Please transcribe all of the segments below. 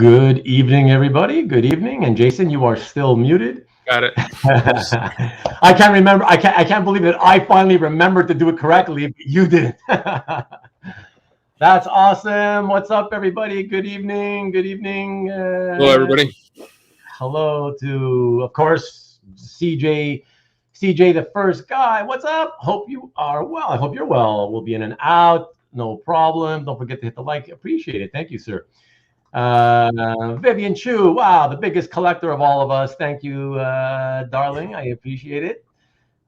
Good evening, everybody. Good evening. And Jason, you are still muted. Got it. I can't remember. I can't believe that I finally remembered to do it correctly, but you didn't. That's awesome. What's up, everybody? Good evening. Good evening. Hello, everybody. Hello to, of course, CJ the first guy. What's up? Hope you are well. I hope you're well. We'll be in and out. No problem. Don't forget to hit the like. Appreciate it. Thank you, sir. Vivian Chu, wow, the biggest collector of all of us. Thank you, darling. I appreciate it.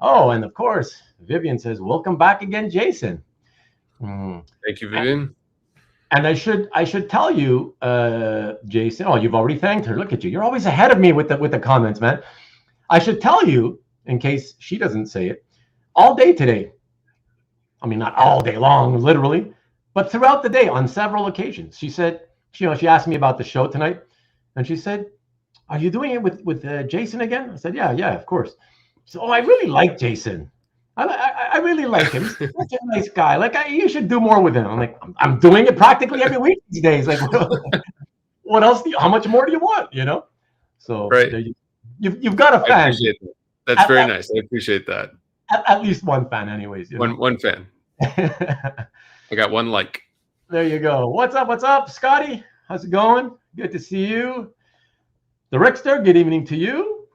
Oh, and of course, Vivian says, welcome back again, Jason. Thank you, Vivian. And I should tell you, Jason. Oh, you've already thanked her. Look at you. You're always ahead of me with the comments, man. I should tell you, in case she doesn't say it, all day today. I mean, not all day long, literally, but throughout the day on several occasions. She said, she asked me about the show tonight, and she said, "Are you doing it with Jason again?" I said, "Yeah, of course." So, I really like Jason. I really like him. He's such a nice guy. Like, you should do more with him. I'm like, I'm doing it practically every week these days. Like, what else? How much more do you want? So, right. You've got a fan. I appreciate that. That's very nice. I appreciate that. At least one fan, anyways. One fan. I got one like. There you go. What's up, Scotty? How's it going? Good to see you. The Rickster, good evening to you.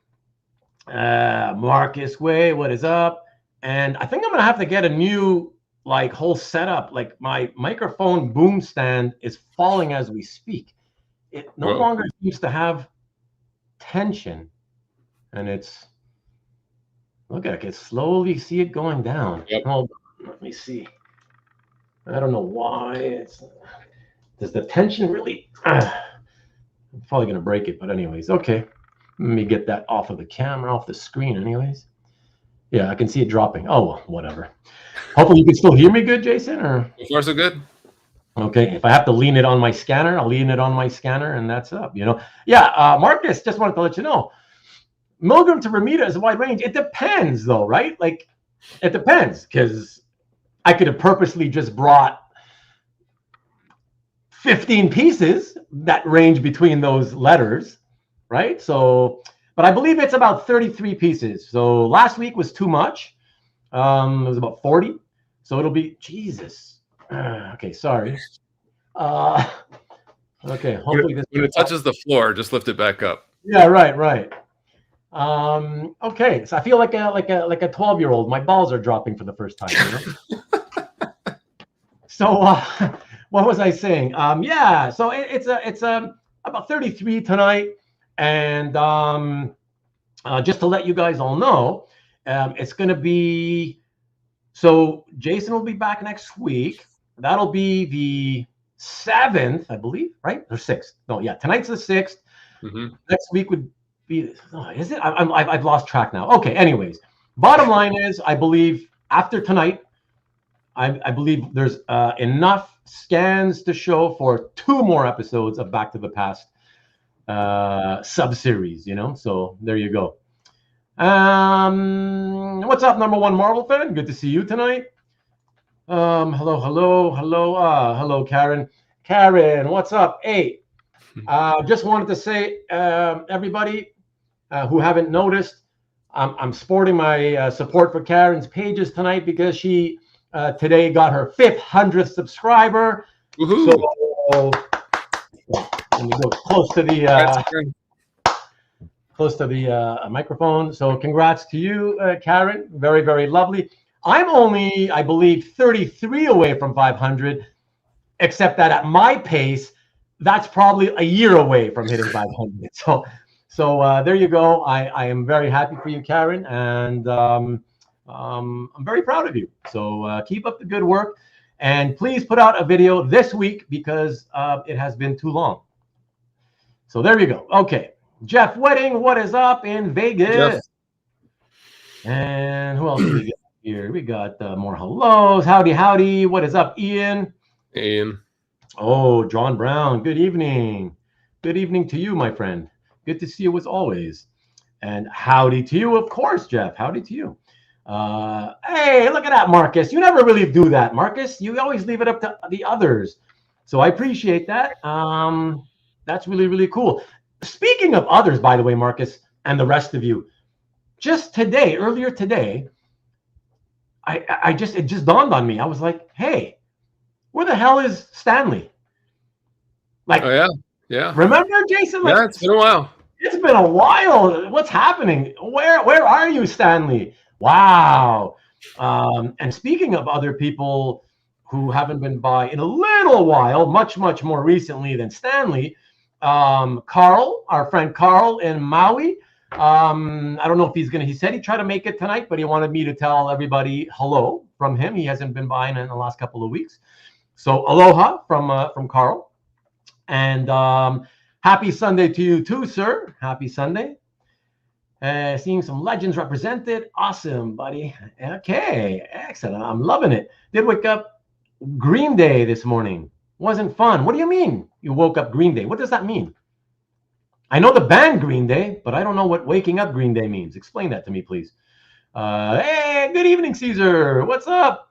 Marcus Way, what is up? And I think I'm gonna have to get a new whole setup. Like, my microphone boom stand is falling as we speak. It no longer seems to have tension, and it's look, I can slowly see it going down. Yep. Hold on, let me see. I don't know why. Does the tension really? I'm probably gonna break it, but anyways, okay. Let me get that off of the camera, off the screen, anyways. Yeah, I can see it dropping. Oh, well, whatever. Hopefully, you can still hear me good, Jason. Or so far so good. Okay, if I have to lean it on my scanner, I'll lean it on my scanner, and that's up. Yeah. Marcus, just wanted to let you know. Milgrom to Romita is a wide range. It depends, though, right? Like, it depends, because I could have purposely just brought 15 pieces that range between those letters, right? So, but I believe it's about 33 pieces. So last week was too much. It was about 40. So it'll be, Jesus. Okay, sorry. Okay, hopefully this. When it touches the floor, just lift it back up. Yeah, right. Okay, so I feel like a 12-year-old. My balls are dropping for the first time. So what was I saying? Yeah, so it's about 33 tonight, and just to let you guys all know, it's going to be. So Jason will be back next week. That'll be the 7th, I believe, right? Or 6th? No, yeah, tonight's the 6th. Mm-hmm. Next week would be. Oh, is it? I've lost track now. Okay. Anyways, bottom line is, I believe after tonight, I believe there's enough scans to show for 2 more episodes of Back to the Past sub-series, So there you go. What's up, number 1 Marvel fan? Good to see you tonight. Hello, Karen. Karen, what's up? Hey, just wanted to say, everybody who haven't noticed, I'm sporting my support for Karen's pages tonight because she today got her 500th subscriber. Woohoo. So let me go close to the microphone. So congrats to you, Karen. Very, very lovely. I'm only, I believe, 33 away from 500, except that at my pace, that's probably a year away from hitting 500. So there you go. I am very happy for you, Karen, and I'm very proud of you. So keep up the good work, and please put out a video this week because it has been too long. So there you go. Okay, Jeff Wedding, what is up in Vegas? Jeff. And who else do we got here? We got more hellos. Howdy. What is up, Ian? Hey, Ian. Oh, John Brown. Good evening. Good evening to you, my friend. Good to see you as always. And howdy to you, of course, Jeff. Howdy to you. Hey, look at that, Marcus. You never really do that, Marcus. You always leave it up to the others. So I appreciate that. That's really, really cool. Speaking of others, by the way, Marcus, and the rest of you, just today, earlier today, it just dawned on me. I was like, hey, where the hell is Stanley? Like, Oh, yeah. Remember, Jason? Like, yeah, it's been a while. It's been a while. What's happening? Where are you, Stanley? Wow. And speaking of other people who haven't been by in a little while, much, much more recently than Stanley, Carl, our friend Carl in Maui. I don't know if he said he tried to make it tonight, but he wanted me to tell everybody hello from him. He hasn't been by in the last couple of weeks. So aloha from Carl. And happy Sunday to you too, sir. Happy Sunday. Seeing some legends represented. Awesome, buddy. Okay, excellent. I'm loving it. Did wake up Green Day this morning. Wasn't fun. What do you mean you woke up Green Day? What does that mean? I know the band Green Day, but I don't know what waking up Green Day means. Explain that to me, please. Hey, good evening, Caesar. What's up?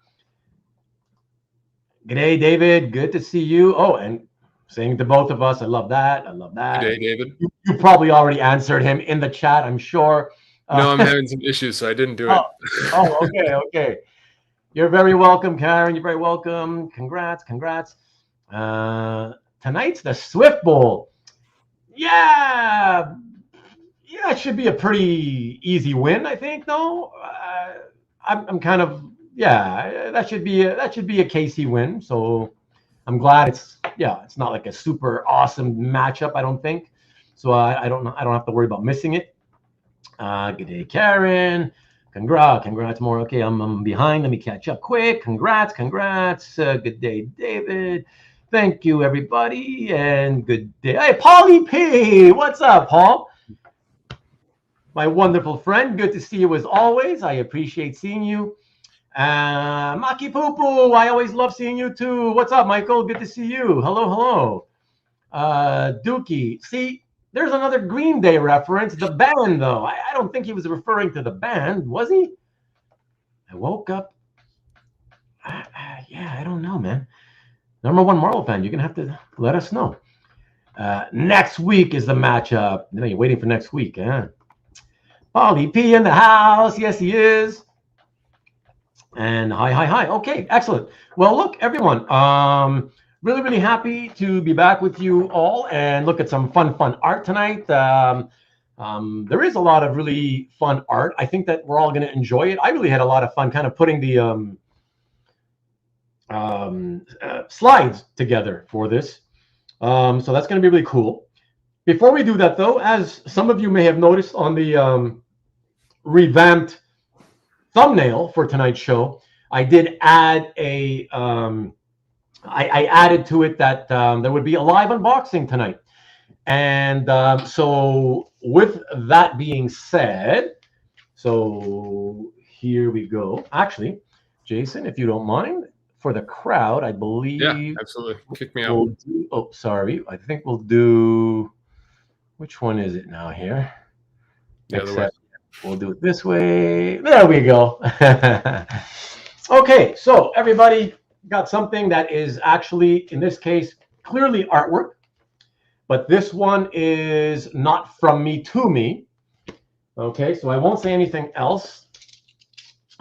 G'day, David. Good to see you. Oh, and saying to both of us, I love that. I love that. G'day, David. You probably already answered him in the chat, I'm sure. No, I'm having some issues, so I didn't do it. Oh, okay. You're very welcome, Karen. You're very welcome. Congrats. Tonight's the Swift Bowl. Yeah, it should be a pretty easy win, I think. No, I'm kind of that should be a KC win. So I'm glad it's not like a super awesome matchup, I don't think. So I don't have to worry about missing it. Good day, Karen. Congrats more. Okay, I'm behind. Let me catch up quick. Congrats. Good day, David. Thank you, everybody, and good day. Hey, Paulie P. What's up, Paul? My wonderful friend. Good to see you as always. I appreciate seeing you. Maki Poo Poo. I always love seeing you too. What's up, Michael? Good to see you. Hello. Dookie. See, there's another Green Day reference. The band, though. I don't think he was referring to the band, was he? I woke up. I don't know, man. Number one Marvel fan, you're going to have to let us know. Next week is the matchup. You're waiting for next week, huh? Polly P in the house. Yes, he is. And hi. Okay, excellent. Well, look, everyone. Really, really happy to be back with you all and look at some fun art tonight. There is a lot of really fun art. I think that we're all going to enjoy it. I really had a lot of fun kind of putting the slides together for this. So that's going to be really cool. Before we do that, though, as some of you may have noticed on the revamped thumbnail for tonight's show, I did add I added to it that there would be a live unboxing tonight. And so with that being said, so here we go. Actually, Jason, if you don't mind, for the crowd, I believe. Yeah, absolutely. Kick me out. Sorry. I think we'll do. Which one is it now here? The other way. We'll do it this way. There we go. Okay, so everybody got something that is actually, in this case, clearly artwork. But this one is not from me to me. Okay, so I won't say anything else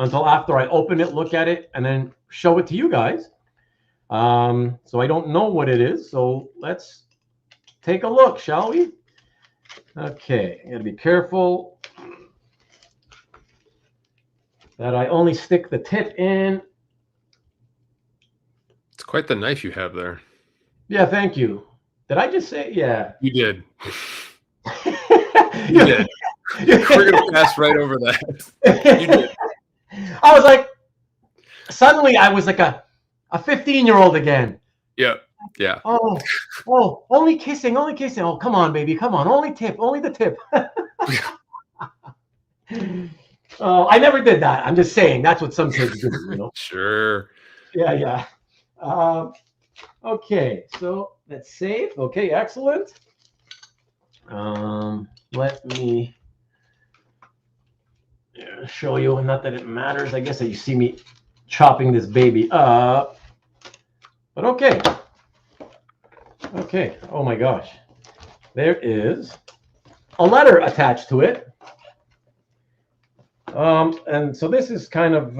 until after I open it, look at it, and then show it to you guys. So I don't know what it is. So let's take a look, shall we? Okay, I gotta be careful that I only stick the tip in. It's quite the knife you have there. Yeah, thank you. Did I just say, yeah? You did. You did. We're going to pass right over that. You did. I was like, suddenly I was like a 15-year-old again. Yeah. Oh, only kissing. Oh, come on, baby, come on. Only the tip. Oh, I never did that. I'm just saying that's what some kids do, you know. Sure. Yeah. Okay, so let's save. Okay, excellent. Let me show you. Not that it matters. I guess that you see me chopping this baby up. But okay. Oh my gosh. there is a letter attached to it. And so this is kind of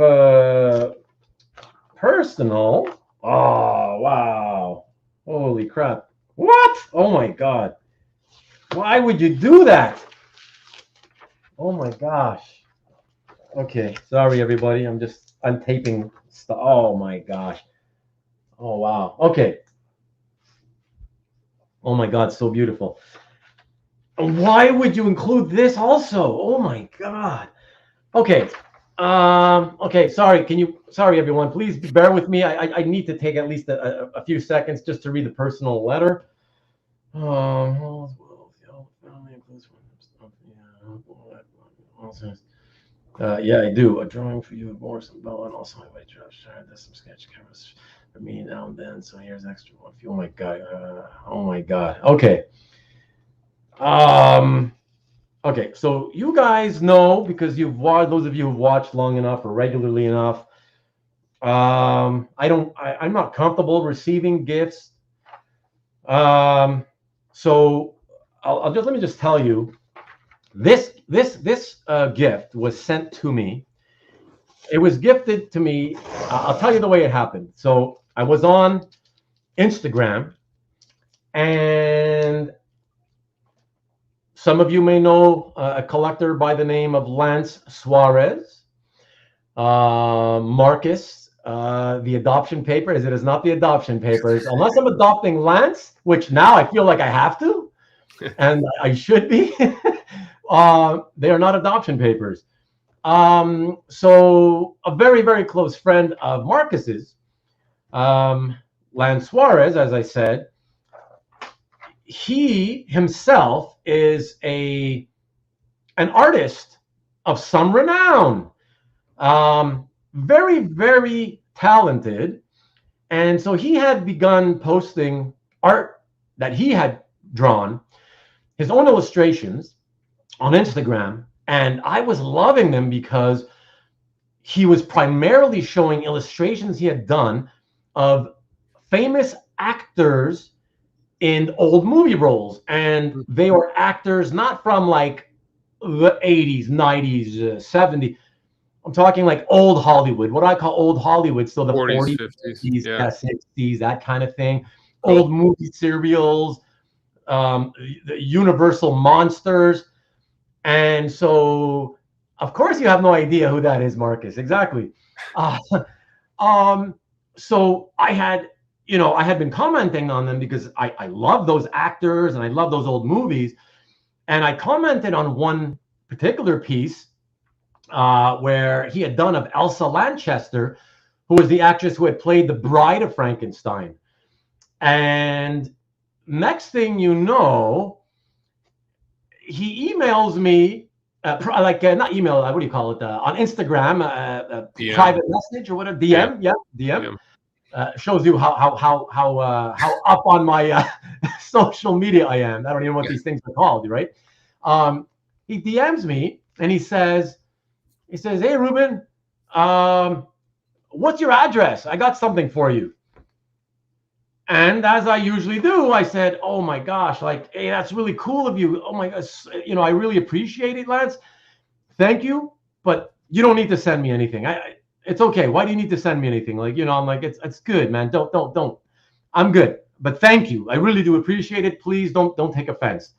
personal. Oh, wow. Holy crap. What? Oh, my God. Why would you do that? Oh, my gosh. Okay. Sorry, everybody. I'm just untaping stuff. Oh, my gosh. Oh, wow. Okay. Oh, my God. So beautiful. Why would you include this also? Oh, my God. Okay. Okay, sorry everyone, please bear with me. I need to take at least a few seconds just to read the personal letter. Yeah, I do. A drawing for you of Morris and Bow, and also my wife Travis Charest. There's some sketch cameras for me now and then. So here's extra one. Oh my God. Oh my God. Okay. Okay, so you guys know, because you've watched, those of you who've watched long enough or regularly enough, I'm not comfortable receiving gifts. So let me just tell you, this gift was sent to me. It was gifted to me. I'll tell you the way it happened. So I was on Instagram, and some of you may know a collector by the name of Lance Suarez. Marcus, the adoption papers. It is not the adoption papers. Unless I'm adopting Lance, which now I feel like I have to, and I should be. They are not adoption papers. So a very, very close friend of Marcus's, Lance Suarez, as I said, he himself is an artist of some renown, very, very talented. And so he had begun posting art that he had drawn, his own illustrations, on Instagram. And I was loving them because he was primarily showing illustrations he had done of famous actors in old movie roles. And they were actors not from like the 80s, 90s, 70s. I'm talking like old Hollywood. What do I call old Hollywood? So the 40s, 50s, yeah. 60s, that kind of thing. Cool. Old movie serials, the Universal monsters. And so, of course, you have no idea who that is, Marcus. Exactly. So I had been commenting on them because I love those actors and I love those old movies. And I commented on one particular piece where he had done of Elsa Lanchester, who was the actress who had played the Bride of Frankenstein. And next thing you know, he emails me, not email, what do you call it? On Instagram, private message or whatever, DM, yeah, DM. Shows you how up on my social media I am. I don't even know what these things are called, right? He DMs me and he says, "Hey Ruben, what's your address? I got something for you." And as I usually do, I said, "Oh my gosh, like, hey, that's really cool of you. Oh my gosh, I really appreciate it, Lance. Thank you, but you don't need to send me anything. It's okay. Why do you need to send me anything? Like, I'm like, it's good, man. Don't. I'm good. But thank you. I really do appreciate it. Please don't take offense."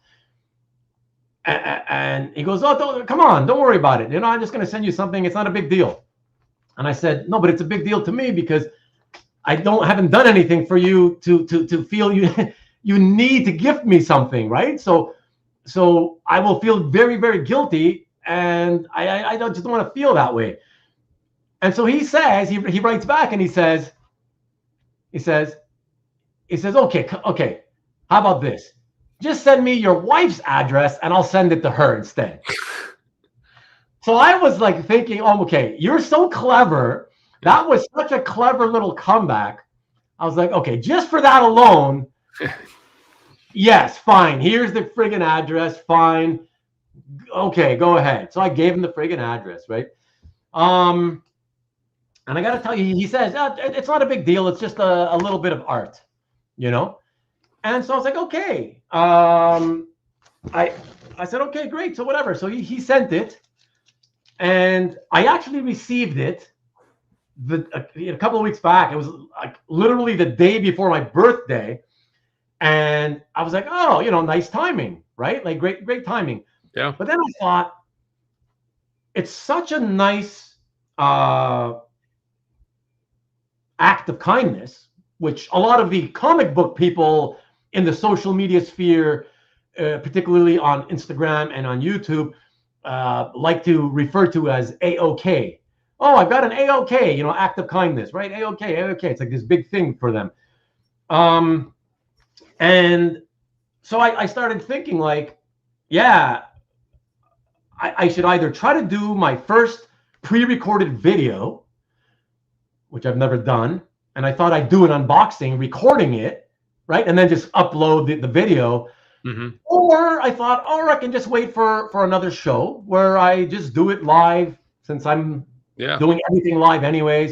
And he goes, "Oh, come on, don't worry about it. I'm just going to send you something. It's not a big deal." And I said, "No, but it's a big deal to me because I haven't done anything for you to feel you need to gift me something, right? So I will feel very, very guilty, and I just don't want to feel that way." And so he says, he writes back and he says, okay, how about this? Just send me your wife's address and I'll send it to her instead. So I was like thinking, oh, okay, you're so clever. That was such a clever little comeback. I was like, okay, just for that alone, yes, fine. Here's the friggin' address. Fine. Okay, go ahead. So I gave him the friggin' address, right? And I got to tell you, he says, it's not a big deal. It's just a little bit of art, And so I was like, okay. I said, okay, great. So whatever. So he sent it, and I actually received it a couple of weeks back. It was like literally the day before my birthday, and I was like, oh, nice timing, right? Like great timing. Yeah. But then I thought, it's such a nice act of kindness, which a lot of the comic book people in the social media sphere, particularly on Instagram and on YouTube, like to refer to as AOK. Oh, I've got an AOK, act of kindness, right? AOK. It's like this big thing for them. And so I started thinking, like, yeah, I should either try to do my first pre-recorded video, which I've never done, and I thought I'd do an unboxing, recording it, right, and then just upload the video. Mm-hmm. Or I thought, I can just wait for another show where I just do it live, since I'm doing everything live anyways.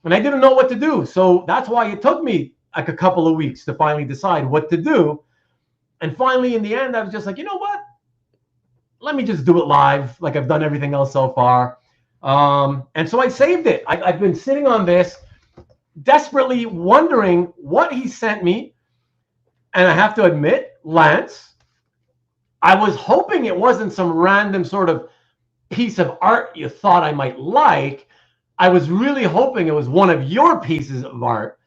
And I didn't know what to do. So that's why it took me like a couple of weeks to finally decide what to do. And finally, in the end, I was just like, you know what? Let me just do it live, like I've done everything else so far. And so I saved it. I've been sitting on this, desperately wondering what he sent me. And I have to admit, Lance, I was hoping it wasn't some random sort of piece of art you thought I might like. I was really hoping it was one of your pieces of art.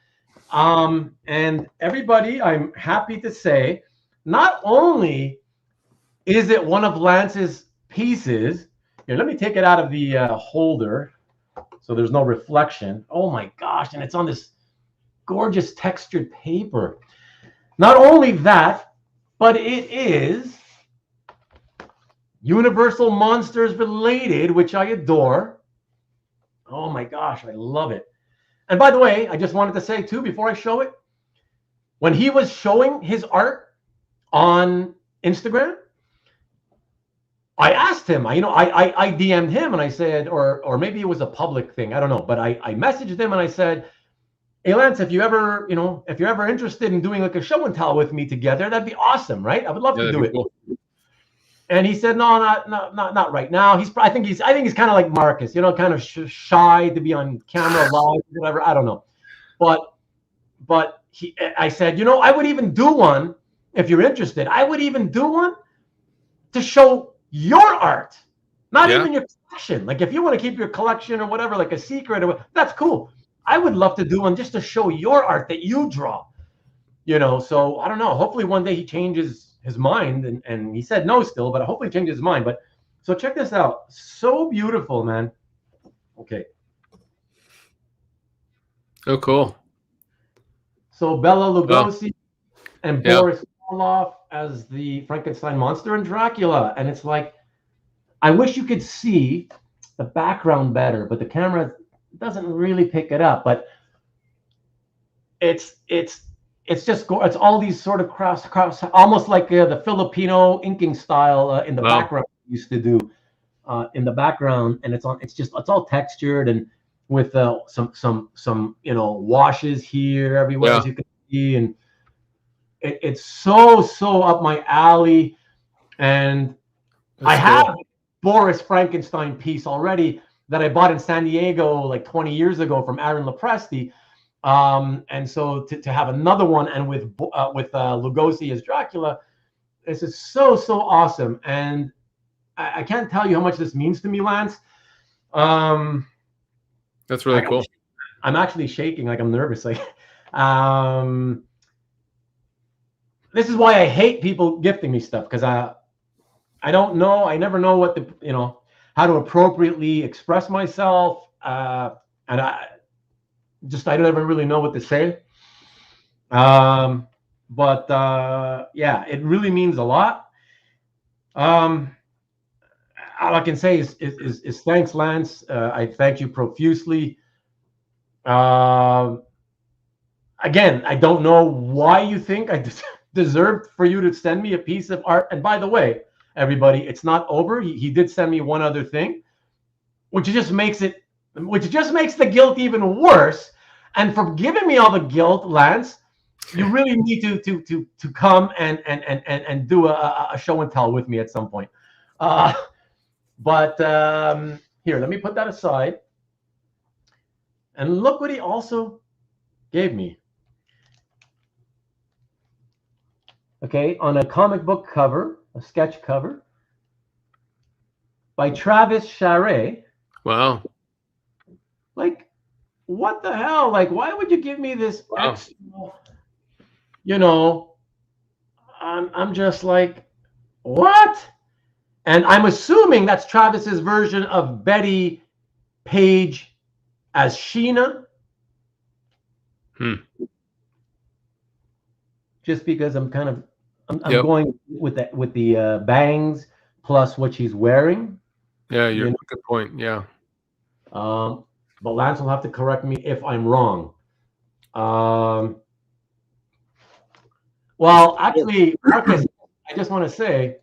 And everybody, I'm happy to say, not only is it one of Lance's pieces, here, let me take it out of the holder so there's no reflection. Oh my gosh, and it's on this gorgeous textured paper. Not only that, but it is Universal Monsters related, which I adore. Oh my gosh, I love it. And by the way, I just wanted to say too, before I show it, when he was showing his art on Instagram, I asked him, I DM'd him and I said, or maybe it was a public thing, I don't know, but I messaged him and I said, hey Lance, if you're ever interested in doing like a show and tell with me together, that'd be awesome, right? I would love to do it. Cool. And he said, no, not right now. I think he's kind of like Marcus, kind of shy to be on camera live, whatever. I don't know, but I said, I would even do one if you're interested. I would even do one to show your art, not even your collection. Like if you want to keep your collection or whatever, like a secret, that's cool. I would love to do one just to show your art that you draw, So I don't know. Hopefully one day he changes his mind, and he said no still, but hopefully changes his mind. But so check this out. So beautiful, man. Okay. Oh, cool. So Bela Lugosi and Boris Karloff as the Frankenstein monster and Dracula. And it's like, I wish you could see the background better, but the camera doesn't really pick it up. But it's all these sort of cross, almost like the Filipino inking style in the background we used to do in the background, and it's all textured and with some washes here everywhere as you can see, and it's so up my alley. And I have Boris Frankenstein piece already that I bought in San Diego like 20 years ago from Aaron Lopresti. And so to have another one and with Lugosi as Dracula, this is so awesome. And I can't tell you how much this means to me, Lance. That's really cool. I'm actually shaking, like I'm nervous. Like, this is why I hate people gifting me stuff, because I don't know. I never know what how to appropriately express myself. And I don't ever really know what to say. But it really means a lot. All I can say is thanks, Lance. I thank you profusely. Again, I don't know why you think I deserved for you to send me a piece of art. And by the way, everybody, it's not over. He did send me one other thing, which just makes the guilt even worse. And for giving me all the guilt, Lance, you really need to come and do a show and tell with me at some point. But here, let me put that aside. And look what he also gave me. Okay, on a comic book cover, a sketch cover by Travis Charest. Wow. Like, what the hell? Like, why would you give me this extra? I'm just like, what? And I'm assuming that's Travis's version of Betty Page as Sheena. Just because I'm going with the bangs plus what she's wearing. Yeah, you're a good point. Yeah. But Lance will have to correct me if I'm wrong. Well, actually, Marcus, I just want to say,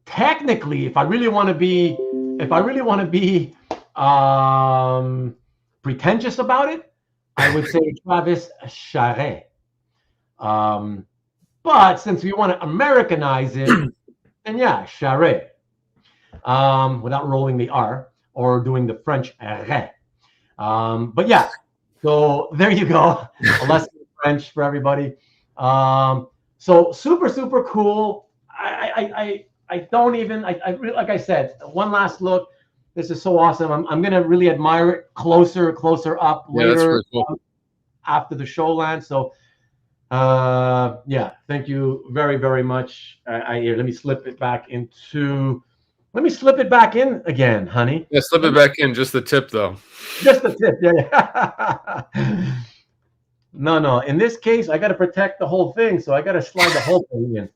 technically, if I really want to be pretentious about it, I would say Travis Charest. But since we want to Americanize it, then yeah, Charest. Without rolling the R or doing the French R. But yeah, so there you go. A lesson in French for everybody. So super cool. I don't even, I really, like I said, one last look. This is so awesome. I'm going to really admire it closer up later after the show, Lance. So yeah, thank you very much. Let me slip it back in again, honey. Yeah, slip it back in. Just the tip, though. Just the tip, yeah. No. In this case, I got to protect the whole thing, so I got to slide the whole thing in.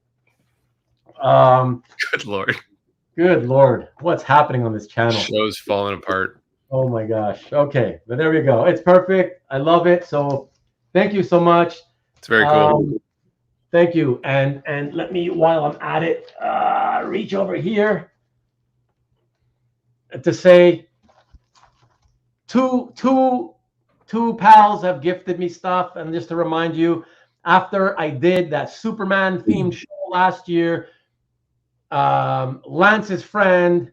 Good Lord. What's happening on this channel? Show's falling apart. Oh my gosh. Okay, but there we go. It's perfect. I love it. So thank you so much. It's very cool. Thank you. And let me, while I'm at it, reach over here to say two pals have gifted me stuff. And just to remind you, after I did that Superman themed show last year, Lance's friend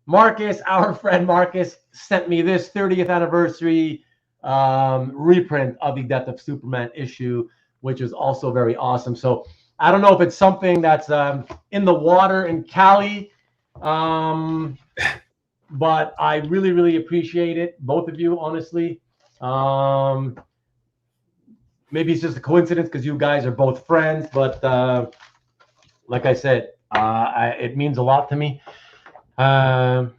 Marcus, our friend Marcus, sent me this 30th anniversary reprint of the Death of Superman issue, which is also very awesome. So I don't know if it's something that's in the water in Cali, but I really appreciate it, both of you, honestly. Maybe it's just a coincidence because you guys are both friends, but like I said, it means a lot to me. So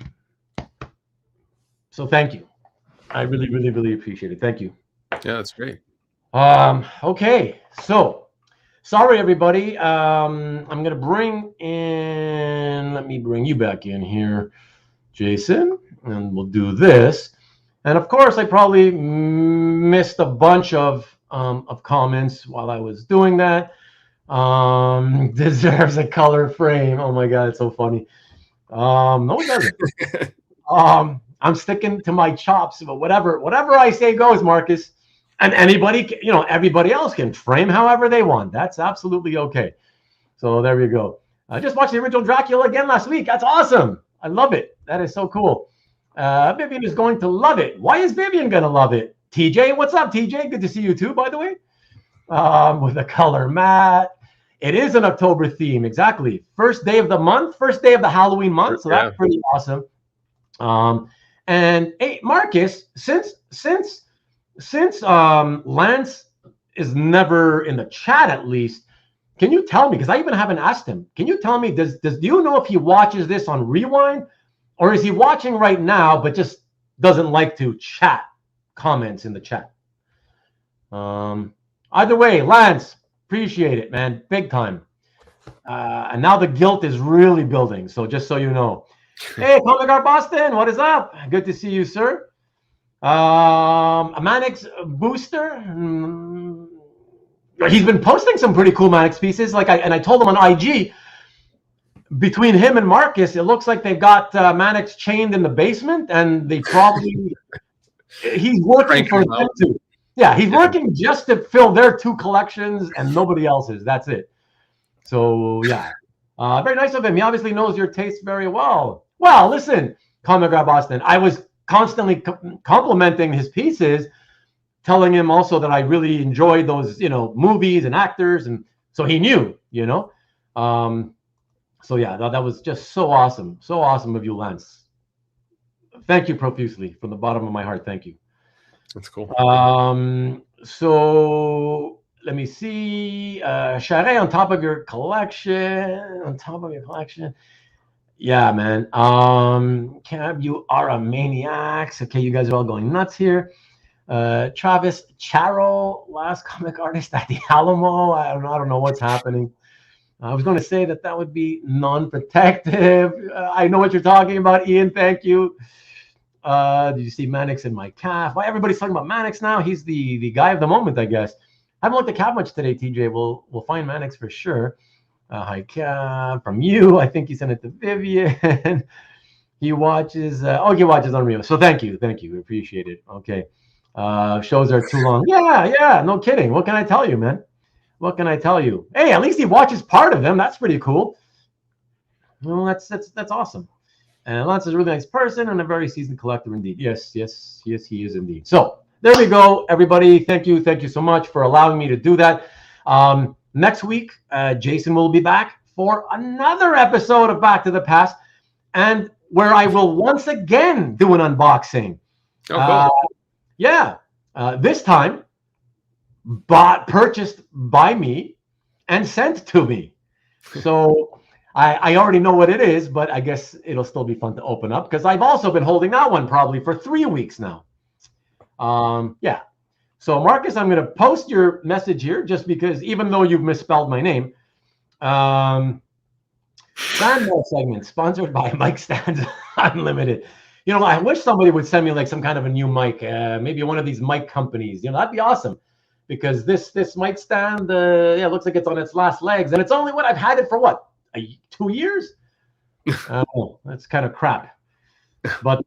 thank you. I really appreciate it. Thank you. Yeah, that's great. Okay, so sorry everybody. I'm gonna let me bring you back in here, Jason, and we'll do this. And of course, I probably missed a bunch of comments while I was doing that. Deserves a color frame. Oh my God, it's so funny. No, it doesn't. I'm sticking to my chops, but whatever I say goes, Marcus. And anybody, everybody else can frame however they want. That's absolutely okay. So there you go. I just watched the original Dracula again last week. That's awesome. I love it. That is so cool. Vivian is going to love it. Why is Vivian going to love it? TJ, what's up, TJ? Good to see you too, by the way. With the color matte. It is an October theme, exactly. First day of the month, first day of the Halloween month. So that's pretty awesome. And hey, Marcus, since Lance is never in the chat, at least, can you tell me? Because I even haven't asked him. Can you tell me? Do you know if he watches this on rewind, or is he watching right now but just doesn't like to chat comments in the chat? Either way, Lance, appreciate it, man, big time. And now the guilt is really building. So just so you know. Hey, Comic Art Boston, what is up? Good to see you, sir. A Mannix booster. He's been posting some pretty cool Mannix pieces. I told him on IG. Between him and Marcus, it looks like they've got Mannix chained in the basement, and they probably he's working for them too. Yeah, he's working just to fill their 2 collections and nobody else's. That's it. So, yeah. Very nice of him. He obviously knows your taste very well. Well, listen, Comic Grab Austin, I was constantly complimenting his pieces, telling him also that I really enjoyed those, movies and actors. And so he knew, So, yeah, that was just so awesome. So awesome of you, Lance. Thank you profusely from the bottom of my heart. Thank you. That's cool. So let me see. Charest, on top of your collection. Yeah, man. Cab, you are a maniacs. Okay, you guys are all going nuts here. Travis Charest, last comic artist at the Alamo. I don't know what's happening. I was going to say that would be non-protective. I know what you're talking about, Ian. Thank you. Did you see Mannix in my calf? Why everybody's talking about Mannix now? He's the guy of the moment, I guess. I haven't looked at calf much today, TJ. We'll find Mannix for sure. Hi, calf from you. I think he sent it to Vivian. He watches. He watches Unreal. So thank you. We appreciate it. Okay. Shows are too long. Yeah. No kidding. What can I tell you, man? What can I tell you? Hey, at least he watches part of them. That's pretty cool. Well, that's awesome. And Lance is a really nice person and a very seasoned collector indeed. Yes, he is indeed. So there we go, everybody. Thank you so much for allowing me to do that. Next week, Jason will be back for another episode of Back to the Past, and where I will once again do an unboxing. Oh, cool. This time purchased by me and sent to me. So I already know what it is, but I guess it'll still be fun to open up because I've also been holding that one probably for 3 weeks now. So Marcus, I'm going to post your message here just because even though you've misspelled my name, Sandball segment sponsored by Mic Stands Unlimited. I wish somebody would send me like some kind of a new mic, maybe one of these mic companies. That'd be awesome. Because this mic stand, looks like it's on its last legs, and it's only I've had it for 2 years? That's kind of crap. But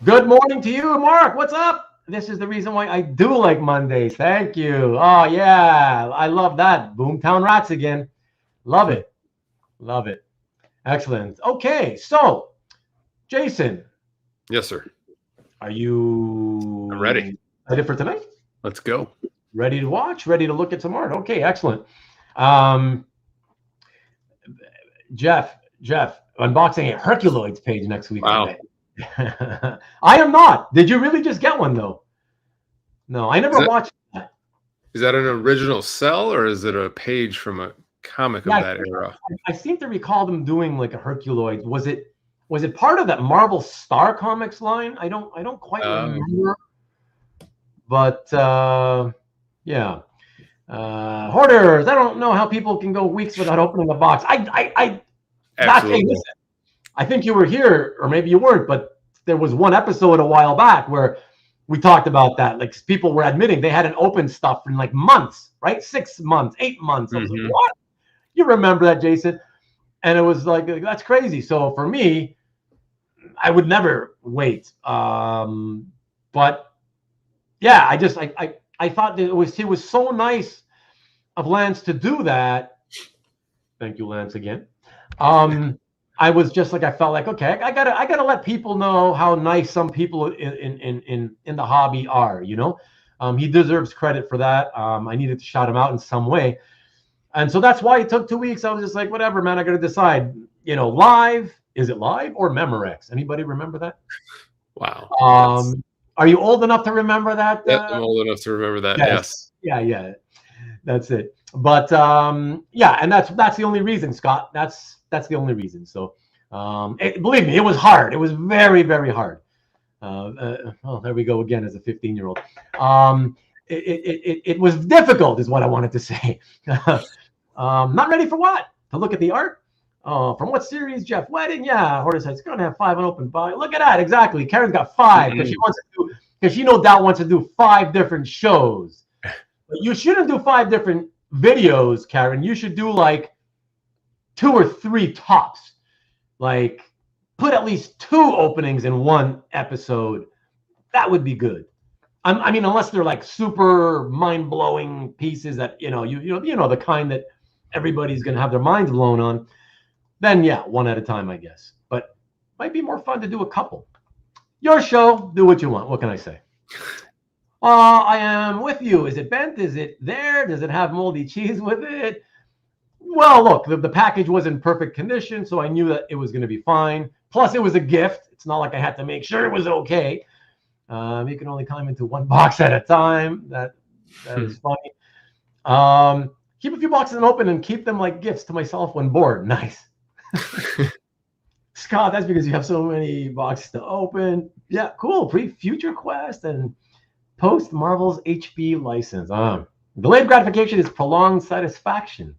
good morning to you, Mark. What's up? This is the reason why I do like Mondays. Thank you. Oh yeah, I love that. Boomtown Rats again. Love it. Excellent. Okay, so Jason. Yes, sir. Are you ready for tonight? Let's go. Ready to watch? Ready to look at some art? Okay, excellent. Jeff, unboxing a Herculoids page next week. Wow. I am not. Did you really just get one though? No, I never watched that. Is that an original cell or is it a page from a comic of that era? I seem to recall them doing like a Herculoids. Was it part of that Marvel Star Comics line? I don't quite remember. But hoarders. I don't know how people can go weeks without opening a box. I think you were here, or maybe you weren't, but there was one episode a while back where we talked about that. Like people were admitting they hadn't opened stuff in like months, right? 6 months, 8 months. I was like, what? You remember that, Jason? And it was like, that's crazy. So for me, I would never wait. But yeah, I thought that it was so nice of Lance to do that. Thank you, Lance, again. I was just like, I felt like, okay, I gotta let people know how nice some people in the hobby are. He deserves credit for that. I needed to shout him out in some way, and so that's why it took 2 weeks. I was just like, whatever, man. I gotta decide. Live. Is it live or Memorex? Anybody remember that? Wow. Are you old enough to remember that? I'm old enough to remember that. Yes. Yeah. That's it. But and that's the only reason, Scott. That's the only reason. So, believe me, it was hard. It was very, very hard. There we go again as a 15-year-old. It was difficult, is what I wanted to say. Not ready for what? To look at the art. From what series, Jeff? Wedding? Yeah, Horace says it's gonna have 5 unopened buy. Look at that, exactly. Karen's got 5 because she no doubt wants to do 5 different shows. But you shouldn't do 5 different videos, Karen. You should do like 2 or 3 tops. Like put at least 2 openings in one episode. That would be good. I mean, unless they're like super mind-blowing pieces that you know the kind that everybody's gonna have their minds blown on, then yeah, one at a time, I guess. But might be more fun to do a couple. Your show, do what you want. What can I say? I am with you. Is it bent? Is it there? Does it have moldy cheese with it? Well, look, the package was in perfect condition, so I knew that it was going to be fine. Plus, it was a gift. It's not like I had to make sure it was okay. You can only climb into one box at a time. That is funny. Keep a few boxes open and keep them like gifts to myself when bored. Nice. Scott, that's because you have so many boxes to open. Yeah, cool. Future Quest and post Marvel's HB license. Delayed gratification is prolonged satisfaction.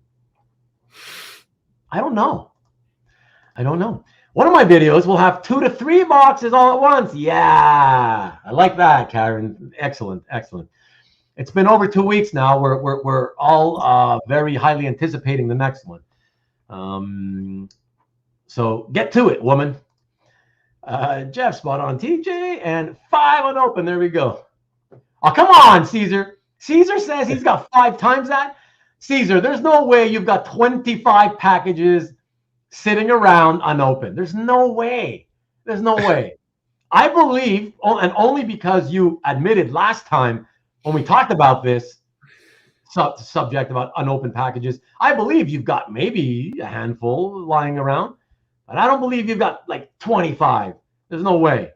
I don't know. One of my videos will have 2 to 3 boxes all at once. Yeah, I like that, Karen. Excellent. It's been over 2 weeks now. We're all very highly anticipating the next one. So get to it, woman. Jeff, spot on TJ, and 5 unopened. There we go. Oh, come on, Caesar. Caesar says he's got 5 times that. Caesar, there's no way you've got 25 packages sitting around unopened. There's no way. I believe, and only because you admitted last time when we talked about this subject about unopened packages, I believe you've got maybe a handful lying around, but I don't believe you've got like 25. There's no way.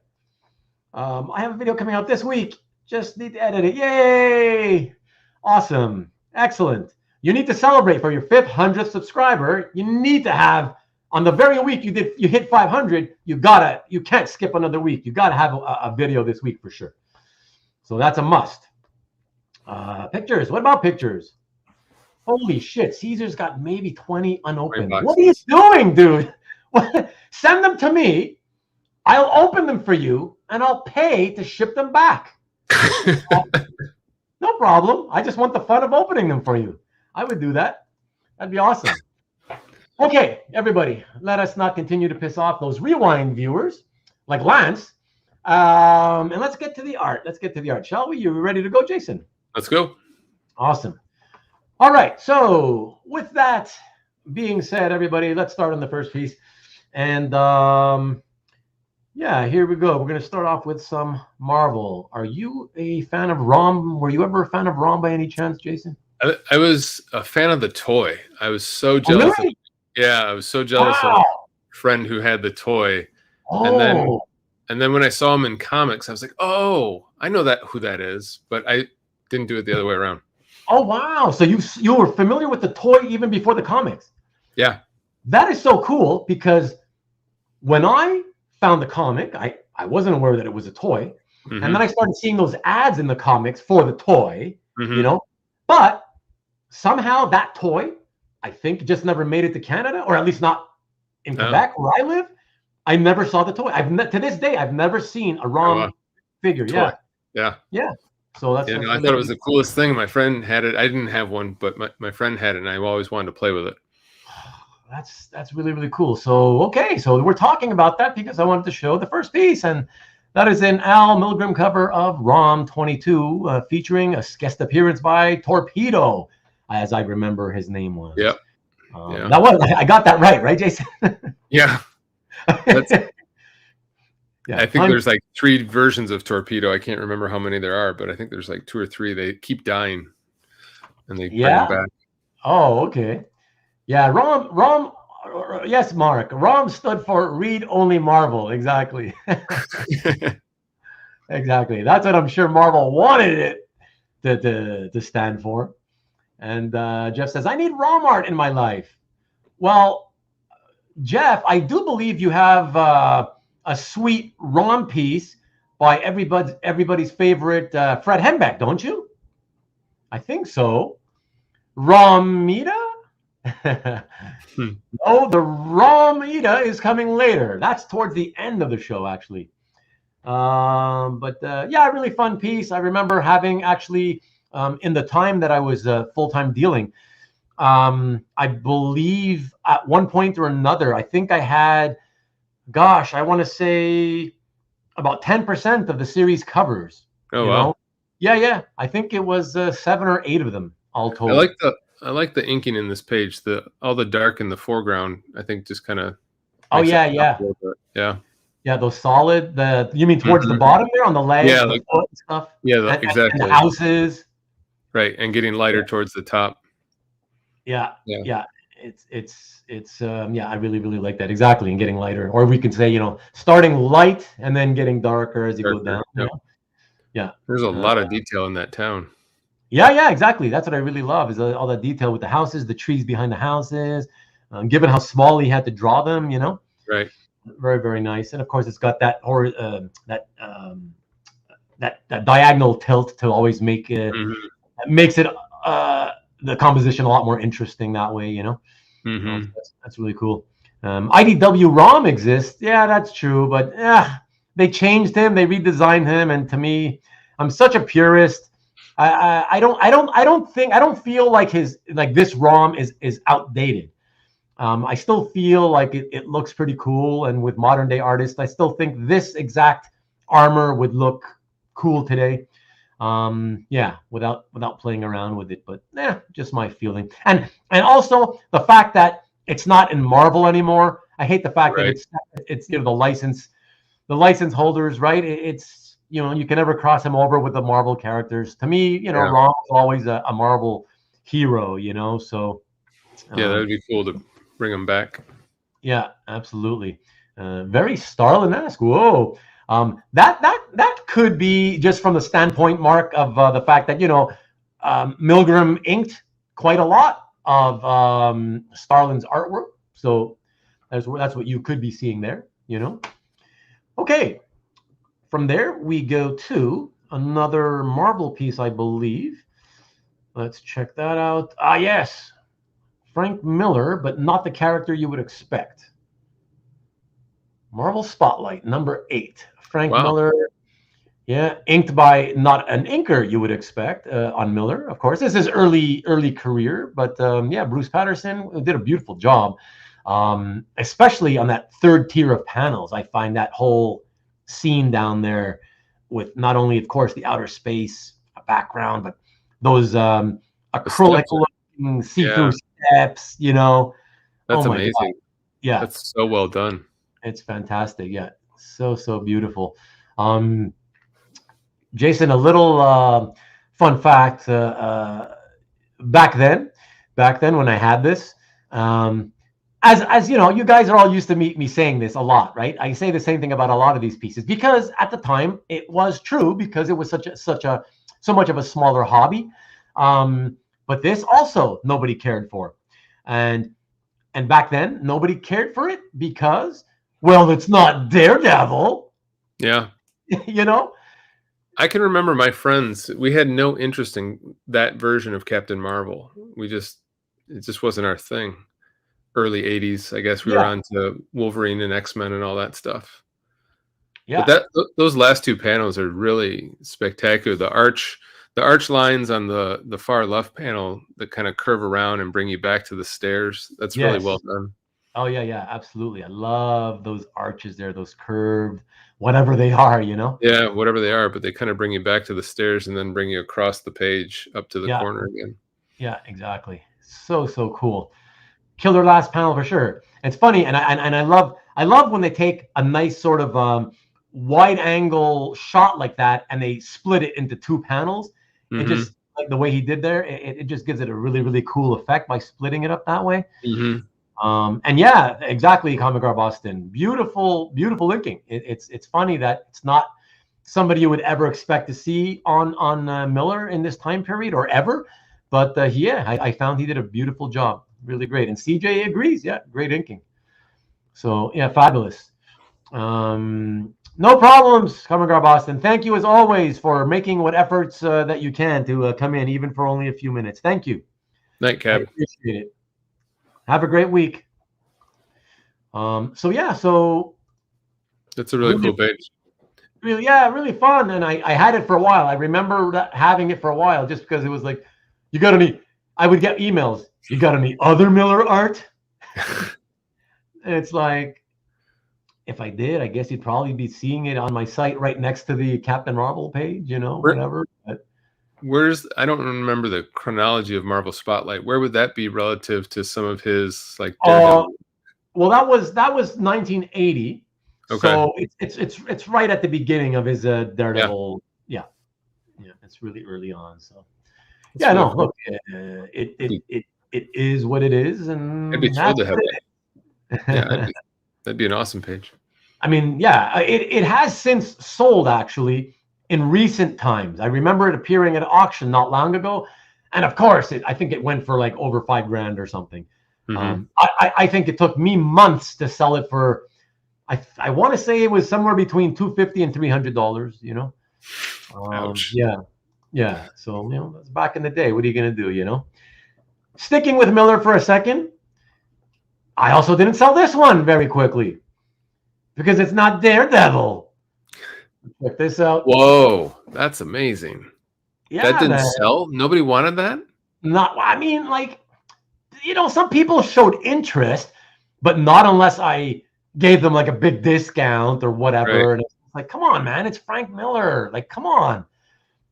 I have a video coming out this week. Just need to edit it. Yay! Awesome. Excellent. You need to celebrate for your 500th subscriber. You need to have, on the very week you hit 500, you can't skip another week. You gotta have a video this week for sure. So that's a must. Pictures. What about pictures? Holy shit, Caesar's got maybe 20 unopened. What are you doing, dude? Send them to me. I'll open them for you and I'll pay to ship them back. No problem. I just want the fun of opening them for you. I would do that. That'd be awesome. Okay, everybody, let us not continue to piss off those rewind viewers like Lance. And let's get to the art. Shall we? You ready to go, Jason? Let's go. Awesome. All right. So with that being said, everybody, let's start on the first piece. And yeah, here we go. We're going to start off with some Marvel. Are you a fan of ROM? Were you ever a fan of ROM by any chance, Jason? I was a fan of the toy. I was so jealous. Oh, really? I was so jealous of a friend who had the toy. Oh. And then when I saw him in comics, I was like, oh, I know who that is. But I didn't do it the other way around. Oh, wow. So you were familiar with the toy even before the comics? Yeah. That is so cool because when I found the comic, I wasn't aware that it was a toy. Mm-hmm. And then I started seeing those ads in the comics for the toy, mm-hmm. But somehow that toy, I think, just never made it to Canada, or at least not in Quebec where I live. I never saw the toy. To this day, I've never seen a ROM figure. Toy. Yeah. So that's. Yeah, I thought it was the coolest thing. My friend had it. I didn't have one, but my friend had it, and I always wanted to play with it. That's really, really cool. So okay, so we're talking about that because I wanted to show the first piece, and that is an Al Milgrom cover of ROM 22, featuring a guest appearance by Torpedo, as I remember his name was. Yep. I got that right, Jason? Yeah. Yeah. I think there's like 3 versions of Torpedo. I can't remember how many there are, but I think there's like 2 or 3. They keep dying, and they bring them back. Oh, okay. Yeah, ROM. Yes, Mark. ROM stood for Read Only Marvel. Exactly. Exactly. That's what I'm sure Marvel wanted it to stand for. And Jeff says, I need ROM art in my life. Well, Jeff, I do believe you have a sweet ROM piece by everybody's favorite Fred Hembeck, don't you? I think so. Romita? No, the Romita is coming later. That's towards the end of the show, actually. But yeah, a really fun piece. I remember having actually, in the time that I was full-time dealing, I believe at one point or another, I think I had, I want to say about 10% of the series covers. Oh, wow. Yeah. I think it was 7 or 8 of them all told. I like the inking in this page. All the dark in the foreground, I think, just kind of. Oh yeah. Yeah, those solid. You mean towards the bottom there on the legs, the foot and stuff. Yeah, exactly. And the houses. Right, and getting lighter towards the top. Yeah. It's I really like that, exactly, and getting lighter, or we could say starting light and then getting darker as you go down. Yeah, there's a lot of detail in that town. Yeah, exactly. That's what I really love, is all that detail with the houses, the trees behind the houses, given how small he had to draw them. Right. Very, very nice. And of course it's got that that diagonal tilt to always make it makes it the composition a lot more interesting that way. That's really cool. IDW ROM exists. Yeah, that's true. But they changed him. They redesigned him. And to me, I'm such a purist. I don't feel like this ROM is outdated. I still feel like it looks pretty cool. And with modern day artists, I still think this exact armor would look cool today. Without playing around with it, but just my feeling. And also the fact that it's not in Marvel anymore. I hate the fact that it's the license holders, right? It's you can never cross him over with the Marvel characters. To me, Ron is always a Marvel hero, so that would be cool to bring him back. Yeah, absolutely. Very Starlin-esque. Whoa. That could be just from the standpoint, Mark, of the fact that Milgrom inked quite a lot of Starlin's artwork, so that's what you could be seeing there. Okay, from there we go to another Marvel piece, I believe. Let's check that out. Yes, Frank Miller, but not the character you would expect. Marvel Spotlight number 8. Frank Miller, inked by not an inker you would expect on Miller, of course. This is early career, but Bruce Patterson did a beautiful job, especially on that third tier of panels. I find that whole scene down there with not only, of course, the outer space background, but those acrylic-looking see-through steps. That's amazing. God. Yeah, that's so well done. It's fantastic. Yeah. So beautiful. Jason, a little fun fact. Back then when I had this, as you guys are all used to me saying this a lot, right? I say the same thing about a lot of these pieces because at the time it was true, because it was so much of a smaller hobby. But this also nobody cared for, and back then nobody cared for it because, well, it's not Daredevil. Yeah. I can remember my friends, we had no interest in that version of Captain Marvel. It just wasn't our thing. Early 80s, I guess we were on to Wolverine and X-Men and all that stuff. Yeah. But those last two panels are really spectacular. The arch lines on the far left panel that kind of curve around and bring you back to the stairs. That's really well done. Oh yeah, absolutely. I love those arches there, those curved, whatever they are, Yeah, whatever they are, but they kind of bring you back to the stairs and then bring you across the page up to the corner again. Yeah, exactly. So cool. Killer last panel for sure. It's funny, and I love when they take a nice sort of wide angle shot like that and they split it into 2 panels. Mm-hmm. It just, like the way he did there, it just gives it a really, really cool effect by splitting it up that way. Mm-hmm. And yeah, exactly, Comic Gar Boston. Beautiful inking. It's funny that it's not somebody you would ever expect to see on Miller in this time period or ever. But I found he did a beautiful job. Really great. And CJ agrees. Yeah, great inking. So yeah, fabulous. No problems, Comic Gar Boston. Thank you as always for making what efforts that you can to come in, even for only a few minutes. Thank you. Night, Cap. I appreciate it. Have a great week. So that's a really cool page. Really fun. And I had it for a while. I remember having it for a while just because it was like, I would get emails. You got any other Miller art? And it's like, if I did, I guess you'd probably be seeing it on my site right next to the Captain Marvel page, whatever. But I don't remember the chronology of Marvel Spotlight. Where would that be relative to some of his like Daredevil? Well, that was 1980. Okay. So it's right at the beginning of his Daredevil. Yeah, it's really early on. So That's really cool. Look, it is what it is, and I'd be thrilled to have that. Yeah, that'd be an awesome page. I mean, yeah, it has since sold actually in recent times. I remember it appearing at auction not long ago, and of course, I think it went for like over $5,000 or something. Mm-hmm. I think it took me months to sell it for. I want to say it was somewhere between $250 and $300. You know. Ouch. Yeah. So that's back in the day. What are you gonna do? You know. Sticking with Miller for a second, I also didn't sell this one very quickly because it's not Daredevil. Check this out. Whoa, that's amazing. Yeah, that didn't sell? Nobody wanted that? I mean, like, some people showed interest, but not unless I gave them like a big discount or whatever. Right. And it's like, come on, man, it's Frank Miller. Like, come on.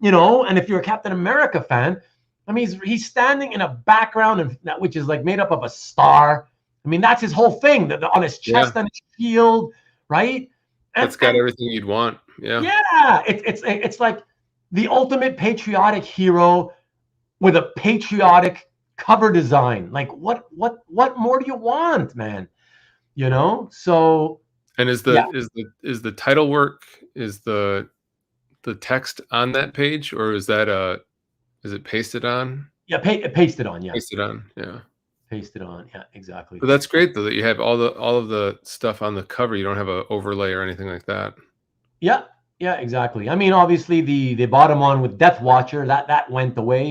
And if you're a Captain America fan, I mean, he's standing in a background which is like made up of a star. I mean, that's his whole thing on his chest and his shield, right? That's got everything you'd want. Yeah. Yeah. It's like the ultimate patriotic hero with a patriotic cover design. Like, what more do you want, man? So. And is the title work, is the text on that page, or is that is it pasted on? Yeah, pasted on. Yeah, pasted on. Yeah, pasted on. Yeah, exactly. But that's great though that you have all of the stuff on the cover. You don't have an overlay or anything like that. Yeah, exactly. I mean, obviously the bottom one with Death Watcher that went away.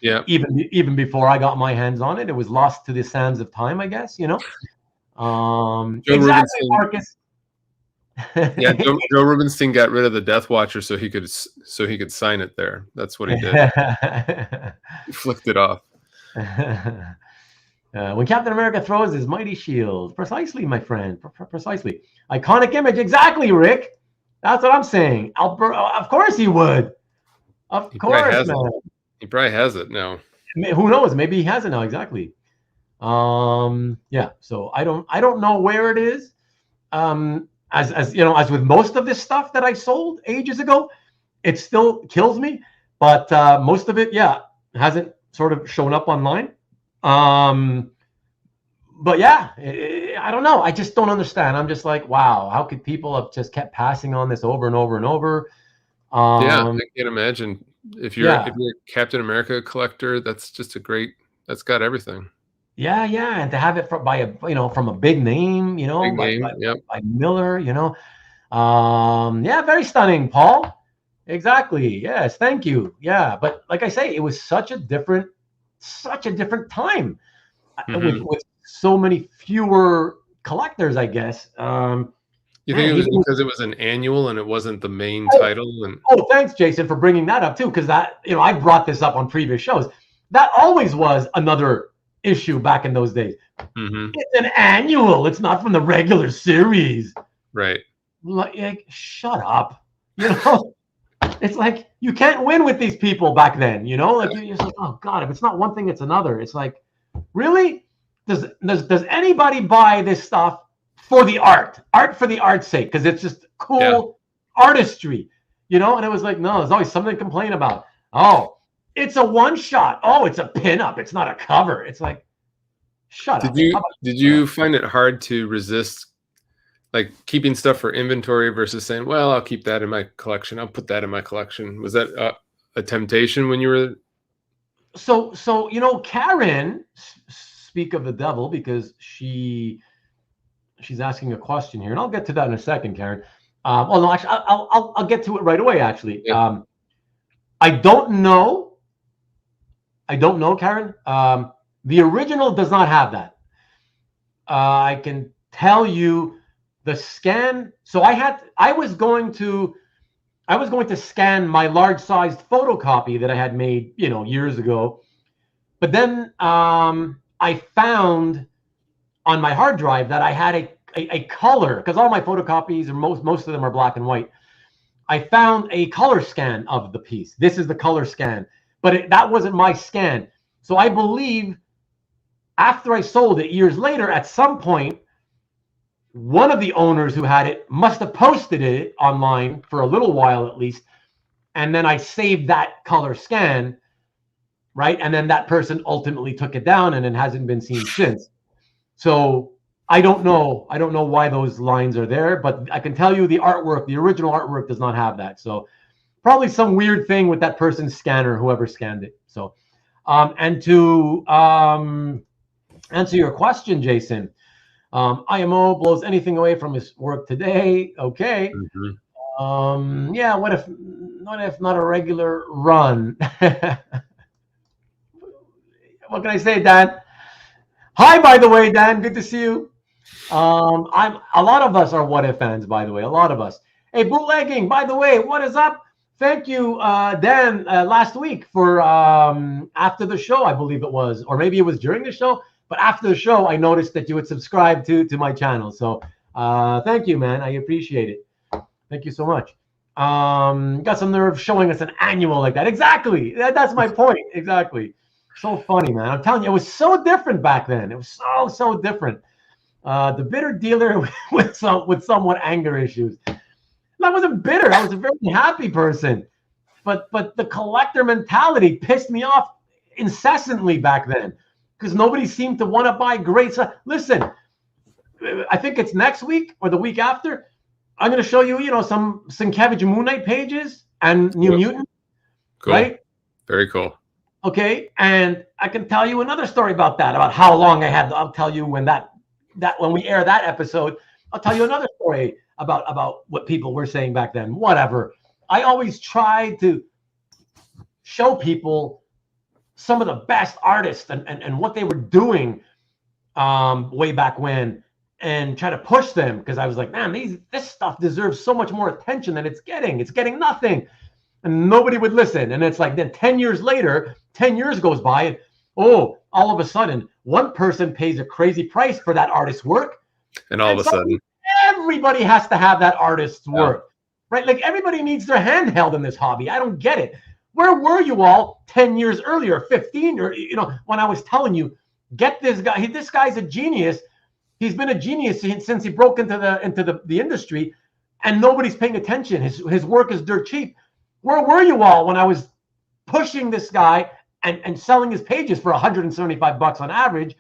Yeah. Even before I got my hands on it, it was lost to the sands of time, I guess. Exactly, Marcus. Yeah, Joe Rubinstein got rid of the Death Watcher so he could sign it there. That's what he did. He flicked it off. When Captain America throws his mighty shield, precisely, my friend, precisely. Iconic image, exactly, Rick. That's what I'm saying. Of course he would. Of course, man. He probably has it now. Who knows? Maybe he has it now. Exactly. Yeah. So I don't know where it is. As with most of this stuff that I sold ages ago, it still kills me. But most of it, hasn't sort of shown up online. But yeah, I don't know. I just don't understand. I'm just like, wow, how could people have just kept passing on this over and over and over? I can't imagine if you're a Captain America collector. That's just that's got everything. Yeah, and to have it from a big name, by Miller, very stunning, Paul. Exactly. Yes, thank you. Yeah, but like I say, it was such a different time with so many fewer collectors, I guess. You think it was because it was an annual and it wasn't the main title? Thanks, Jason, for bringing that up too, because that I brought this up on previous shows. That always was another issue back in those days. Mm-hmm. It's an annual. It's not from the regular series. Right. Like shut up. It's like you can't win with these people back then. Like you're just like, oh God, if it's not one thing, it's another. It's like, really? Does anybody buy this stuff for the art for the art's sake? Because it's just cool artistry, And it was like, no, there's always something to complain about. Oh, it's a one shot. Oh, it's a pinup. It's not a cover. It's like, shut up. Did you find it hard to resist, like keeping stuff for inventory versus saying, well, I'll keep that in my collection. I'll put that in my collection. Was that a temptation when you were? So Karen, speak of the devil, because she's asking a question here, and I'll get to that in a second, Karen. No, actually, I'll get to it right away. Actually, I don't know, Karen. The original does not have that. I can tell you the scan. So I was going to scan my large-sized photocopy that I had made, years ago. But then I found on my hard drive that I had a color, because all my photocopies, or most of them are black and white. I found a color scan of the piece. This is the color scan, but that wasn't my scan. So I believe after I sold it years later, at some point, one of the owners who had it must have posted it online for a little while at least. And then I saved that color scan, right? And then that person ultimately took it down and it hasn't been seen since. So I don't know. I don't know why those lines are there, but I can tell you the artwork, the original artwork does not have that. So probably some weird thing with that person's scanner, whoever scanned it. So, and to answer your question, Jason, IMO blows anything away from his work today. Okay. Mm-hmm. Yeah. What if not a regular run? What can I say, Dan? Hi, by the way, Dan. Good to see you. A lot of us are What If fans, by the way. A lot of us. Hey, bootlegging. By the way, what is up? Thank you, Dan. Last week for after the show, I believe it was, or maybe it was during the show. But after the show, I noticed that you would subscribe to my channel. So thank you, man. I appreciate it. Thank you so much. Got some nerve showing us an annual like that. Exactly. That's my point. Exactly. So funny, man. I'm telling you, it was so different back then. It was so different. The bitter dealer with somewhat anger issues. I wasn't bitter. I was a very happy person. But the collector mentality pissed me off incessantly back then because nobody seemed to want to buy great stuff. Listen, I think it's next week or the week after. I'm going to show you, some Sienkiewicz Moon Knight pages and New Mutant. Cool. Right? Very cool. Okay, and I can tell you another story about that, about how long I had. I'll tell you when when we air that episode. I'll tell you another story about what people were saying back then. Whatever. I always tried to show people some of the best artists and what they were doing way back when, and try to push them because I was like, man, this stuff deserves so much more attention than it's getting. It's getting nothing. And nobody would listen. And it's like then 10 years later, 10 years goes by, and all of a sudden, one person pays a crazy price for that artist's work. And all of a sudden, everybody has to have that artist's work, right? Like everybody needs their hand held in this hobby. I don't get it. Where were you all 10 years earlier, 15, or, when I was telling you, get this guy, this guy's a genius. He's been a genius since he broke into the industry, and nobody's paying attention. His work is dirt cheap. Where were you all when I was pushing this guy and selling his pages for $175 on average?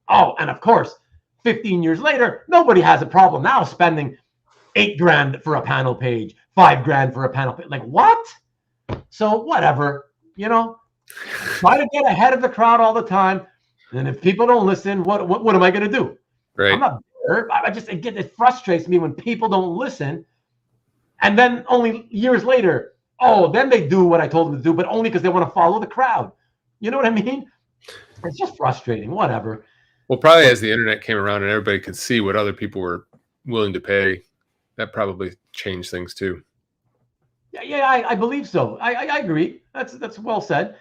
Oh, and of course, 15 years later, nobody has a problem now spending $8,000 for a panel page, $5,000 for a panel page. Like what? So whatever, try to get ahead of the crowd all the time. And if people don't listen, what am I going to do? Right. I'm not bitter. It frustrates me when people don't listen. And then only years later, then they do what I told them to do, but only because they want to follow the crowd. You know what I mean? It's just frustrating. Whatever. Well, probably as the internet came around and everybody could see what other people were willing to pay, that probably changed things too. Yeah, I believe so. I agree. That's well said.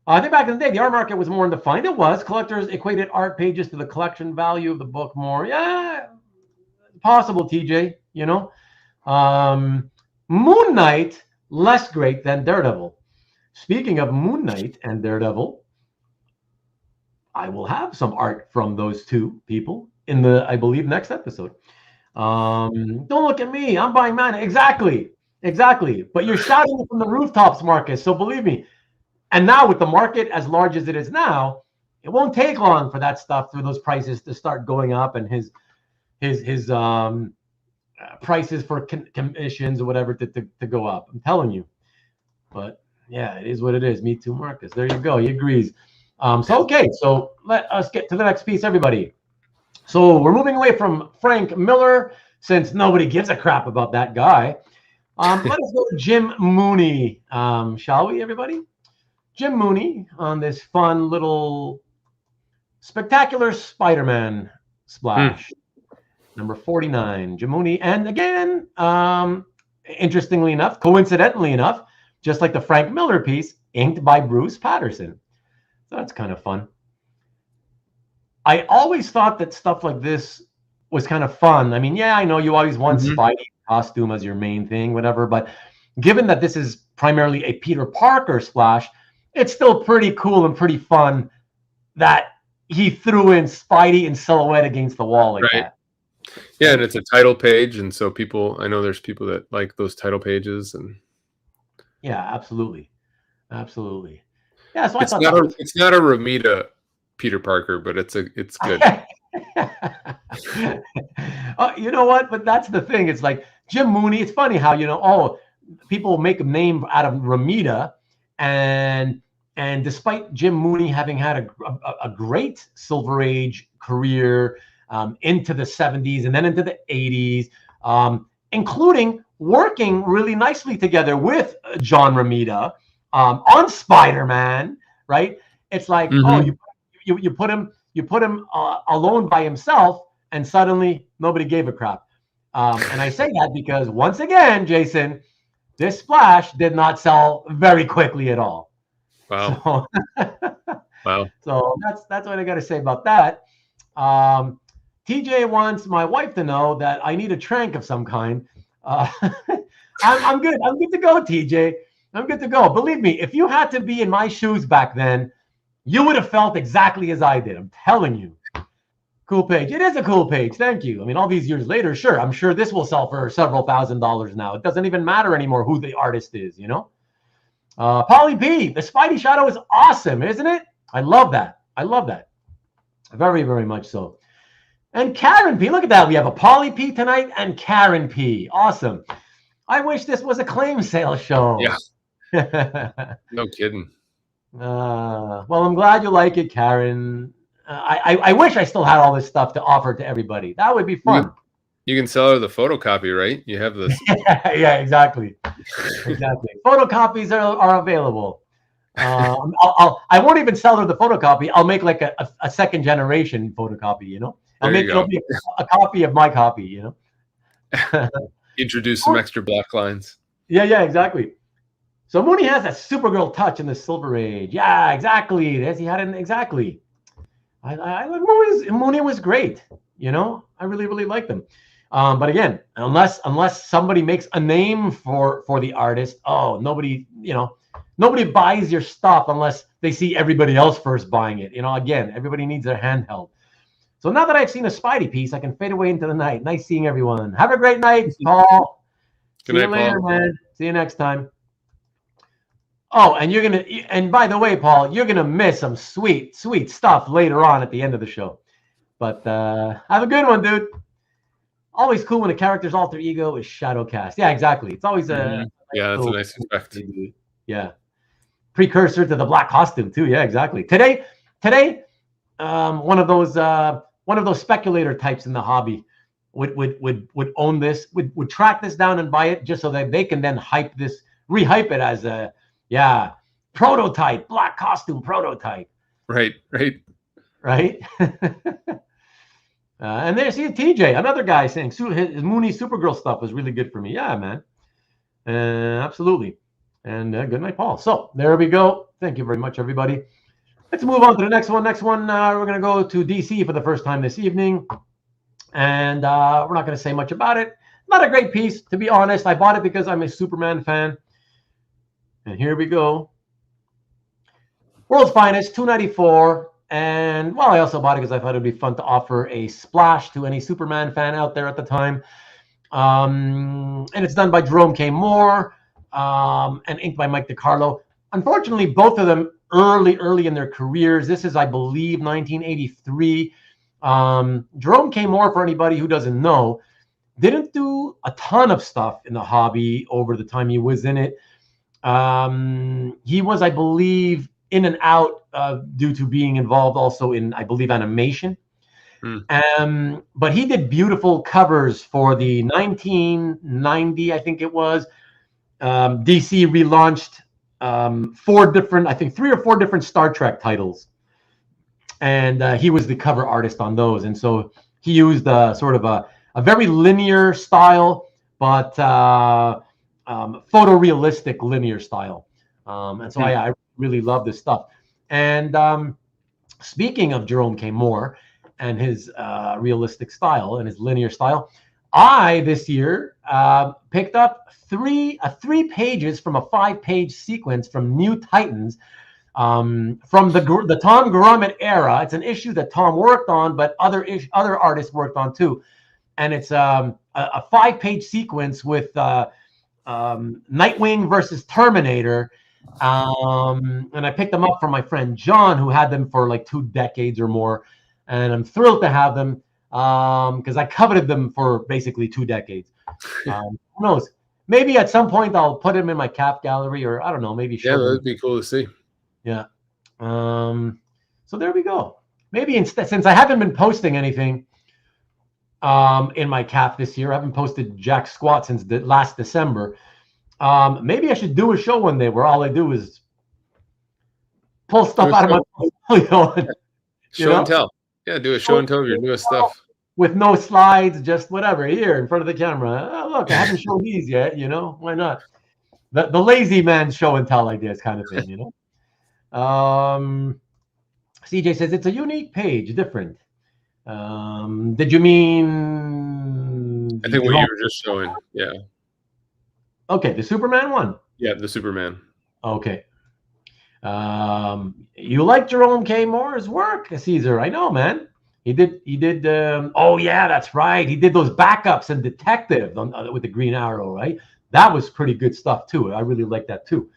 I think back in the day, the art market was more undefined. It was. Collectors equated art pages to the collection value of the book more. Yeah, possible, TJ. Moon Knight, less great than Daredevil. Speaking of Moon Knight and Daredevil, I will have some art from those two people in the, I believe, next episode. Don't look at me. I'm buying mana. Exactly. But you're shouting it from the rooftops, Marcus. So believe me. And now with the market as large as it is now, it won't take long for that stuff, for those prices to start going up, and his prices for commissions or whatever to go up. I'm telling you. But yeah, it is what it is. Me too, Marcus. There you go. He agrees. So let us get to the next piece, everybody. So we're moving away from Frank Miller, since nobody gives a crap about that guy. Let us go to Jim Mooney, shall we, everybody? Jim Mooney on this fun little spectacular Spider-Man splash. Number 49, Jim Mooney. And again, interestingly enough, coincidentally enough, just like the Frank Miller piece, inked by Bruce Patterson. So that's kind of fun. I always thought that stuff like this was kind of fun. I mean, yeah, I know you always want Spidey costume as your main thing, whatever, but given that this is primarily a Peter Parker splash, it's still pretty cool and pretty fun that he threw in Spidey in silhouette against the wall like that. Yeah, and it's a title page, and so I know there's people that like those title pages, and yeah, absolutely. Yeah, so it's not a Romita Peter Parker, but it's good. You know what? But that's the thing. It's like Jim Mooney. It's funny how people make a name out of Romita, and despite Jim Mooney having had a great Silver Age career into the 70s and then into the 80s, including working really nicely together with John Romita on Spider-Man, right? It's like, you put him alone by himself, and suddenly nobody gave a crap. And I say that because once again, Jason, this splash did not sell very quickly at all. Wow. Wow. So that's what I got to say about that. TJ wants my wife to know that I need a trank of some kind. I'm good. I'm good to go, TJ. I'm good to go. Believe me, if you had to be in my shoes back then, you would have felt exactly as I did. I'm telling you. Cool page. It is a cool page. Thank you. I mean, all these years later, sure, I'm sure this will sell for several $1,000s now. It doesn't even matter anymore who the artist is, Polly P, the Spidey shadow is awesome, isn't it? I love that. Very, very much so. And Karen P, look at that. We have a Polly P tonight and Karen P. Awesome. I wish this was a claim sale show. Yeah. No kidding. Well, I'm glad you like it, Karen. I wish I still had all this stuff to offer to everybody. That would be fun. You can sell her the photocopy, right? You have this. Yeah, exactly. Photocopies are available. I won't even sell her the photocopy. I'll make like a second generation photocopy, It'll be a copy of my copy, Introduce some extra black lines. Yeah, exactly. So Mooney has that Supergirl touch in the Silver Age. Yeah, exactly. He had it exactly. I like Mooney was great. I really, really liked them. But again, unless somebody makes a name for the artist, nobody buys your stuff unless they see everybody else first buying it. Again, everybody needs their hand held. So now that I've seen a Spidey piece, I can fade away into the night. Nice seeing everyone. Have a great night, Paul. Good night, See you later, Paul. man. See you next time. Oh, and by the way, Paul, you're gonna miss some sweet, sweet stuff later on at the end of the show. But have a good one, dude. Always cool when a character's alter ego is shadowcast. Yeah, exactly. It's always that's a nice effect. Yeah, precursor to the black costume too. Yeah, exactly. Today, one of those speculator types in the hobby would own this, would track this down and buy it just so that they can then rehype it as a prototype, black costume prototype. Right. And there's TJ, another guy saying his Mooney Supergirl stuff was really good for me. Yeah, man. Absolutely. And good night, Paul. So there we go. Thank you very much, everybody. Let's move on to the next one. Next one, we're going to go to DC for the first time this evening. And we're not going to say much about it. Not a great piece, to be honest. I bought it because I'm a Superman fan. And here we go. World's Finest, $2.94. And, well, I also bought it because I thought it would be fun to offer a splash to any Superman fan out there at the time. And it's done by Jerome K. Moore and inked by Mike DeCarlo. Unfortunately, both of them early in their careers. This is, I believe, 1983. Jerome K. Moore, for anybody who doesn't know, didn't do a ton of stuff in the hobby over the time he was in it. He was, I believe, in and out due to being involved also in, I believe, animation. But he did beautiful covers for the 1990, I think it was. DC relaunched 3 or 4 different Star Trek titles. And he was the cover artist on those. And so he used sort of a very linear style, but photorealistic linear style. And so I really love this stuff. And speaking of Jerome K. Moore and his realistic style and his linear style, I this year picked up three pages from a 5-page sequence from New Titans, from the Tom Grummett era. It's an issue that Tom worked on, but other artists worked on too, and it's a 5-page sequence with Nightwing versus Terminator. And I picked them up from my friend John, who had them for like 2 decades or more, and I'm thrilled to have them because I coveted them for basically 2 decades. Who knows? Maybe at some point I'll put them in my cap gallery, or I don't know, maybe show them. That'd be cool to see. Yeah. So there we go. Maybe instead, since I haven't been posting anything in my cap this year, I haven't posted jack squat since last December. Maybe I should do a show one day where all I do is pull stuff out of my portfolio. Show and tell. Yeah, do a show and tell of your newest stuff. With no slides, just whatever, here in front of the camera. Oh, look, I haven't shown these yet, why not? The lazy man show and tell ideas kind of thing, CJ says it's a unique page, different. Did you mean? I think what you were just showing, yeah. Okay, the Superman one. Yeah, the Superman. Okay. You like Jerome K. Moore's work, Caesar? I know, man. He did. Oh yeah, that's right. He did those backups and Detective with the Green Arrow, right? That was pretty good stuff too. I really like that too.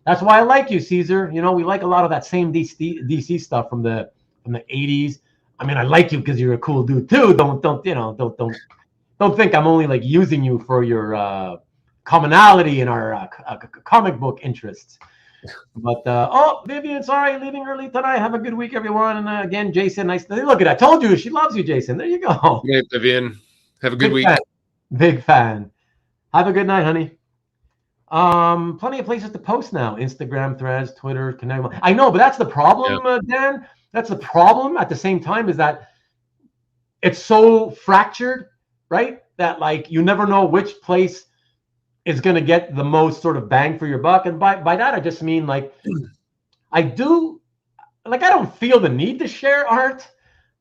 That's why I like you, Caesar. We like a lot of that same DC stuff from the 80s. I mean, I like you because you're a cool dude too. Don't think I'm only like using you for your commonality in our comic book interests. But Vivian, sorry, leaving early tonight. Have a good week, everyone. And again, Jason, nice to look at that. I told you she loves you, Jason. There you go. Hey, Vivian, have a good week. Big fan. Have a good night, honey. Plenty of places to post now. Instagram, Threads, Twitter, Connect. I know, but that's the problem, Dan. That's the problem at the same time, is that it's so fractured, right? That like you never know which place is going to get the most sort of bang for your buck. And by that, I just mean like, I don't feel the need to share art,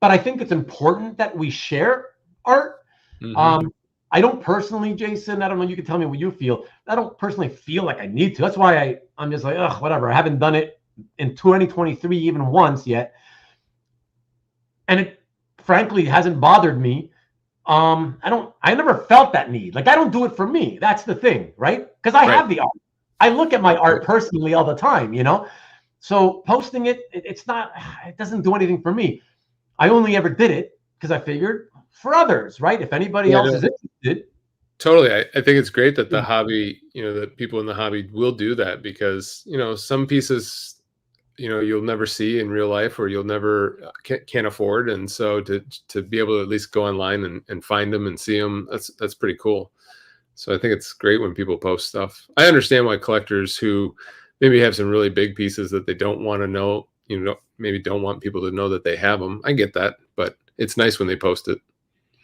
but I think it's important that we share art. Mm-hmm. I don't personally, Jason, I don't know, you can tell me what you feel. I don't personally feel like I need to. That's why I'm just like, whatever. I haven't done it in 2023 even once yet. And it frankly hasn't bothered me. I never felt that need. Like, I don't do it for me. That's the thing, right? Because I have the art. I look at my art personally all the time, So posting it, it doesn't do anything for me. I only ever did it because I figured for others, right? If anybody else is interested. Totally. I think it's great that the hobby, that people in the hobby will do that, because, some pieces, you'll never see in real life, or you'll never can't afford. And so to be able to at least go online and find them and see them, that's pretty cool. So I think it's great when people post stuff. I understand why collectors who maybe have some really big pieces that they don't want to know, maybe don't want people to know that they have them. I get that, but it's nice when they post it.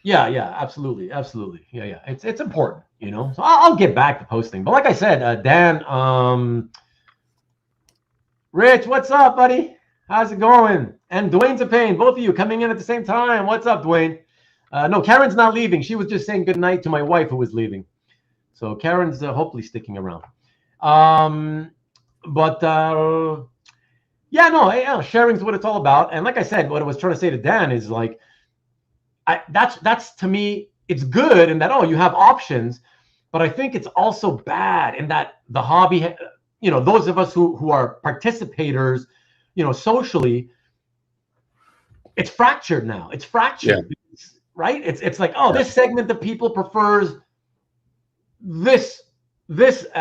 Yeah, absolutely. Yeah. It's important, So I'll get back to posting. But like I said, Dan, Rich, what's up, buddy? How's it going? And Dwayne's a pain. Both of you coming in at the same time. What's up, Dwayne? No, Karen's not leaving. She was just saying goodnight to my wife who was leaving. So Karen's hopefully sticking around. Sharing's what it's all about. And like I said, what I was trying to say to Dan is like, that's to me, it's good in that, you have options, but I think it's also bad in that the hobby, those of us who are participators, socially, it's fractured now. It's fractured, right? It's like, this segment of people prefers this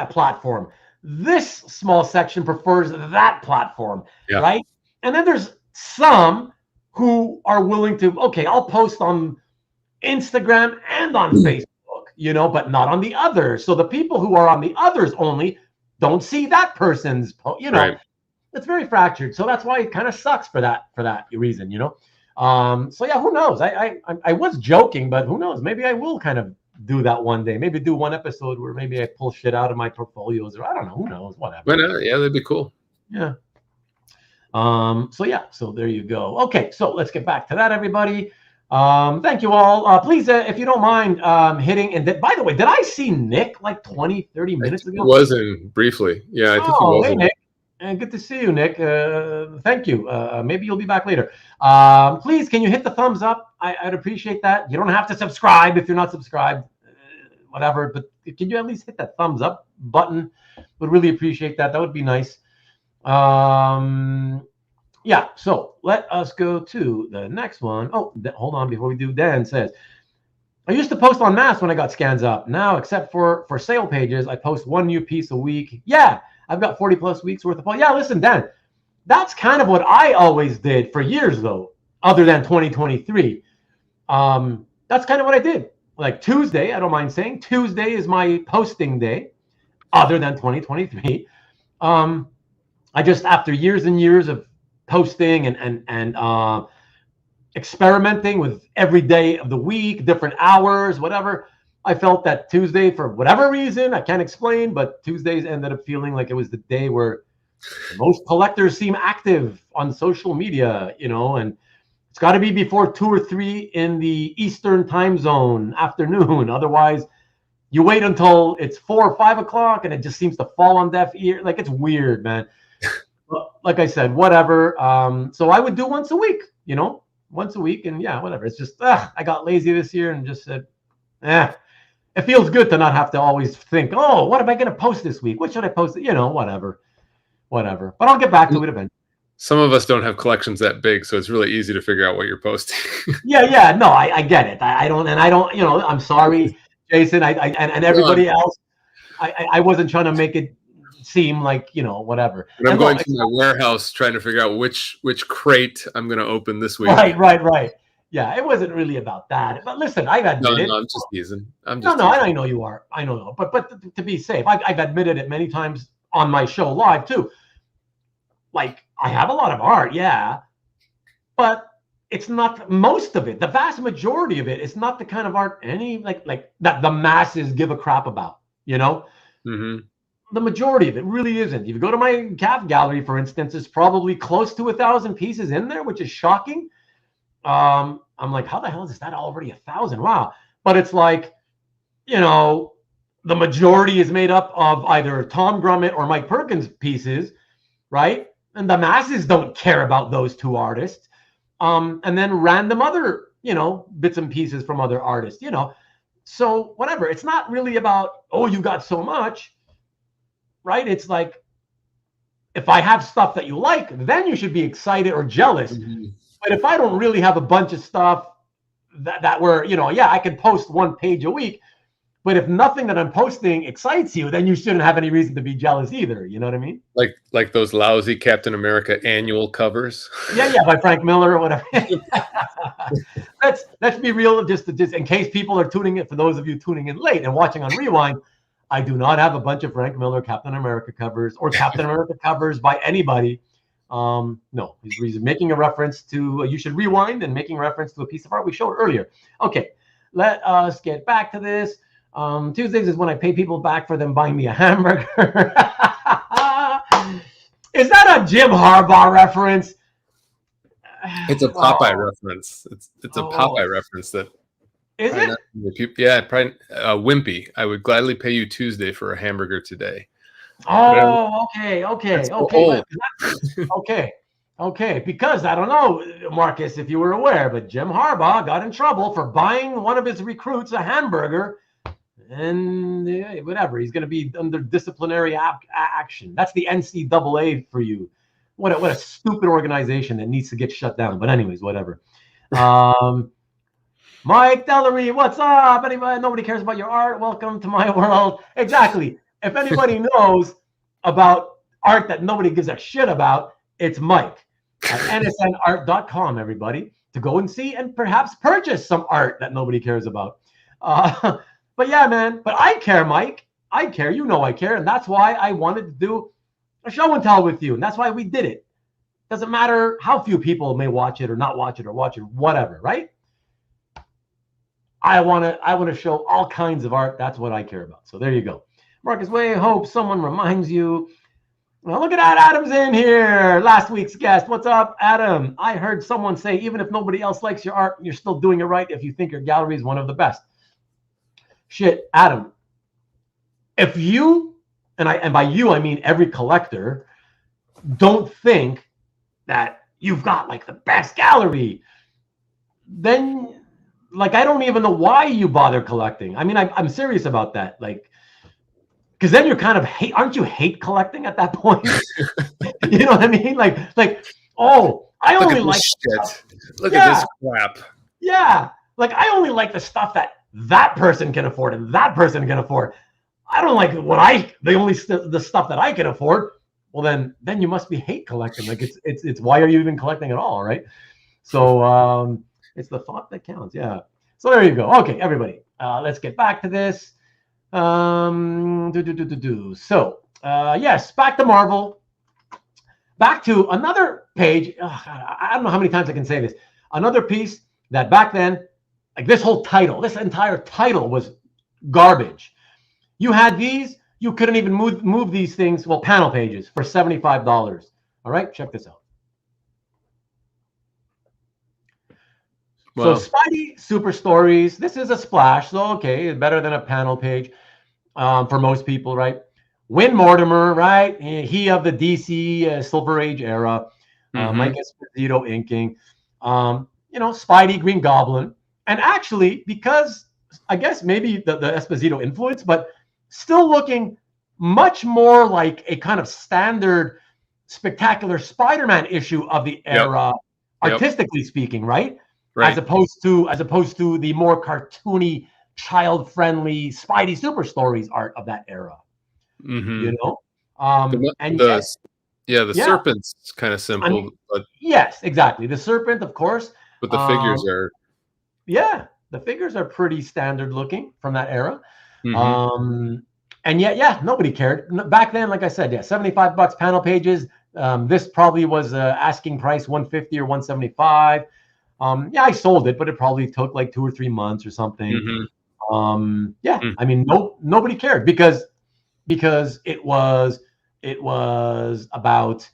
platform. This small section prefers that platform, right? And then there's some who are willing to, I'll post on Instagram and on Facebook, but not on the others. So the people who are on the others only don't see that person's, Right. It's very fractured. So that's why it kind of sucks for that reason, So yeah, who knows? I was joking, but who knows? Maybe I will kind of do that one day. Maybe do one episode where maybe I pull shit out of my portfolios, or I don't know. Who knows? Whatever. Why not? Yeah, that'd be cool. Yeah. So there you go. Okay, so let's get back to that, everybody. Thank you all. Please, if you don't mind hitting. And by the way, did I see Nick like 20, 30 minutes ago? He was in briefly. Yeah, I think he was. Hey, Nick. And good to see you, Nick. Thank you. Maybe you'll be back later. Please, can you hit the thumbs up? I'd appreciate that. You don't have to subscribe if you're not subscribed, whatever. But can you at least hit that thumbs up button? Would really appreciate that. That would be nice. Yeah, so let us go to the next one. Oh, hold on before we do. Dan says, I used to post en masse when I got scans up. Now, except for sale pages, I post one new piece a week. Yeah, I've got 40 plus weeks worth of posts. Yeah, listen, Dan, that's kind of what I always did for years, though, other than 2023. That's kind of what I did. Like Tuesday, I don't mind saying, Tuesday is my posting day, other than 2023. I just, after years and years of posting and experimenting with every day of the week, different hours, whatever, I felt that Tuesday, for whatever reason, I can't explain, but Tuesdays ended up feeling like it was the day where most collectors seem active on social media, and it's got to be before 2 or 3 in the Eastern time zone afternoon. Otherwise, you wait until it's 4 or 5 o'clock and it just seems to fall on deaf ear. Like, it's weird, man. Like I said, whatever. So I would do once a week, once a week. And yeah, whatever. It's just, I got lazy this year and just said, it feels good to not have to always think, oh, what am I going to post this week? What should I post? Whatever. But I'll get back to it eventually. Some of us don't have collections that big, so it's really easy to figure out what you're posting. Yeah. No, I get it. I don't, I'm sorry, Jason, and everybody else. I wasn't trying to make it seem like, whatever. And I'm going to my warehouse trying to figure out which crate I'm going to open this week. Right. Yeah, it wasn't really about that. But listen, I've admitted. No, I'm just teasing. I know you are. I know. But to be safe, I've admitted it many times on my show live too. Like, I have a lot of art, yeah, but it's not most of it. The vast majority of it is not the kind of art like that the masses give a crap about. Mm-hmm. The majority of it really isn't. If you go to my CAF gallery, for instance, it's probably close to 1,000 pieces in there, which is shocking. I'm like, how the hell is that already 1,000? Wow. But it's like, the majority is made up of either Tom Grummett or Mike Perkins pieces, right? And the masses don't care about those two artists. And then random other, bits and pieces from other artists, So whatever. It's not really about, oh, you got so much, right? It's like, if I have stuff that you like, then you should be excited or jealous. Mm-hmm. But if I don't really have a bunch of stuff that were, I can post one page a week, but if nothing that I'm posting excites you, then you shouldn't have any reason to be jealous either. You know what I mean? Like those lousy Captain America annual covers. Yeah, by Frank Miller or whatever. Let's be real, just in case people are tuning in. For those of you tuning in late and watching on Rewind, I do not have a bunch of Frank Miller Captain America covers or Captain America covers by anybody. No, he's making a reference to. You should rewind and making reference to a piece of art we showed earlier. Okay, let us get back to this. Tuesdays is when I pay people back for them buying me a hamburger. Is that a Jim Harbaugh reference? It's a Popeye reference. It's a Popeye reference that. Is it? Yeah, probably Wimpy. I would gladly pay you Tuesday for a hamburger today. Oh, okay. Okay. Because I don't know, Marcus, if you were aware, but Jim Harbaugh got in trouble for buying one of his recruits a hamburger. And whatever, he's going to be under disciplinary action. That's the NCAA for you. What a stupid organization that needs to get shut down. But anyways, whatever. Mike Dellery, what's up? Anybody? Nobody cares about your art. Welcome to my world. Exactly. If anybody knows about art that nobody gives a shit about, it's Mike at nsnart.com, everybody, to go and see and perhaps purchase some art that nobody cares about. But yeah, man, but I care, Mike. I care. I care. And that's why I wanted to do a show and tell with you. And that's why we did it. Doesn't matter how few people may watch it or not watch it or watch it, whatever, right? I want to show all kinds of art. That's what I care about. So there you go. Marcus Way, hope someone reminds you Well, look at that. Adam's in here. Last week's guest. What's up, Adam? I heard someone say, even if nobody else likes your art, you're still doing it right if you think your gallery is one of the best. Shit, Adam. If you, and by you, I mean every collector, don't think that you've got like the best gallery, then like, I don't even know why you bother collecting. I mean, I'm serious about that. Like, because then you're kind of aren't you hate collecting at that point? You know what I mean? Like, oh, I only like shit. Look at this crap. Yeah. Like, I only like the stuff that person can afford and that person can afford. I don't like the stuff that I can afford. Well, then you must be hate collecting. Like, it's why are you even collecting at all, right? So it's the thought that counts. Yeah. So there you go. Okay, everybody, let's get back to this. So yes, back to Marvel. Back to another page. I don't know how many times I can say this. Another piece that back then, like this entire title was garbage. You had these, you couldn't even move these things, well, panel pages for $75. All right, check this out. Wow. So Spidey Super Stories, this is a splash, so okay, better than a panel page for most people, right? Win Mortimer, right? He of the DC Silver Age era. Mike Esposito inking. Spidey, Green Goblin. And actually, because I guess maybe the Esposito influence, but still looking much more like a kind of standard spectacular Spider-Man issue of the era, artistically speaking, right? As opposed to the more cartoony, child-friendly Spidey Super Stories art of that era. You know? The serpent's kind of simple. But yes, exactly. The serpent, of course. But the figures are... Yeah, the figures are pretty standard looking from that era. And yet, nobody cared. Back then, like I said, $75 panel pages. This probably was asking price $150 or $175. I sold it, but it probably took like 2 or 3 months or something. I mean, nobody cared because it was about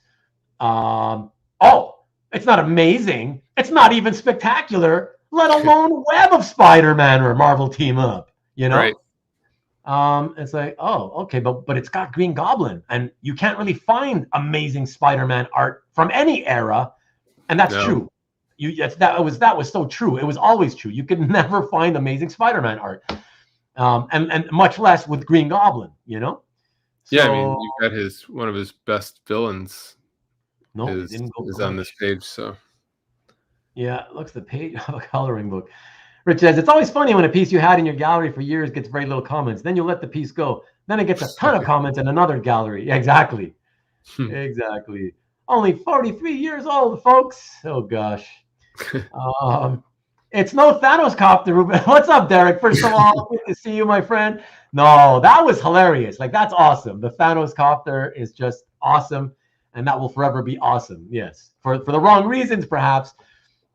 it's not amazing, it's not even spectacular, let alone Web of Spider-Man or Marvel Team Up, you know? Right. It's like, okay, but it's got Green Goblin, and you can't really find amazing Spider-Man art from any era, and that's true. That was so true. It was always true. You could never find amazing Spider-Man art, and much less with Green Goblin. You know. Yeah, I mean, you got one of his best villains. Is on this page. So. Yeah, looks the page of a coloring book. Rich says, it's always funny when a piece you had in your gallery for years gets very little comments. Then you let the piece go. Then it gets a ton of comments in another gallery. Yeah, exactly. Exactly. Only 43 years old, folks. Oh, gosh. It's no Thanos copter, Ruben. What's up, Derek? First of all, good to see you, my friend. No, that was hilarious. Like, that's awesome. The Thanos copter is just awesome, and that will forever be awesome. Yes. For the wrong reasons, perhaps.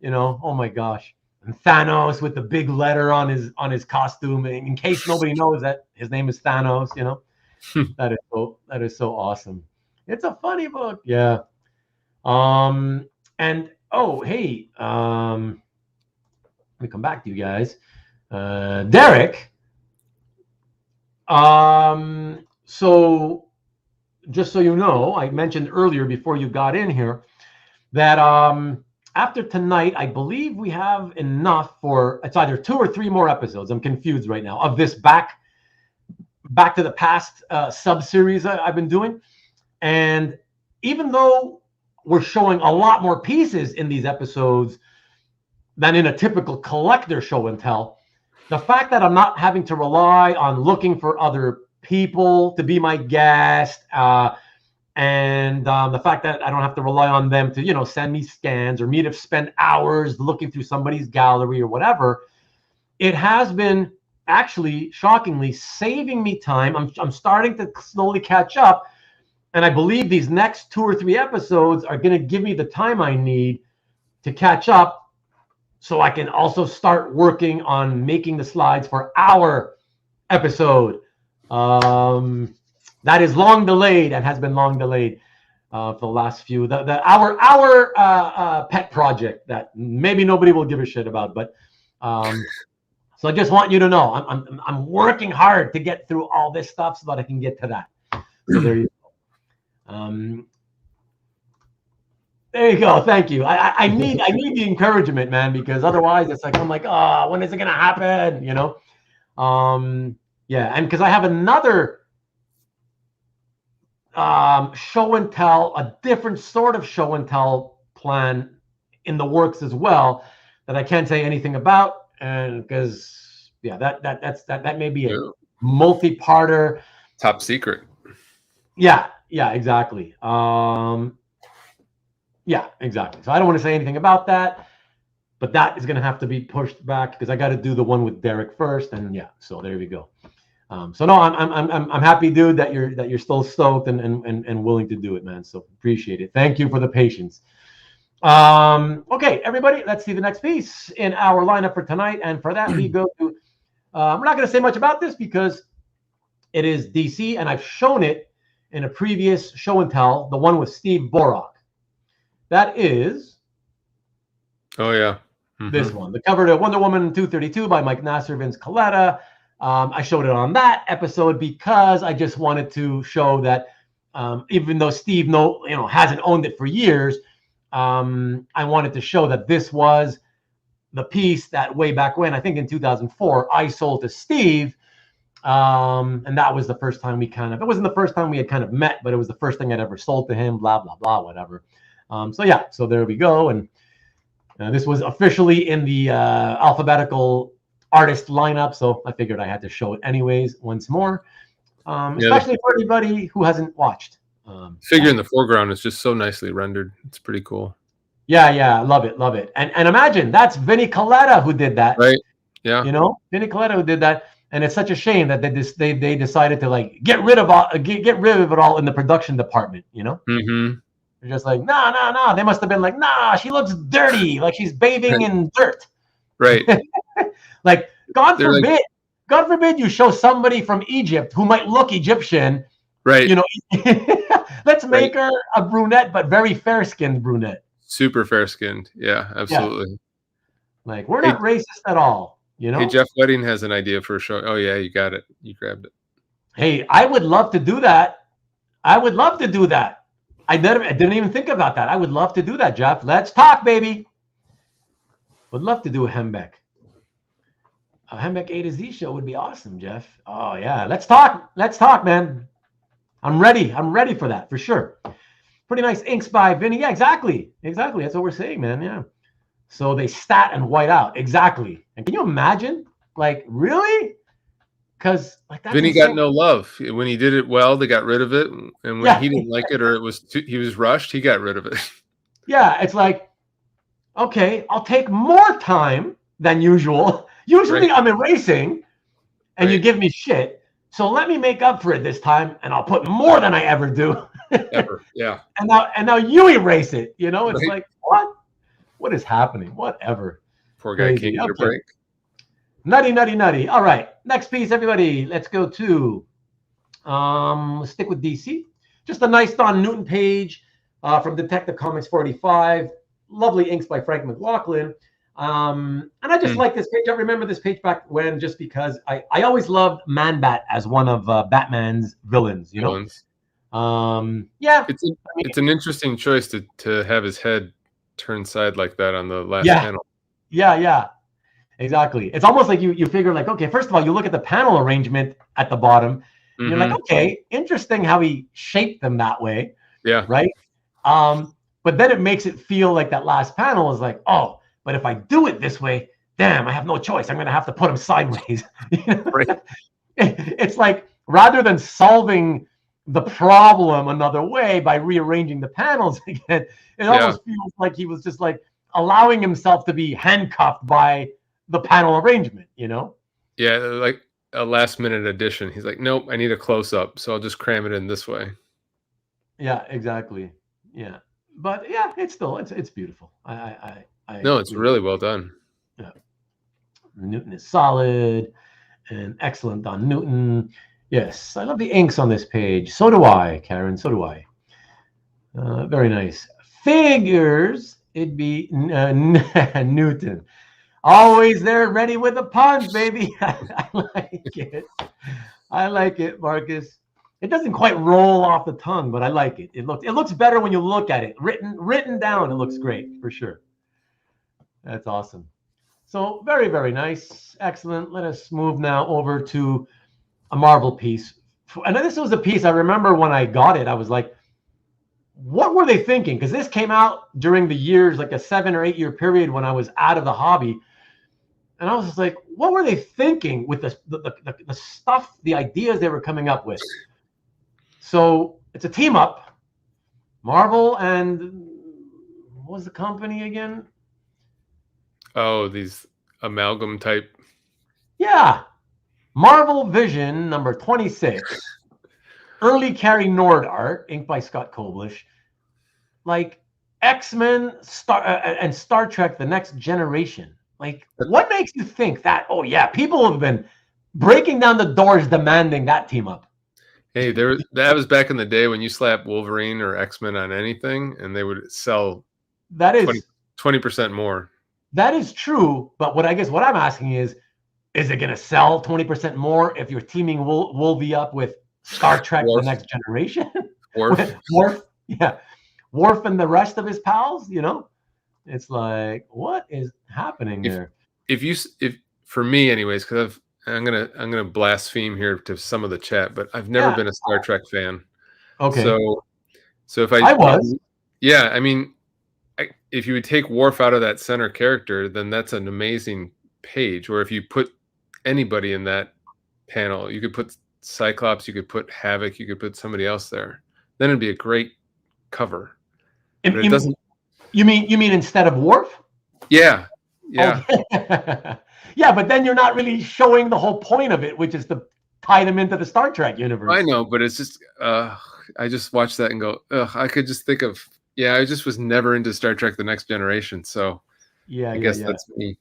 You know, oh, my gosh. And Thanos with the big letter on his costume, in case nobody knows that his name is Thanos, you know. That is so awesome. It's a funny book, yeah. And oh, hey, let me come back to you guys. Derek. So just so you know, I mentioned earlier before you got in here that after tonight, I believe we have enough for, it's either 2 or 3 more episodes. I'm confused right now of this back to the past sub-series I've been doing. And even though we're showing a lot more pieces in these episodes than in a typical collector show and tell, the fact that I'm not having to rely on looking for other people to be my guest, and the fact that I don't have to rely on them to, you know, send me scans or me to spend hours looking through somebody's gallery or whatever, it has been actually shockingly saving me time. I'm starting to slowly catch up, and I believe these next 2 or 3 episodes are going to give me the time I need to catch up, so I can also start working on making the slides for our episode. That is long delayed and has been long delayed. for the last few. Our pet project that maybe nobody will give a shit about, but so I just want you to know I'm working hard to get through all this stuff so that I can get to that. So there you go. There you go. Thank you. I need the encouragement, man, because otherwise it's like I'm like, oh, when is it gonna happen? You know? Yeah, and because I have another show and tell, a different sort of show and tell plan in the works as well that I can't say anything about, and because that may be a multi-parter, top secret. Yeah, exactly. Yeah, exactly. So I don't want to say anything about that, but that is going to have to be pushed back because I got to do the one with Derek first, and yeah. So there we go. So no, I'm happy, dude, that you're still stoked and willing to do it, man. So appreciate it. Thank you for the patience. Okay, everybody, let's see the next piece in our lineup for tonight, and for that we go to. We're not going to say much about this because it is DC, and I've shown it in a previous show and tell, the one with Steve Borak. That is. Oh yeah. This one, the cover to Wonder Woman 232 by Mike Nasser, Vince Colletta. I showed it on that episode because I just wanted to show that even though Steve hasn't owned it for years, I wanted to show that this was the piece that way back when, I think in 2004, I sold to Steve. And that was the first time it wasn't the first time we had kind of met, but it was the first thing I'd ever sold to him, blah, blah, blah, whatever. So there we go. And this was officially in the alphabetical artist lineup, so I figured I had to show it anyways once more, especially for anybody who hasn't watched. Figure in the foreground is just so nicely rendered. It's pretty cool. Yeah, love it. And imagine that's Vinnie Colletta who did that. Right. Yeah. Vinnie Colletta who did that, and it's such a shame that they decided to like get rid of it all in the production department. Mm-hmm. They're just like, no. They must have been like, nah, she looks dirty, like she's bathing in dirt. Right. Like, God forbid you show somebody from Egypt who might look Egyptian. Right. Let's make her a brunette, but very fair-skinned brunette. Super fair-skinned. Yeah, absolutely. Yeah. Like, we're not racist at all. Hey, Jeff Wedding has an idea for a show. Oh, yeah, you got it. You grabbed it. Hey, I would love to do that. I didn't even think about that. I would love to do that, Jeff. Let's talk, baby. Would love to do a Hembeck. A Hembeck A to Z show would be awesome, Jeff. Oh, yeah. Let's talk, man. I'm ready for that, for sure. Pretty nice inks by Vinny. Yeah, exactly. That's what we're saying, man. Yeah. So they stat and white out. Exactly. And can you imagine? Like, really? Because like that. Vinny got no love. When he did it well, they got rid of it. And when he didn't like it or he was rushed, he got rid of it. Yeah, it's like, okay, I'll take more time than usual. Usually I'm erasing and you give me shit. So let me make up for it this time and I'll put more than I ever do. Ever. Yeah. And now you erase it. It's like, what? What is happening? Whatever. Poor guy can't get a break. Nutty. All right. Next piece, everybody. Let's go to let's stick with DC. Just a nice Don Newton page from Detective Comics 45. Lovely inks by Frank McLaughlin. And I just like this page. I remember this page back when, just because I always loved Man-Bat as one of Batman's villains, Villains. Yeah. It's an interesting choice to have his head turned side like that on the last panel. Yeah. Exactly. It's almost like you figure like, okay, first of all, you look at the panel arrangement at the bottom. And you're like, okay, interesting how he shaped them that way. Yeah. Right. But then it makes it feel like that last panel is like, oh, but if I do it this way, damn, I have no choice. I'm going to have to put them sideways. Right. It's like, rather than solving the problem another way by rearranging the panels again, it almost feels like he was just like allowing himself to be handcuffed by the panel arrangement, Yeah, like a last minute addition. He's like, nope, I need a close up, so I'll just cram it in this way. Yeah, exactly. Yeah, but yeah, it's beautiful. It's really well done. Yeah, Newton is solid and excellent on Newton. Yes, I love the inks on this page. So do I, Karen. So do I. Very nice. Figures, it'd be Newton. Always there, ready with the puns, baby. I like it. I like it, Marcus. It doesn't quite roll off the tongue, but I like it. It looks better when you look at it. Written down, it looks great for sure. That's awesome. So very, very nice. Excellent. Let us move now over to a Marvel piece. And this was a piece I remember when I got it, I was like, what were they thinking? Because this came out during the years, like a 7 or 8 year period when I was out of the hobby. And I was just like, what were they thinking with the stuff, the ideas they were coming up with? So it's a team up. Marvel and what was the company again? Oh, these amalgam type. Yeah. Marvel Vision number 26. Early Cary Nord art, inked by Scott Koblish. Like X-Men and Star Trek The Next Generation. Like, what makes you think that? Oh, yeah, people have been breaking down the doors demanding that team up. Hey, that was back in the day when you slap Wolverine or X-Men on anything, and they would sell that is 20% more. That is true, but what I'm asking is it going to sell 20% more if you're teaming Wolvie up with Star Trek The Next Generation? Worf, yeah. Worf and the rest of his pals, you know? It's like, what is happening there? If for me anyways, because I'm gonna blaspheme here to some of the chat, but I've never been a Star Trek fan. Okay. So if I was, yeah, I mean, if you would take Worf out of that center character, then that's an amazing page. Or if you put anybody in that panel, you could put Cyclops, you could put Havoc, you could put somebody else there. Then it'd be a great cover. But it doesn't. You mean instead of Worf? Yeah. Yeah. Okay. Yeah, but then you're not really showing the whole point of it, which is to tie them into the Star Trek universe. I know, but it's just I just watched that and go, I could just think of I just was never into Star Trek The Next Generation, so I guess that's me.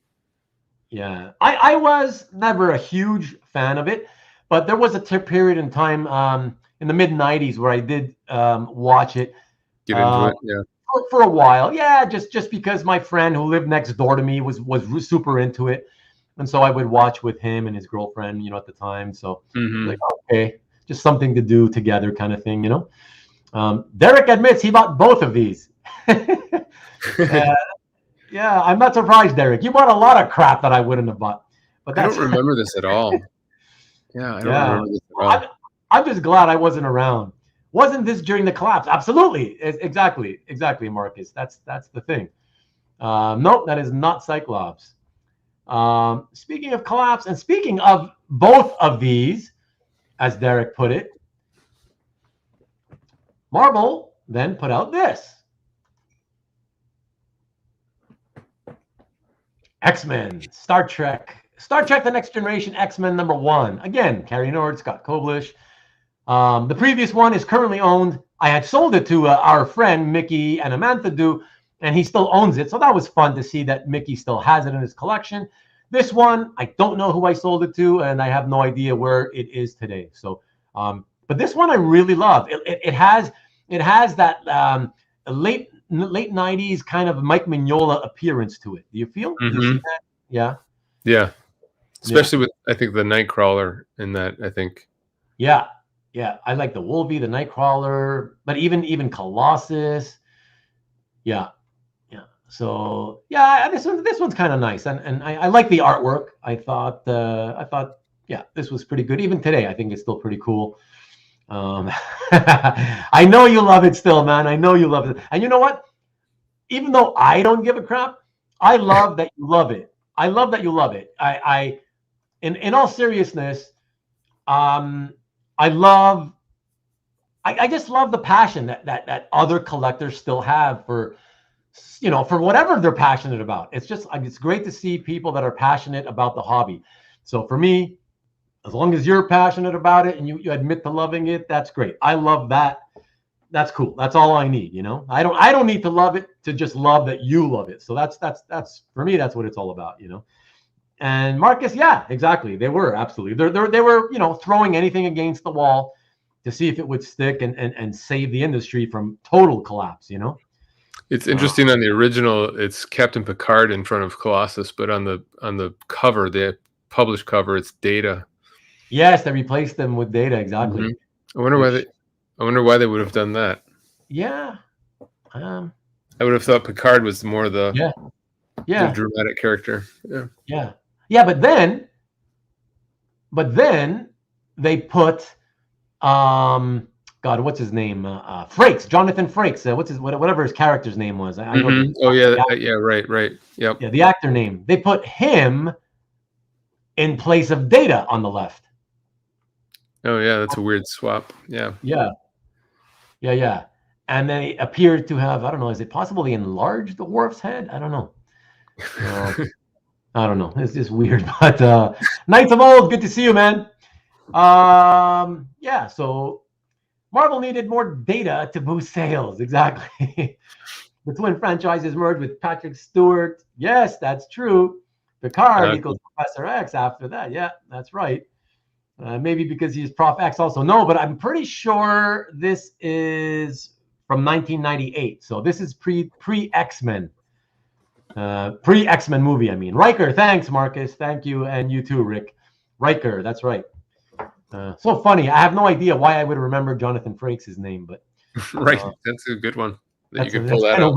Yeah. I was never a huge fan of it, but there was a period in time in the mid-90s where I did watch it. Get into it, yeah. For a while, yeah, just because my friend who lived next door to me was super into it, and so I would watch with him and his girlfriend, you know, at the time. So like, okay, just something to do together, kind of thing, you know. Derek admits he bought both of these. Yeah, I'm not surprised, Derek. You bought a lot of crap that I wouldn't have bought. But I don't remember this at all. Yeah, I don't remember this at all. I'm just glad I wasn't around. Wasn't this during the collapse? Absolutely. Exactly, Marcus. That's the thing. Nope, that is not Cyclops. Speaking of collapse, and speaking of both of these, as Derek put it, Marvel then put out this. X-Men, Star Trek The Next Generation, X-Men #1. Again, Cary Nord, Scott Koblish. The previous one is currently owned. I had sold it to our friend Mickey and Amantha do, and he still owns it. So that was fun to see that Mickey still has it in his collection. This one, I don't know who I sold it to, and I have no idea where it is today. So, but this one I really love. It has that late 90s kind of Mike Mignola appearance to it. Do you feel? Do you see that? Yeah. Yeah. Especially with, I think, the Nightcrawler in that, I think. Yeah. Yeah, I like the Wolvie, the Nightcrawler, but even Colossus. Yeah. So yeah, this one's kind of nice, and I like the artwork. I thought yeah, this was pretty good. Even today, I think it's still pretty cool. I know you love it still, man. I know you love it, and you know what? Even though I don't give a crap, I love that you love it. I love that you love it. In all seriousness, I just love the passion that other collectors still have for, you know, for whatever they're passionate about. It's great to see people that are passionate about the hobby. So for me, as long as you're passionate about it and you admit to loving it, that's great. I love that. That's cool. That's all I need, you know. I don't need to love it to just love that you love it. So that's for me, that's what it's all about, you know. And Marcus, yeah, exactly. They were absolutely. They were, you know, throwing anything against the wall. to see if it would stick and save the industry from total collapse. It's interesting on the original. It's Captain Picard in front of Colossus, but on the cover, the published cover, it's Data. Yes, they replaced them with Data, exactly. Mm-hmm. I wonder why they would have done that. Yeah. I would have thought Picard was more the dramatic character. Yeah. But then they put God, what's his name? Frakes, Jonathan Frakes. Whatever his character's name was. I know right. Yep. Yeah, the actor name. They put him in place of Data on the left. Oh yeah, that's a weird swap. Yeah. And they appeared to have, I don't know, is it possible they enlarged the Worf's head? I don't know. I don't know. It's just weird. But Knights of Old, good to see you, man. So Marvel needed more Data to boost sales. Exactly. The twin franchises merged with Patrick Stewart. Yes, that's true. Picard equals Professor X after that. Yeah, that's right. Maybe because he's Prof X also. No, but I'm pretty sure this is from 1998. So this is pre-X-Men. Pre-X-Men movie, I mean. Riker, thanks, Marcus. Thank you. And you too, Rick. Riker, that's right. So funny. I have no idea why I would remember Jonathan Frakes' name, but right. That's a good one. That you can pull that out.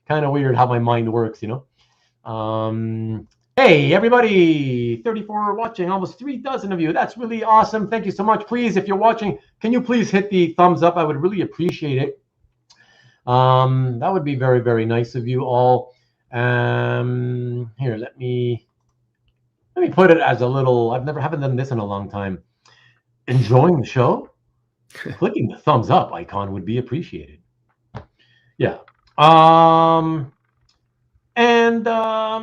Kind of weird how my mind works, Hey, everybody, 34 watching, almost 36 of you. That's really awesome. Thank you so much. Please, if you're watching, can you please hit the thumbs up? I would really appreciate it. That would be very, very nice of you all. Here, let me put it as a little, haven't done this in a long time. Enjoying the show? Clicking the thumbs up icon would be appreciated. Yeah.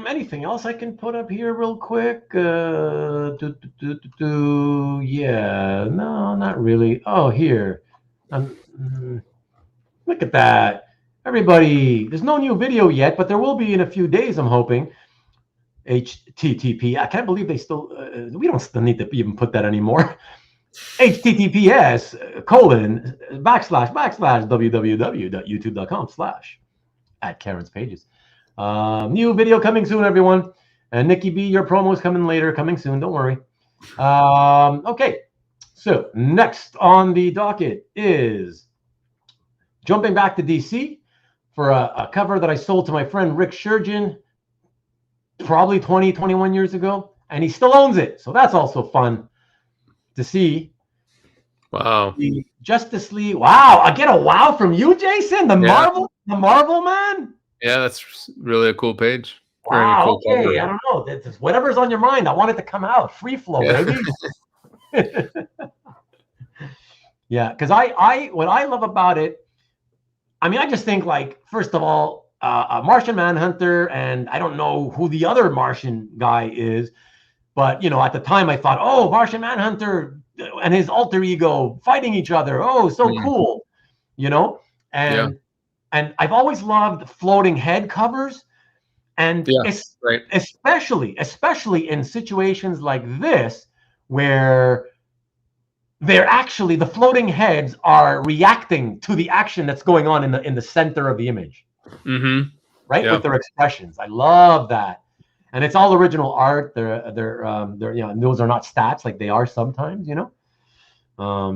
Anything else I can put up here real quick? Yeah, no, not really. Oh, here. Look at that. Everybody, there's no new video yet, but there will be in a few days, I'm hoping. HTTP. I can't believe they still, we don't still need to even put that anymore. https://www.youtube.com/@Karen's pages. New video coming soon, everyone. And Nikki B, your promo is coming later, coming soon. Don't worry. Okay. So next on the docket is jumping back to DC for a cover that I sold to my friend Rick Shurgin probably 21 years ago, and he still owns it. So that's also fun to see. Wow. The Justice League. Wow. I get a wow from you, Jason. The Marvel man. Yeah, that's really a cool page. Wow. Cool okay. cover. I don't know. It's whatever's on your mind. I want it to come out. Free flow, baby. Yeah. Because what I love about it, I mean, I just think, like, first of all, Martian Manhunter, and I don't know who the other Martian guy is, but, at the time I thought, oh, Martian Manhunter and his alter ego fighting each other. Oh, so cool, And I've always loved floating head covers, and especially in situations like this where they're actually, the floating heads are reacting to the action that's going on in the center of the image, right? With their expressions. I love that. And it's all original art. They're those are not stats like they are sometimes, I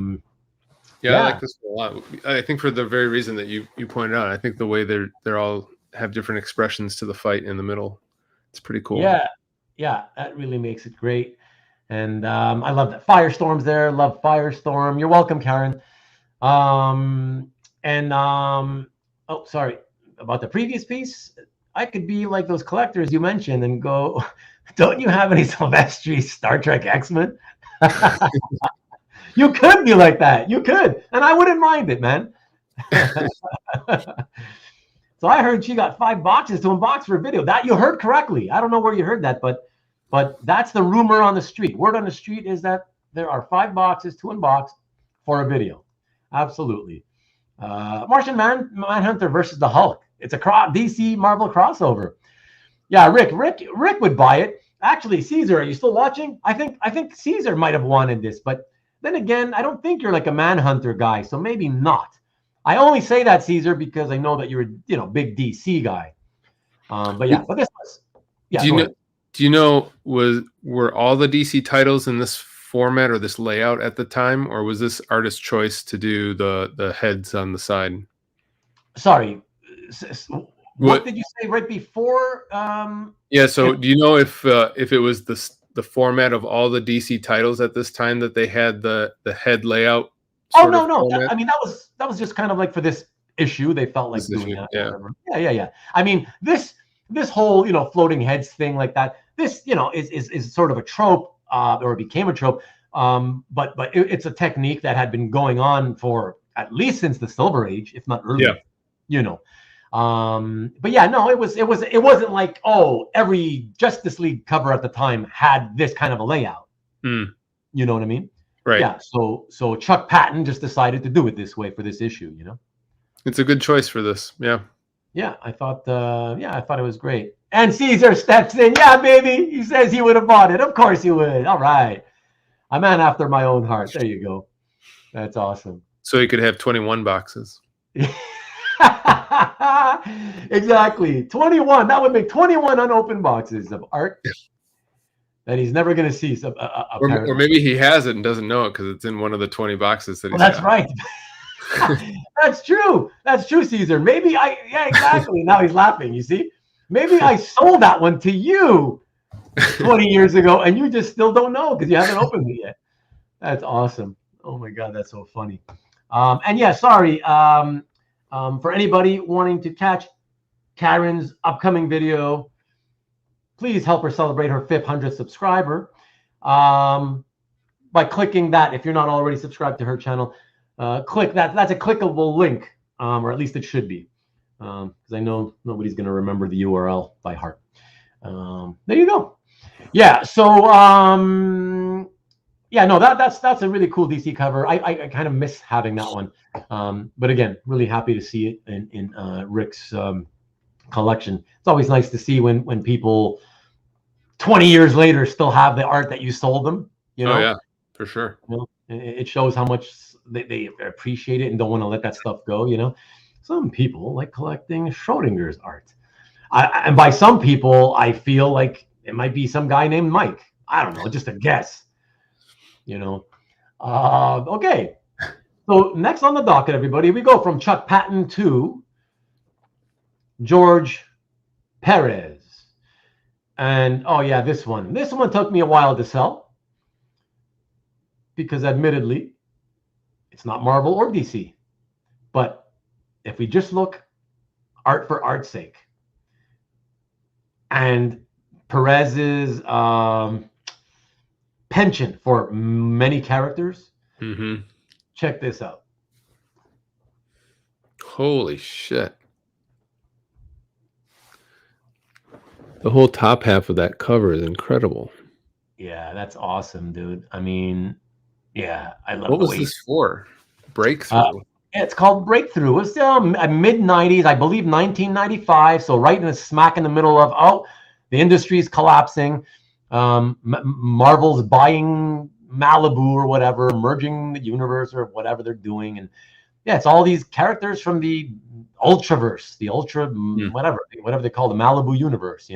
like this a lot. I think for the very reason that you pointed out. I think the way they're all have different expressions to the fight in the middle. It's pretty cool. Yeah, that really makes it great. And I love that Firestorm's there. Love Firestorm. You're welcome, Karen. Oh, sorry about the previous piece. I could be like those collectors you mentioned and go, don't you have any Silvestri Star Trek X-Men? You could be like that. You could. And I wouldn't mind it, man. So I heard she got 5 boxes to unbox for a video. That you heard correctly. I don't know where you heard that, but that's the rumor on the street. Word on the street is that there are 5 boxes to unbox for a video. Absolutely. Martian Manhunter versus the Hulk. It's a DC Marvel crossover. Yeah, Rick would buy it. Actually, Caesar, are you still watching? I think Caesar might have wanted this, but then again, I don't think you're like a Manhunter guy, so maybe not. I only say that, Caesar, because I know that you're a big DC guy. But yeah, but this was Do you know were all the DC titles in this format or this layout at the time, or was this artist's choice to do the heads on the side? Sorry, what did you say right before? Yeah, so do you know if it was the format of all the DC titles at this time that they had the head layout? Oh no. I mean, that was just kind of like for this issue. They felt like doing that. Yeah. I mean, this whole floating heads thing like that. This is sort of a trope, or it became a trope. But it's a technique that had been going on for at least since the Silver Age, if not earlier. But yeah, no, it wasn't like, oh, every Justice League cover at the time had this kind of a layout. You know what I mean? Right. Yeah. So Chuck Patton just decided to do it this way for this issue. It's a good choice for this. Yeah. Yeah, I thought it was great. And Caesar steps in. Yeah, baby. He says he would have bought it. Of course he would. All right. A man after my own heart. There you go. That's awesome. So he could have 21 boxes. Exactly. 21. That would make 21 unopened boxes of art that he's never going to see. Or maybe he has it and doesn't know it because it's in one of the 20 boxes that he's That's right. That's true. That's true, Caesar. Maybe exactly. Now he's laughing. You see? Maybe I sold that one to you 20 years ago and you just still don't know because you haven't opened it yet. That's awesome. Oh my God, that's so funny. And yeah, sorry. For anybody wanting to catch Karen's upcoming video, please help her celebrate her 500th subscriber by clicking that. If you're not already subscribed to her channel, click that. That's a clickable link, or at least it should be, because I know nobody's going to remember the URL by heart. There you go. Yeah. So yeah, no, that's a really cool DC cover. I kind of miss having that one, but again, really happy to see it in Rick's collection. It's always nice to see when people 20 years later still have the art that you sold them. Oh yeah, for sure. It shows how much they appreciate it and don't want to let that stuff go. Some people like collecting Schrodinger's art, and by some people, I feel like it might be some guy named Mike. I don't know, just a guess. Okay. So next on the docket, everybody, we go from Chuck Patton to George Pérez. And oh yeah, this one took me a while to sell because admittedly, it's not Marvel or DC. But if we just look art for art's sake, and Perez's penchant for many characters. Check this out. Holy shit. The whole top half of that cover is incredible. Yeah, that's awesome, dude. I mean, yeah, I love it. What was this for? Break-Thru? It's called Break-Thru. It was still mid-90s, I believe 1995. So right in the smack in the middle of, the industry's collapsing. Marvel's buying Malibu or whatever, merging the universe or whatever they're doing. And yeah, it's all these characters from the Ultraverse, the whatever they call the Malibu universe,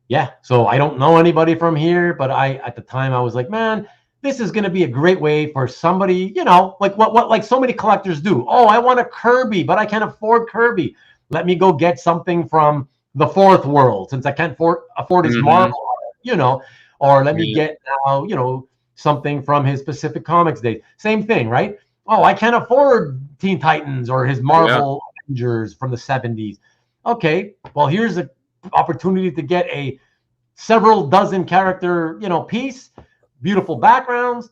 Yeah, so I don't know anybody from here, but at the time I was like, man, this is going to be a great way for somebody, like what so many collectors do. Oh, I want a Kirby, but I can't afford Kirby. Let me go get something from the Fourth World, since I can't afford his Marvel, or let me get now, something from his Pacific Comics days. Same thing, right? Oh, I can't afford Teen Titans or his Marvel Avengers from the 70s. Okay, well, here's an opportunity to get a several dozen character, piece, beautiful backgrounds,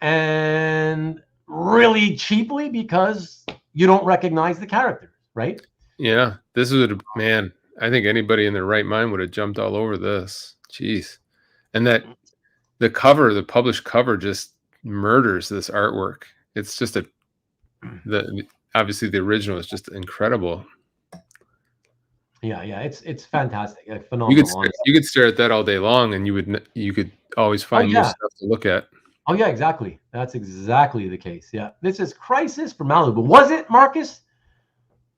and really cheaply because you don't recognize the characters, right? Yeah, this would, man, I think anybody in their right mind would have jumped all over this. Jeez. And that the published cover just murders this artwork. It's just obviously the original is just incredible. Yeah, it's fantastic, phenomenal. You could stare at that all day long, and you could always find new stuff to look at. Oh yeah, exactly. That's exactly the case. Yeah, this is Crisis for Malibu. Was it, Marcus?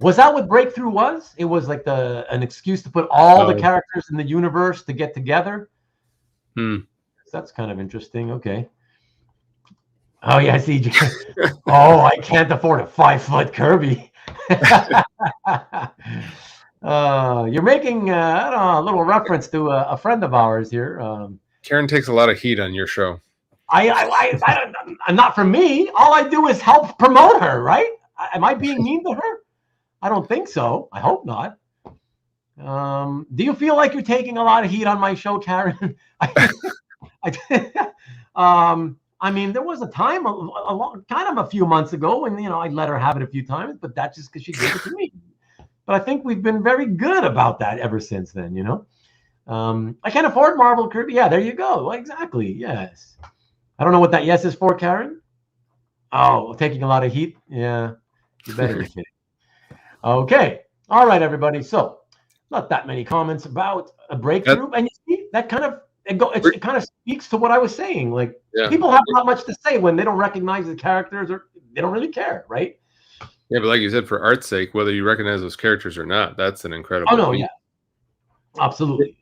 Was that what Break-Thru was? It was like an excuse to put all the characters in the universe to get together. That's kind of interesting. Okay. Oh yeah, see. Oh, I can't afford a 5-foot Kirby. You're making a little reference to a friend of ours here. Karen takes a lot of heat on your show. Not from me. All I do is help promote her, right? Am I being mean to her? I don't think so. I hope not. Do you feel like you're taking a lot of heat on my show, Karen? I mean, there was a time, a few months ago, when I let her have it a few times, but that's just because she gave it to me. But I think we've been very good about that ever since then. I can't afford Marvel Kirby. Yeah, there you go. Well, exactly. Yes. I don't know what that yes is for, Karen. Oh, taking a lot of heat. Yeah, you better be kidding. Okay. All right, everybody. So, not that many comments about a Break-Thru, and you see that kind of it kind of speaks to what I was saying. Like, people have not much to say when they don't recognize the characters, or they don't really care, right? Yeah, but like you said, for art's sake, whether you recognize those characters or not, that's an incredible. Oh no, yeah, absolutely.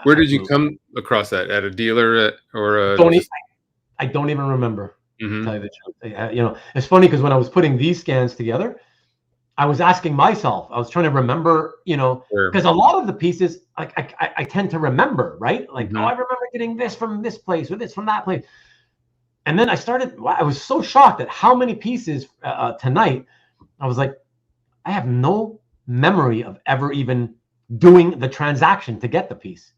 Where did you come across that? At a dealer or a? I don't even remember. To tell you the truth. It's funny because when I was putting these scans together, I was asking myself, I was trying to remember, because a lot of the pieces, I tend to remember, right? Like, I remember getting this from this place or this from that place. And then I was so shocked at how many pieces tonight. I was like, I have no memory of ever even doing the transaction to get the piece,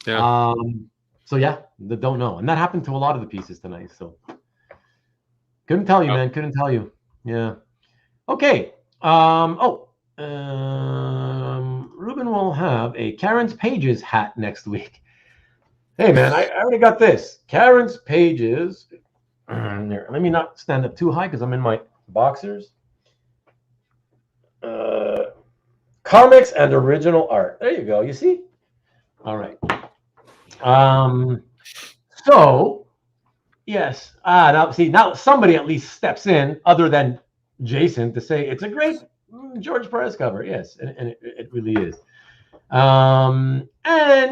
Yeah. So yeah, don't know. And that happened to a lot of the pieces tonight. So couldn't tell you, man. Couldn't tell you. Yeah. Okay. Ruben will have a Karen's Pages hat next week. Hey, man, I already got this. Karen's Pages. There. Let me not stand up too high because I'm in my boxers. Comics and original art. There you go. You see? All right. So, yes. Now somebody at least steps in other than Jason to say it's a great George Pérez cover. Yes, and it really is. And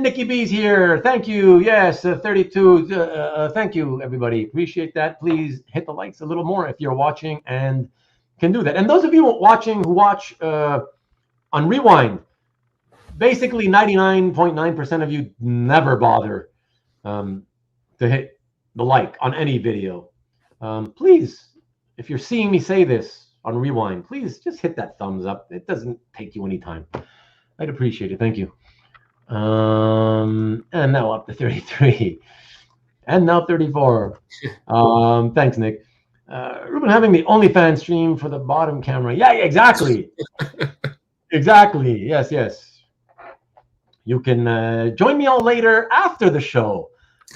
Nikki B's here. Thank you. Yes, 32. Thank you, everybody. Appreciate that. Please hit the likes a little more if you're watching and can do that. And those of you who watch on Rewind, basically 99.9% of you never bother to hit the like on any video. Please, if you're seeing me say this on Rewind, please just hit that thumbs up. It doesn't take you any time. I'd appreciate it. Thank you. And now up to 33. And now 34. Thanks, Nick. Ruben having the OnlyFans stream for the bottom camera. Yeah, exactly. Exactly. Yes. You can join me all later after the show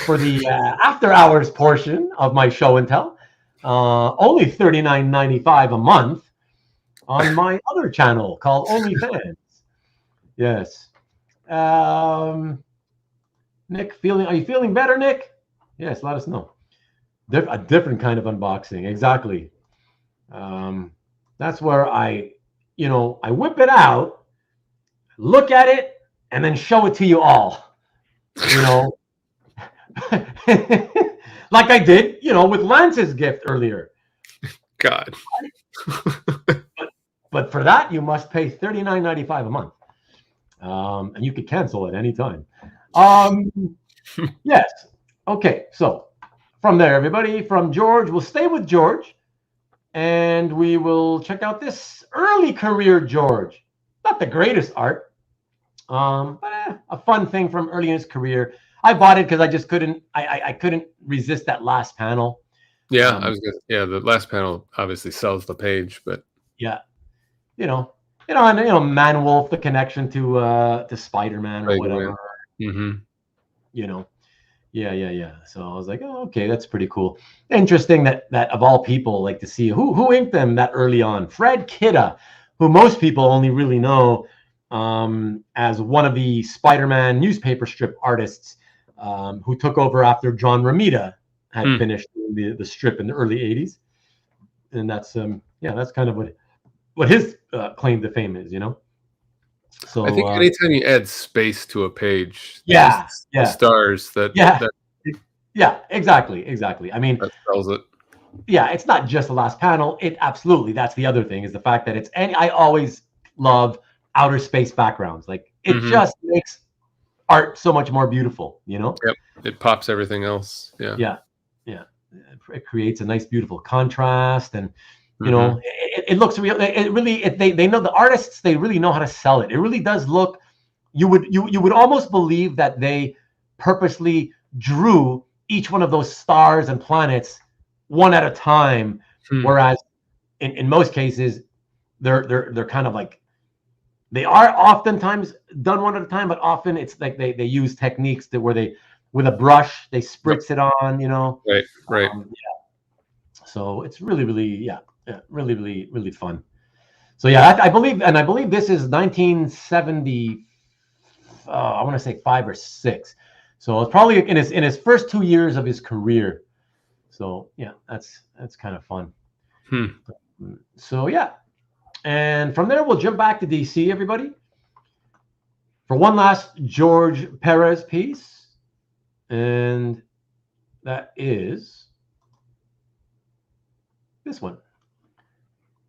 for the after hours portion of my show and tell. Only $39.95 a month on my other channel called OnlyFans. Yes. Nick, are you feeling better, Nick? Yes, let us know. A different kind of unboxing. Exactly. That's where I whip it out, look at it, and then show it to you all. Like I did, with Lance's gift earlier. God. But for that, you must pay $39.95 a month. And you could cancel at any time. Yes. Okay. So from there, everybody, from George, we'll stay with George. And we will check out this early career George. Not the greatest art, but a fun thing from early in his career. I bought it because I just couldn't. I couldn't resist that last panel. Yeah, the last panel obviously sells the page, but yeah, and Man Wolf, the connection to Spider-Man or whatever. Mm-hmm. Yeah. So I was like, oh, okay, that's pretty cool. Interesting that of all people, like to see who inked them that early on. Fred Kida, who most people only really know as one of the Spider-Man newspaper strip artists who took over after John Romita had finished the strip in the early 80s. And that's that's kind of what his claim to fame is, So I think anytime you add space to a page, the stars exactly. I mean, that spells it. Yeah, it's not just the last panel. It absolutely, that's the other thing, is the fact that I always love outer space backgrounds. Like it just makes art so much more beautiful, Yep. It pops everything else. Yeah. It creates a nice, beautiful contrast, and it looks real. They know, the artists, they really know how to sell it. It really does look. You would almost believe that they purposely drew each one of those stars and planets one at a time, whereas in most cases they're kind of like, they are oftentimes done one at a time, but often it's like they use techniques where they, with a brush, they spritz it on, Right. So it's really really fun. So I believe this is 1970. I want to say 5 or 6. So it's probably in his first 2 years of his career. So that's kind of fun. So and from there we'll jump back to DC, everybody, for one last George Pérez piece, and that is this one.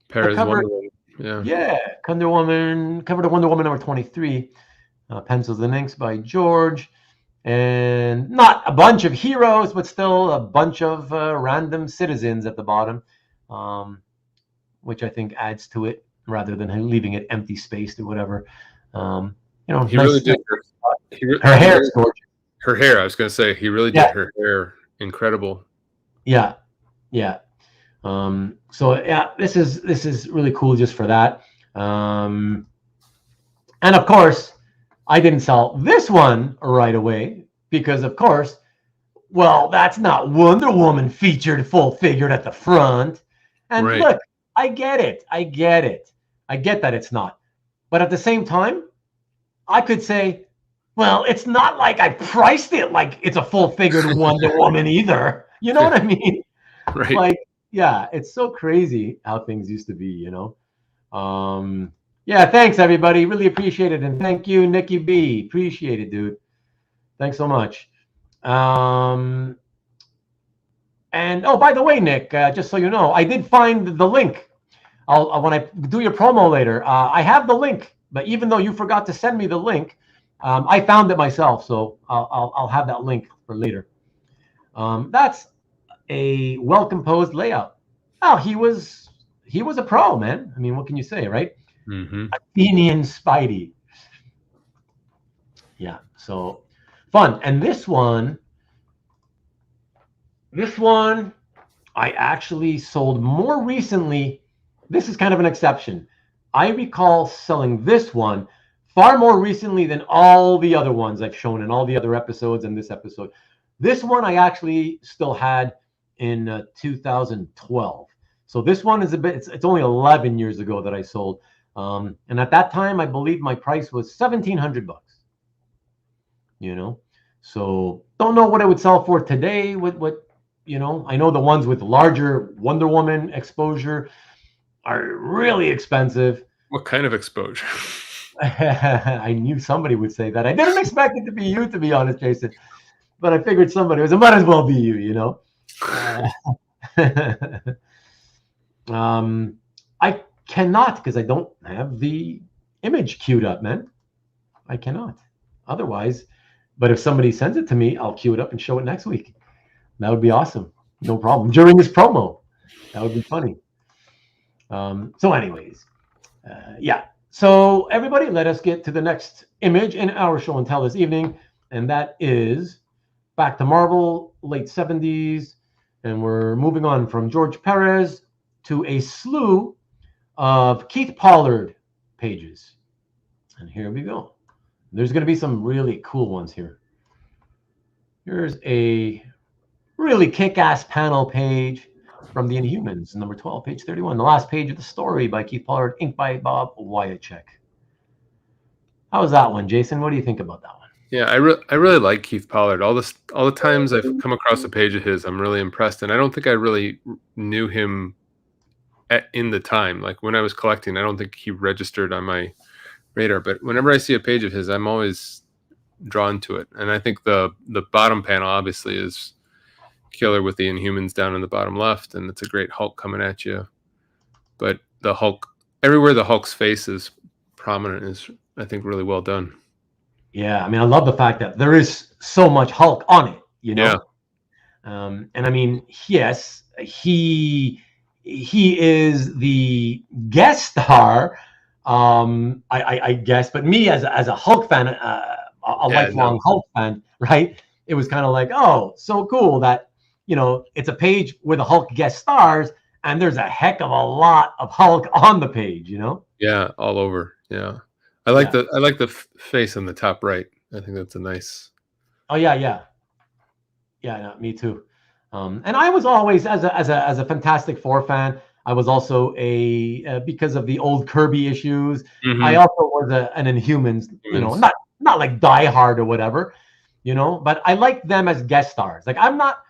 Pérez Wonder Woman. Wonder Woman, cover to Wonder Woman number 23, pencils and inks by George. And not a bunch of heroes, but still a bunch of random citizens at the bottom, which I think adds to it rather than leaving it empty spaced or whatever. He really did. Her hair is gorgeous. Her hair, I was going to say, he really did her hair incredible. Yeah. So this is really cool just for that. And of course, I didn't sell this one right away because, of course, well, that's not Wonder Woman featured full figured at the front. And look, I get it. I get that it's not. But at the same time, I could say, well, it's not like I priced it like it's a full figured Wonder Woman either. You know what I mean? Right. Like, it's so crazy how things used to be, thanks everybody. Really appreciate it. And thank you, Nikki B. Appreciate it, dude. Thanks so much. And by the way, Nick, just so you know, I did find the link. I'll when I do your promo later, I have the link, but even though you forgot to send me the link, I found it myself, so I'll have that link for later. That's a well-composed layout. Oh, he was a pro, man. I mean, what can you say, right? Athenian Spidey. Yeah, so fun. And this one I actually sold more recently. This is kind of an exception. I recall selling this one far more recently than all the other ones I've shown in all the other episodes and this episode. This one I actually still had in 2012. So this one is it's only 11 years ago that I sold. And at that time, I believe my price was $1,700. So don't know what I would sell for today. I know the ones with larger Wonder Woman exposure are really expensive. What kind of exposure? I knew somebody would say that. I didn't expect it to be you, to be honest, Jason. But I figured somebody was. It might as well be you, I cannot, because I don't have the image queued up, man. I cannot. Otherwise, but if somebody sends it to me, I'll queue it up and show it next week. That would be awesome. No problem. During this promo, that would be funny. So anyways, So everybody, let us get to the next image in our show and tell this evening. And that is back to Marvel, late 70s. And we're moving on from George Pérez to a slew of Keith Pollard pages. And here we go. There's going to be some really cool ones here. Here's a really kick-ass panel page from the Inhumans, number 12, page 31. The last page of the story by Keith Pollard, inked by Bob Wiacek. How was that one, Jason? What do you think about that one? Yeah, I really like Keith Pollard. All the times I've come across a page of his, I'm really impressed. And I don't think I really knew him in the time. Like when I was collecting, I don't think he registered on my radar. But whenever I see a page of his, I'm always drawn to it. And I think the bottom panel obviously is killer with the Inhumans down in the bottom left, and it's a great Hulk coming at you. But the Hulk, everywhere the Hulk's face is prominent, is I think really well done. Yeah, I mean, I love the fact that there is so much Hulk on it, you know. Yeah. And I mean, yes, he is the guest star, I guess. But me as a Hulk fan, a lifelong Hulk fan, right? It was kind of like, oh, so cool that, you know, it's a page where the Hulk guest stars, and there's a heck of a lot of Hulk on the page, you know? Yeah, all over. Yeah. I like the face on the top right. I think that's a nice. Oh yeah. No, me too. And I was always as a Fantastic Four fan. I was also because of the old Kirby issues. Mm-hmm. I also was an Inhumans. You know, not like Die Hard or whatever, you know. But I like them as guest stars. Like I'm not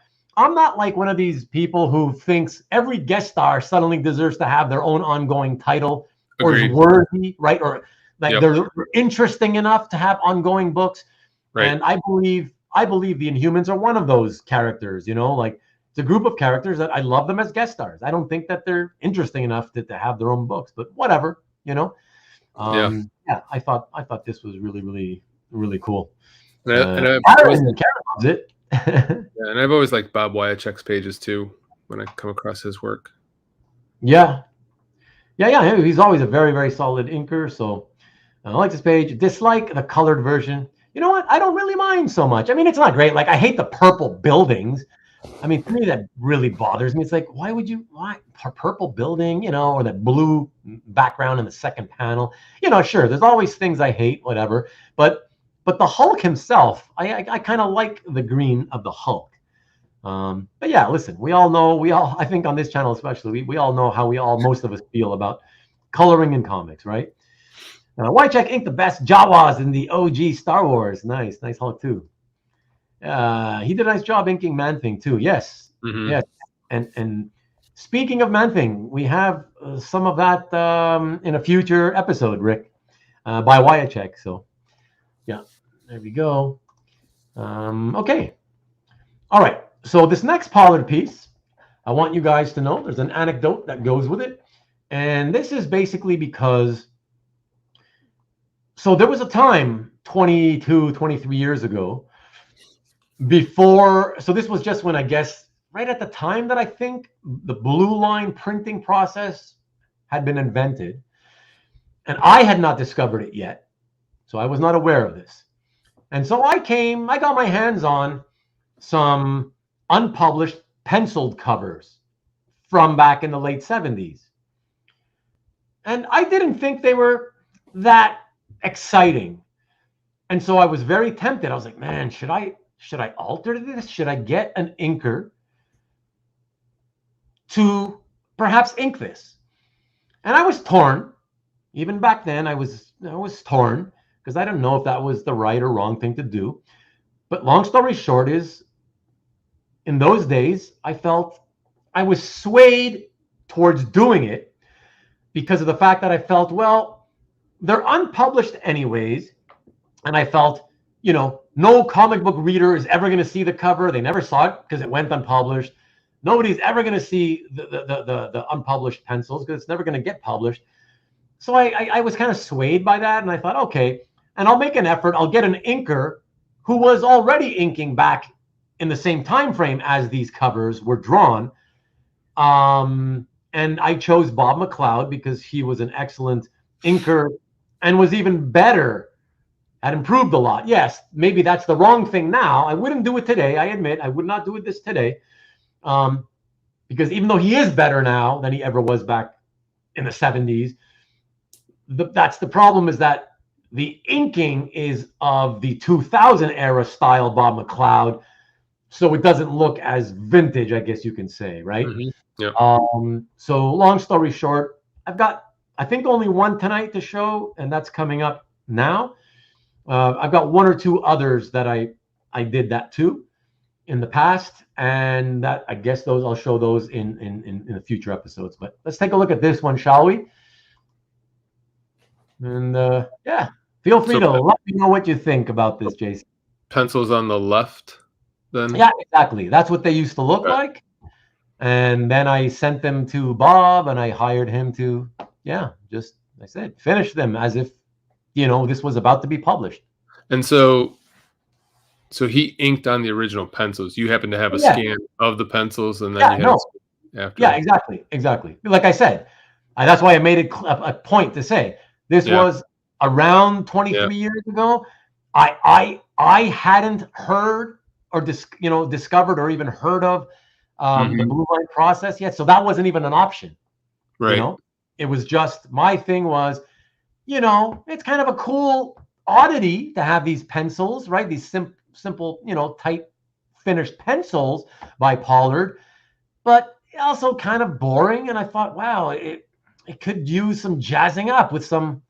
like one of these people who thinks every guest star suddenly deserves to have their own ongoing title. Agreed. Or is worthy, right? Or like they're interesting enough to have ongoing books. Right. And I believe the Inhumans are one of those characters, you know, like it's a group of characters that I love them as guest stars. I don't think that they're interesting enough to have their own books, but whatever, you know. Yeah, I thought this was really, really, really cool. And Patterson loves it. Yeah, and I've always liked Bob Wiacek's pages too when I come across his work. Yeah. He's always a very, very solid inker. So I like this page. Dislike the colored version. You know what? I don't really mind so much. I mean, it's not great. Like, I hate the purple buildings. I mean, to me, that really bothers me. It's like, why purple building, you know, or that blue background in the second panel? You know, sure, there's always things I hate, whatever. But the Hulk himself, I kind of like the green of the Hulk. But yeah, listen, I think on this channel especially, we all know how most of us feel about coloring in comics, right? Wiacek inked the best Jawas in the OG Star Wars. Nice Hulk too. He did a nice job inking Man-Thing too. Yes, mm-hmm. Yes. And speaking of Man-Thing, we have some of that in a future episode, Rick, by Wiacek. So yeah, there we go. Okay, all right. So this next Pollard piece, I want you guys to know there's an anecdote that goes with it. And this is basically because, so there was a time 22, 23 years ago so this was just when, I guess, right at the time that I think the blue line printing process had been invented. And I had not discovered it yet. So I was not aware of this. And so I got my hands on some unpublished penciled covers from back in the late 70s. And I didn't think they were that exciting. And so I was very tempted. I was like, man, should I alter this? Should I get an inker to perhaps ink this? And I was torn. Even back then, I was torn because I didn't know if that was the right or wrong thing to do. But long story short is, in those days, I felt I was swayed towards doing it because of the fact that I felt, well, they're unpublished anyways. And I felt, you know, no comic book reader is ever going to see the cover. They never saw it because it went unpublished. Nobody's ever going to see the unpublished pencils because it's never going to get published. So I was kind of swayed by that. And I thought, okay, and I'll make an effort. I'll get an inker who was already inking back in the same time frame as these covers were drawn. And I chose Bob McLeod because he was an excellent inker and was even better, had improved a lot. Yes, maybe that's the wrong thing now. I wouldn't do it today. I admit I would not do it this today. Because even though he is better now than he ever was back in the 70s, that's the problem, is that the inking is of the 2000 era style Bob McLeod. So it doesn't look as vintage, I guess you can say, right? Mm-hmm. Yeah. So long story short, I've got, I think, only one tonight to show, and that's coming up now. I've got one or two others that I did that too in the past, and that I guess those I'll show those in the future episodes. But let's take a look at this one, shall we? And yeah, feel free to let me know what you think about this, Jason. Pencils on the left, then? Yeah, exactly. That's what they used to look like. And then I sent them to Bob, and I hired him to, just, I said, finish them as if, this was about to be published. And so he inked on the original pencils. You happen to have a scan of the pencils, and then you had after. Yeah, exactly. Like I said, that's why I made it a point to say this was around 23 years ago. I hadn't heard or discovered or even heard of the blue line process yet, so that wasn't even an option. Right. It was just my thing was, it's kind of a cool oddity to have these pencils, right? These simple, tight finished pencils by Pollard, but also kind of boring. And I thought, wow, it could use some jazzing up with some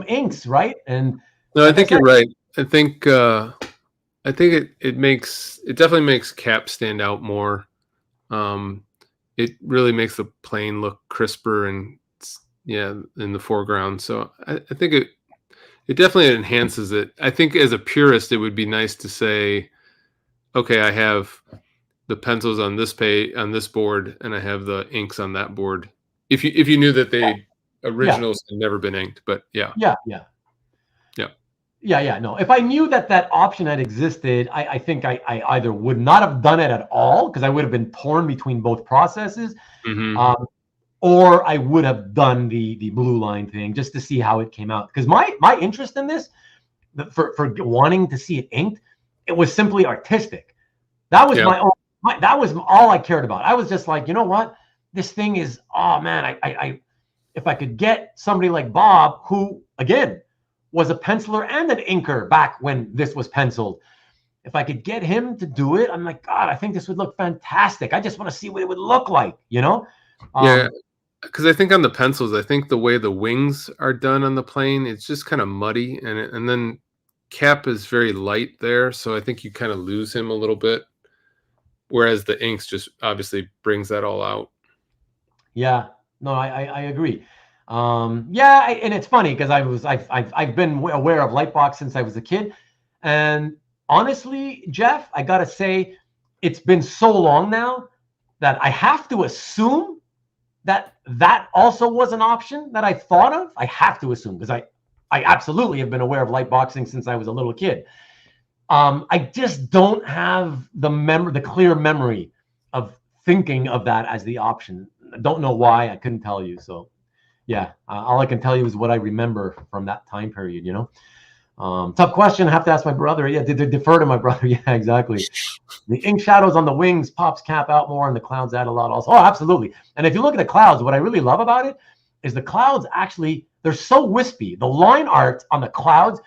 inks, right? And no, I think you're right. I think it definitely makes Cap stand out more. It really makes the plane look crisper and in the foreground. So I think it definitely enhances it. I think as a purist, it would be nice to say, okay, I have the pencils on this page on this board, and I have the inks on that board. If you knew that they originals had never been inked, but Yeah. No, if I knew that option had existed, I think I either would not have done it at all because I would have been torn between both processes, or I would have done the blue line thing just to see how it came out. Because my interest in this, for wanting to see it inked, it was simply artistic. That was that was all I cared about. I was just like, you know what, this thing is, oh man, I if I could get somebody like Bob, who again was a penciler and an inker back when this was penciled. If I could get him to do it, I'm like, God, I think this would look fantastic. I just want to see what it would look like, because I think on the pencils, I think the way the wings are done on the plane, it's just kind of muddy, and then Cap is very light there, so I think you kind of lose him a little bit. Whereas the inks just obviously brings that all out. Yeah, no, I agree. And it's funny because I've been aware of Lightbox since I was a kid, and honestly, Jeff, I gotta say, it's been so long now that I have to assume that also was an option that I thought of. I have to assume because I absolutely have been aware of lightboxing since I was a little kid. I just don't have the clear memory of thinking of that as the option. I don't know why. I couldn't tell you. So yeah, all I can tell you is what I remember from that time period, Tough question. I have to ask my brother. Yeah, did they defer to my brother? Yeah, exactly. The ink shadows on the wings pops Cap out more, and the clouds add a lot also. Oh, absolutely. And if you look at the clouds, what I really love about it is the clouds actually, they're so wispy. The line art on the clouds,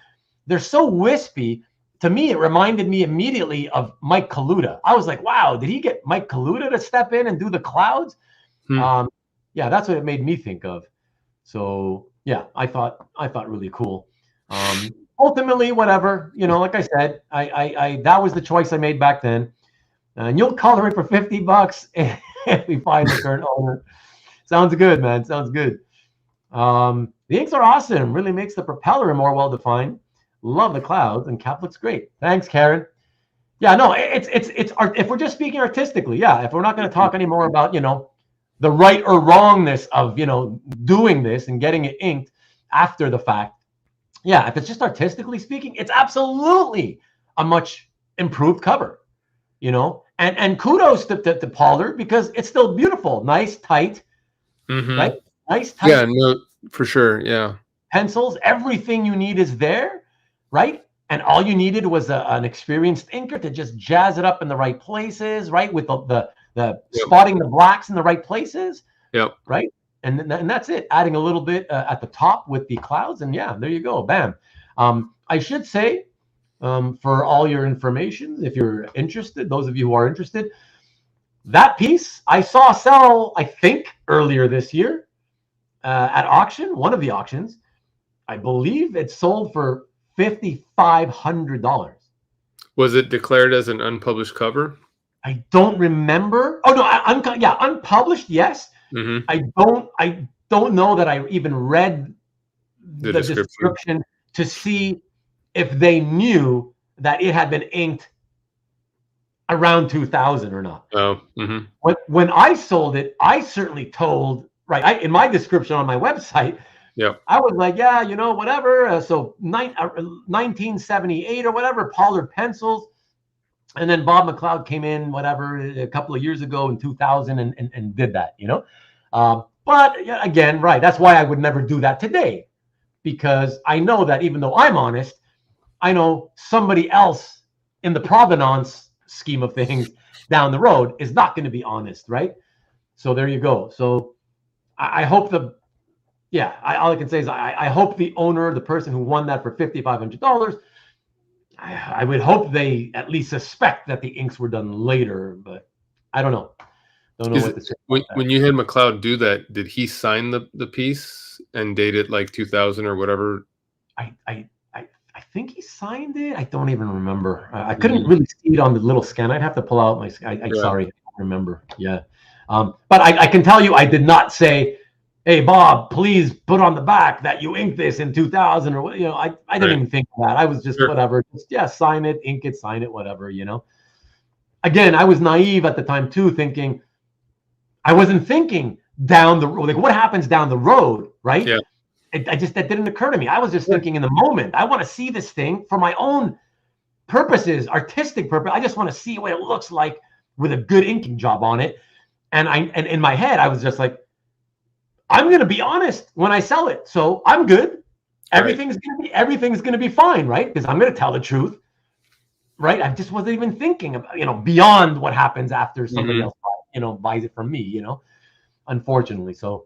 they're so wispy. To me, it reminded me immediately of Mike Colletta. I was like, wow, did he get Mike Colletta to step in and do the clouds? Yeah, that's what it made me think of. So yeah, I thought really cool. Ultimately, whatever, like I said, I that was the choice I made back then. And you'll color it for $50 if we find the current owner. Sounds good, man. Sounds good. The inks are awesome. Really makes the propeller more well-defined. Love the clouds, and Cap looks great. Thanks, Karen. Yeah, no, it's art. If we're just speaking artistically, if we're not going to talk anymore about, the right or wrongness of, doing this and getting it inked after the fact. Yeah, if it's just artistically speaking, it's absolutely a much improved cover, and kudos to Pollard because it's still beautiful, nice, tight, right? Nice, tight. Yeah, no, for sure. Yeah. Pencils, everything you need is there, right? And all you needed was an experienced inker to just jazz it up in the right places, right? With the spotting the blacks in the right places. Yep. Right. And that's it. Adding a little bit at the top with the clouds. And yeah, there you go. Bam. I should say, for all your information, if you're interested, those of you who are interested, that piece I saw sell, I think, earlier this year at auction, one of the auctions. I believe it sold for $5,500. Was it declared as an unpublished cover? I don't remember. Oh no, unpublished. Yes. Mm-hmm. I don't know that I even read the description to see if they knew that it had been inked around 2000 or not. Oh. Mm-hmm. When I sold it, I certainly told in my description on my website. Yeah, I was like, yeah, whatever. So 1978 or whatever, Pollard pencils. And then Bob McLeod came in, whatever, a couple of years ago in 2000 and did that, But again, right, that's why I would never do that today. Because I know that even though I'm honest, I know somebody else in the provenance scheme of things down the road is not going to be honest, right? So there you go. So I hope all I can say is I hope the owner, the person who won that for $5,500, I would hope they at least suspect that the inks were done later, but I don't know. Don't know what to say. When you had McLeod do that, did he sign the piece and date it like 2000 or whatever? I think he signed it. I don't even remember. I couldn't really see it on the little scan. I'd have to pull out my. Sorry, I don't remember. Yeah, but I can tell you, I did not say, "Hey Bob, please put on the back that you inked this in 2000," or I didn't even think of that. I was just whatever. Just sign it, ink it, sign it, whatever. Again, I was naive at the time too, thinking. I wasn't thinking down the road, like what happens down the road, right? Yeah. That didn't occur to me. I was just thinking in the moment. I want to see this thing for my own purposes, artistic purpose. I just want to see what it looks like with a good inking job on it. And in my head, I was just like, I'm going to be honest when I sell it, so I'm good. Everything's going to be fine, right? Because I'm going to tell the truth, right? I just wasn't even thinking about beyond what happens after somebody else buys it from me, unfortunately. So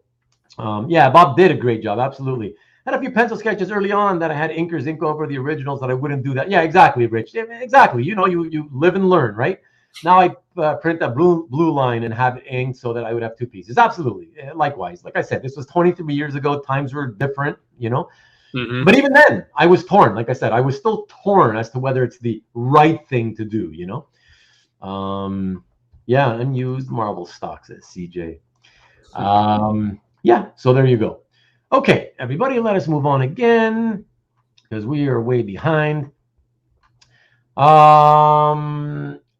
Bob did a great job. Absolutely. Had a few pencil sketches early on that I had inkers ink over the originals that I wouldn't do that. Yeah, exactly, Rich. Exactly. You live and learn, right? Now I print a blue line and have it inked so that I would have two pieces. Absolutely. Likewise. Like I said, this was 23 years ago. Times were different, Mm-hmm. But even then I was torn. Like I said, I was still torn as to whether it's the right thing to do, unused Marvel stocks at CJ. So there you go. Okay, everybody, let us move on again because we are way behind.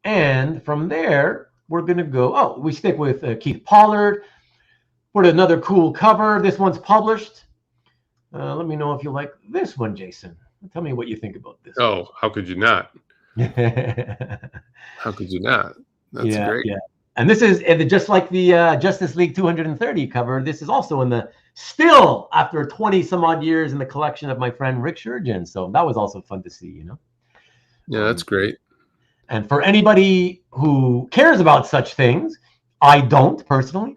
And from there, we're going to go. We stick with Keith Pollard for another cool cover. This one's published. Let me know if you like this one, Jason. Tell me what you think about this. Oh, how could you not? How could you not? That's great. Yeah. And this is just like the Justice League 230 cover. This is also still after 20 some odd years in the collection of my friend Rick Shurgin. So that was also fun to see, Yeah, that's great. And for anybody who cares about such things, I don't personally.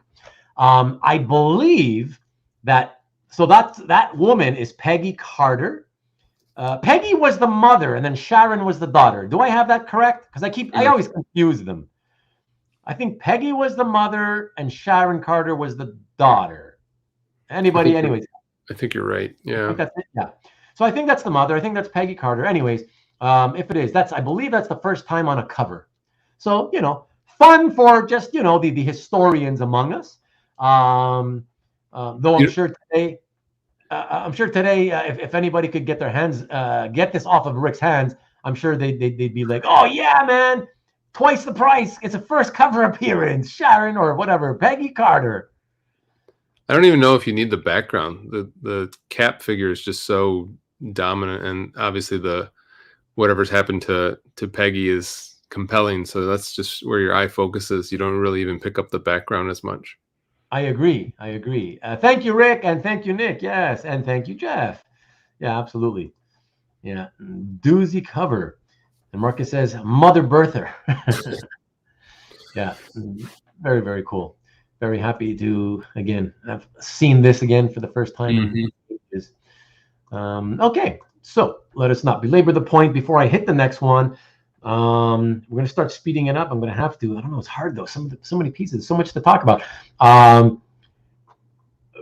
I believe that that woman is Peggy Carter. Peggy was the mother, and then Sharon was the daughter. Do I have that correct? Because I always confuse them. I think Peggy was the mother, and Sharon Carter was the daughter. Anybody? Anyways, I think you're right. Yeah. So I think that's the mother. I think that's Peggy Carter. Anyways, if it is, I believe that's the first time on a cover. So fun for just the historians among us. Though I'm sure today, if anybody could get their hands, get this off of Rick's hands, I'm sure they'd be like, oh yeah, man, twice the price. It's a first cover appearance, Sharon or whatever, Peggy Carter. I don't even know if you need the background. The Cap figure is just so dominant, and obviously whatever's happened to Peggy is compelling. So that's just where your eye focuses. You don't really even pick up the background as much. I agree. Thank you, Rick, and thank you, Nick. Yes, and thank you, Jeff. Yeah, absolutely. Yeah, doozy cover. And Marcus says, Mother Birther. Yeah, very, very cool. Very happy to, again, have seen this again for the first time. Mm-hmm. Okay, so let us not belabor the point before I hit the next one. We're going to start speeding it up. I'm going to have to. I don't know. It's hard though. So many pieces. So much to talk about.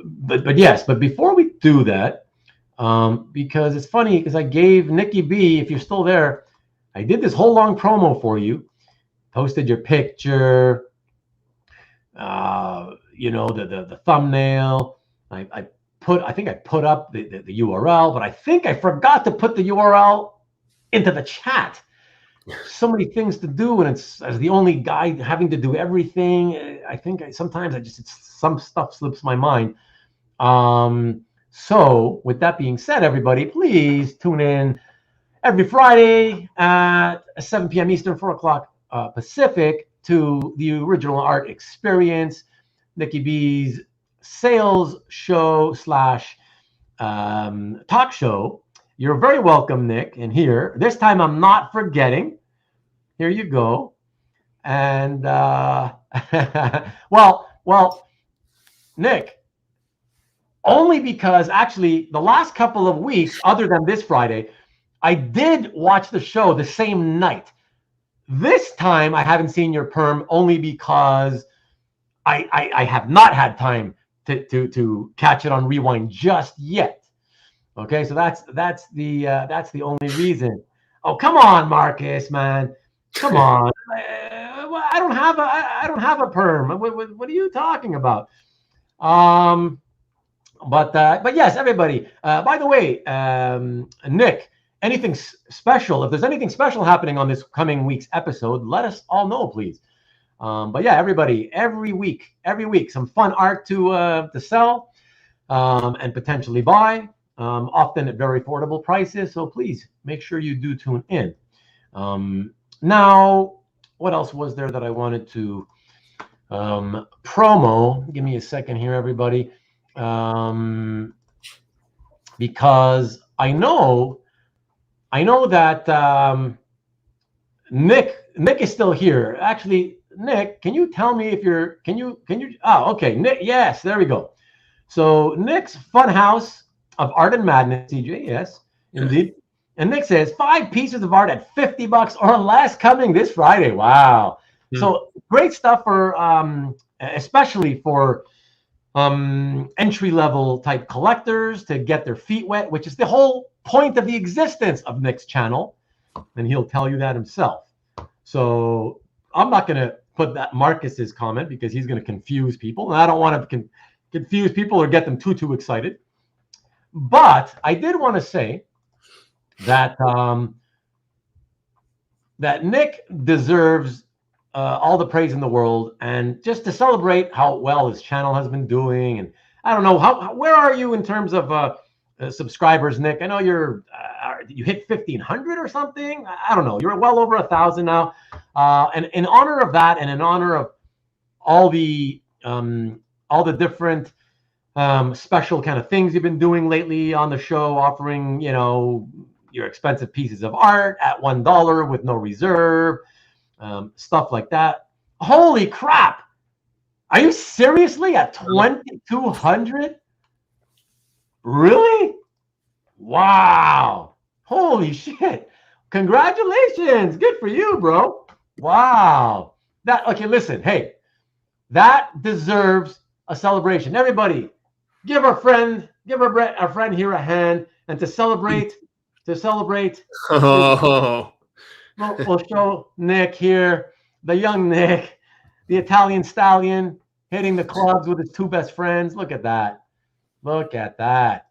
But yes. But before we do that, because it's funny because I gave Nikki B, if you're still there, I did this whole long promo for you, posted your picture, the thumbnail. I think I put up the URL, but I think I forgot to put the URL into the chat. So many things to do, and it's as the only guy having to do everything. I think sometimes some stuff slips my mind. So with that being said, everybody, please tune in every Friday at 7 p.m. Eastern, 4 o'clock Pacific to the Original Art Experience, Nikki B's sales show / talk show. You're very welcome, Nick. And here, this time I'm not forgetting. Here you go. And well, Nick, only because actually the last couple of weeks, other than this Friday, I did watch the show the same night. This time I haven't seen your perm only because I have not had time to catch it on rewind just yet. Okay, so that's the only reason. Oh, come on, Marcus, man, come on. I don't have a perm. What are you talking about? But yes, everybody. By the way, Nick, anything special? If there's anything special happening on this coming week's episode, let us all know, please. But yeah, everybody, every week, some fun art to sell and potentially buy, often at very affordable prices. So please make sure you do tune in. Now, what else was there that I wanted to promo? Give me a second here, everybody. Because I know that Nick is still here. Actually, Nick, can you tell me if can you? Oh, okay, Nick. Yes, there we go. So Nick's Funhouse of Art and Madness, CJ. Yes, indeed. And Nick says 5 pieces of art at $50 or less coming this Friday. Wow. So great stuff for especially for entry-level type collectors to get their feet wet, which is the whole point of the existence of Nick's channel, and he'll tell you that himself. So I'm not going to put that Marcus's comment because he's going to confuse people, and I don't want to confuse people or get them too excited. But I did want to say that that Nick deserves all the praise in the world, and just to celebrate how well his channel has been doing. And I don't know where are you in terms of subscribers, Nick? I know you hit 1,500 or something. I don't know. You're well over 1,000 now. And in honor of that, and in honor of all the different special kind of things you've been doing lately on the show, offering your expensive pieces of art at $1 with no reserve. Stuff like that. Holy crap! Are you seriously at 2,200? Really? Wow! Holy shit! Congratulations! Good for you, bro. Wow. Okay, listen. Hey, that deserves a celebration. Everybody, give our friend here a hand, and to celebrate. Oh. We'll show Nick here, the young Nick, the Italian stallion, hitting the clubs with his 2 best friends. Look at that. Look at that.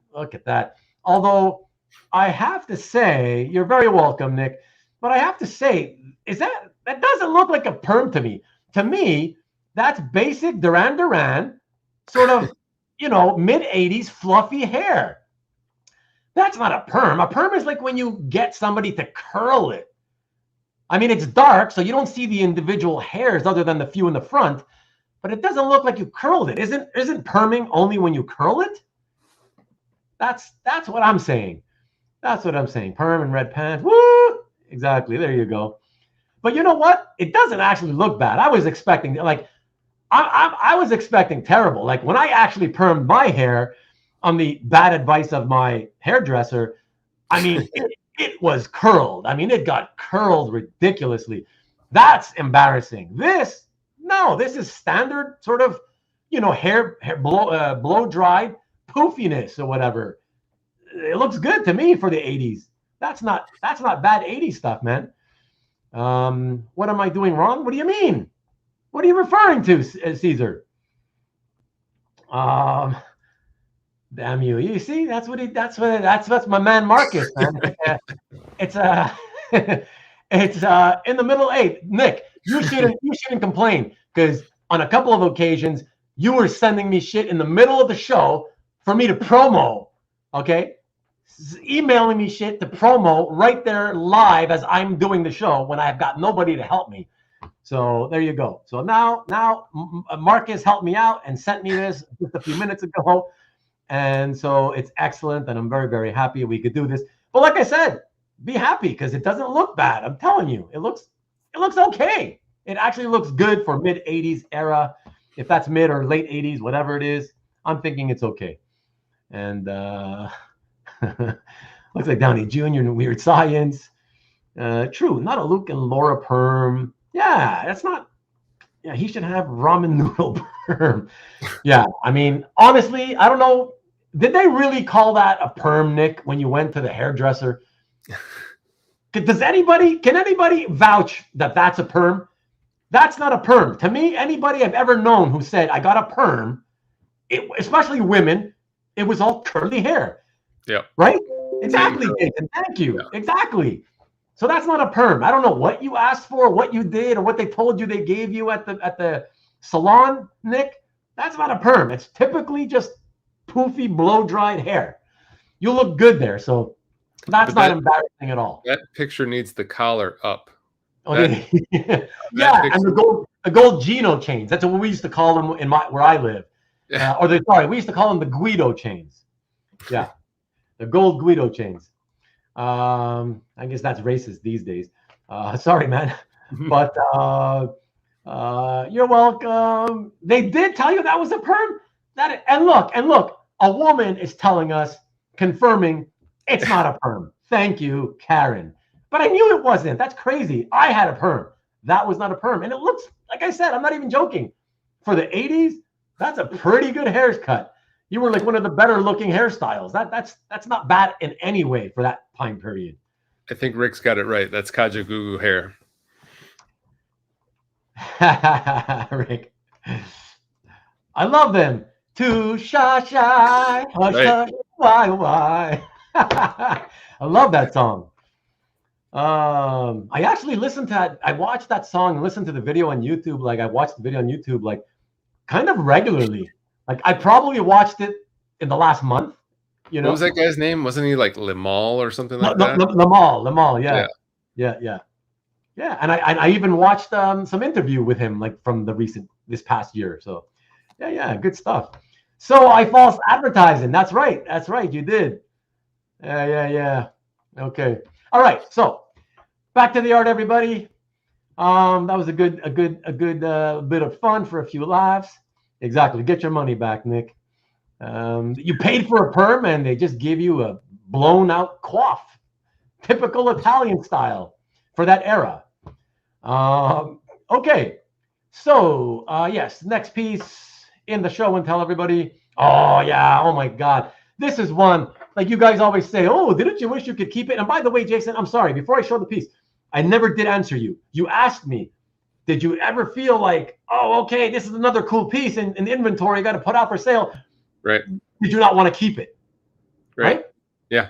Although I have to say, you're very welcome, Nick, but I have to say, that doesn't look like a perm to me. To me, that's basic Duran sort of, mid-80s fluffy hair. That's not a perm. A perm is like when you get somebody to curl it. I mean, it's dark, so you don't see the individual hairs other than the few in the front, but it doesn't look like you curled it. Isn't perming only when you curl it? That's what I'm saying. That's what I'm saying. Perm and red pants. Woo! Exactly. There you go. But you know what? It doesn't actually look bad. I was expecting I was expecting terrible. Like when I actually permed my hair on the bad advice of my hairdresser, I mean, it was curled. I mean, it got curled ridiculously. That's embarrassing. This is standard sort of, hair blow dried poofiness or whatever. it looks good to me for the 80s. That's not bad 80s stuff, man. What am I doing wrong? What do you mean? What are you referring to, Caesar? Damn you! You see, that's what's my man Marcus, man. It's in the middle. Hey, Nick, you shouldn't complain, because on a couple of occasions you were sending me shit in the middle of the show for me to promo. Okay, emailing me shit to promo right there live as I'm doing the show when I've got nobody to help me. So there you go. So now Marcus helped me out and sent me this just a few minutes ago. And so it's excellent, and I'm very, very happy we could do this. But like I said, be happy, because it doesn't look bad. I'm telling you, it looks okay. It actually looks good for mid 80s era. If that's mid or late 80s, whatever it is, I'm thinking it's okay. And looks like Downey Jr. in Weird Science. True, not a Luke and Laura perm. Yeah, that's not. Yeah, he should have ramen noodle perm. Yeah, I mean, honestly, I don't know. Did they really call that a perm, Nick, when you went to the hairdresser? Can anybody vouch that that's a perm? That's not a perm. To me, anybody I've ever known who said, I got a perm, especially women, it was all curly hair. Yeah. Right? Exactly, Jason. Thank you. Yeah. Exactly. So that's not a perm. I don't know what you asked for, what you did, or what they told you they gave you at the salon, Nick. That's not a perm. It's typically just poofy, blow-dried hair. You look good there, so that's not embarrassing at all. That picture needs the collar up. Oh, yeah, and the gold Gino chains. That's what we used to call them where I live. We used to call them the Guido chains. Yeah, the gold Guido chains. I guess that's racist these days. Sorry, man. But you're welcome. They did tell you that was a perm? And look, a woman is telling us, confirming it's not a perm. Thank you, Karen. But I knew it wasn't. That's crazy. I had a perm. That was not a perm. And it looks, like I said, I'm not even joking. For the 80s, that's a pretty good haircut. You were like one of the better looking hairstyles. That's not bad in any way for that time period. I think Rick's got it right. That's Kajagoogoo hair. Rick. I love them. Too shy, hush, hush, why? I love that song. I actually listened to that. I watched that song and listened to the video on YouTube. Like I watched the video on YouTube like kind of regularly. Like I probably watched it in the last month. You know, what was that guy's name? Wasn't he like Limal or something like that? Limal, yeah. And I even watched some interview with him like from this past year. So yeah, good stuff. So I false advertising. That's right. You did. Yeah. Okay. All right. So back to the art, everybody. That was a good bit of fun for a few laughs. Exactly. Get your money back, Nick. You paid for a perm and they just give you a blown out coif, typical Italian style for that era. Okay. So yes, next piece in the show and tell everybody. Oh yeah. Oh my God. This is one like you guys always say. Oh, didn't you wish you could keep it? And by the way, Jason, I'm sorry. Before I show the piece, I never did answer you. You asked me, did you ever feel like, oh, okay, this is another cool piece in inventory, got to put out for sale? Right. Did you not want to keep it? Right? Yeah.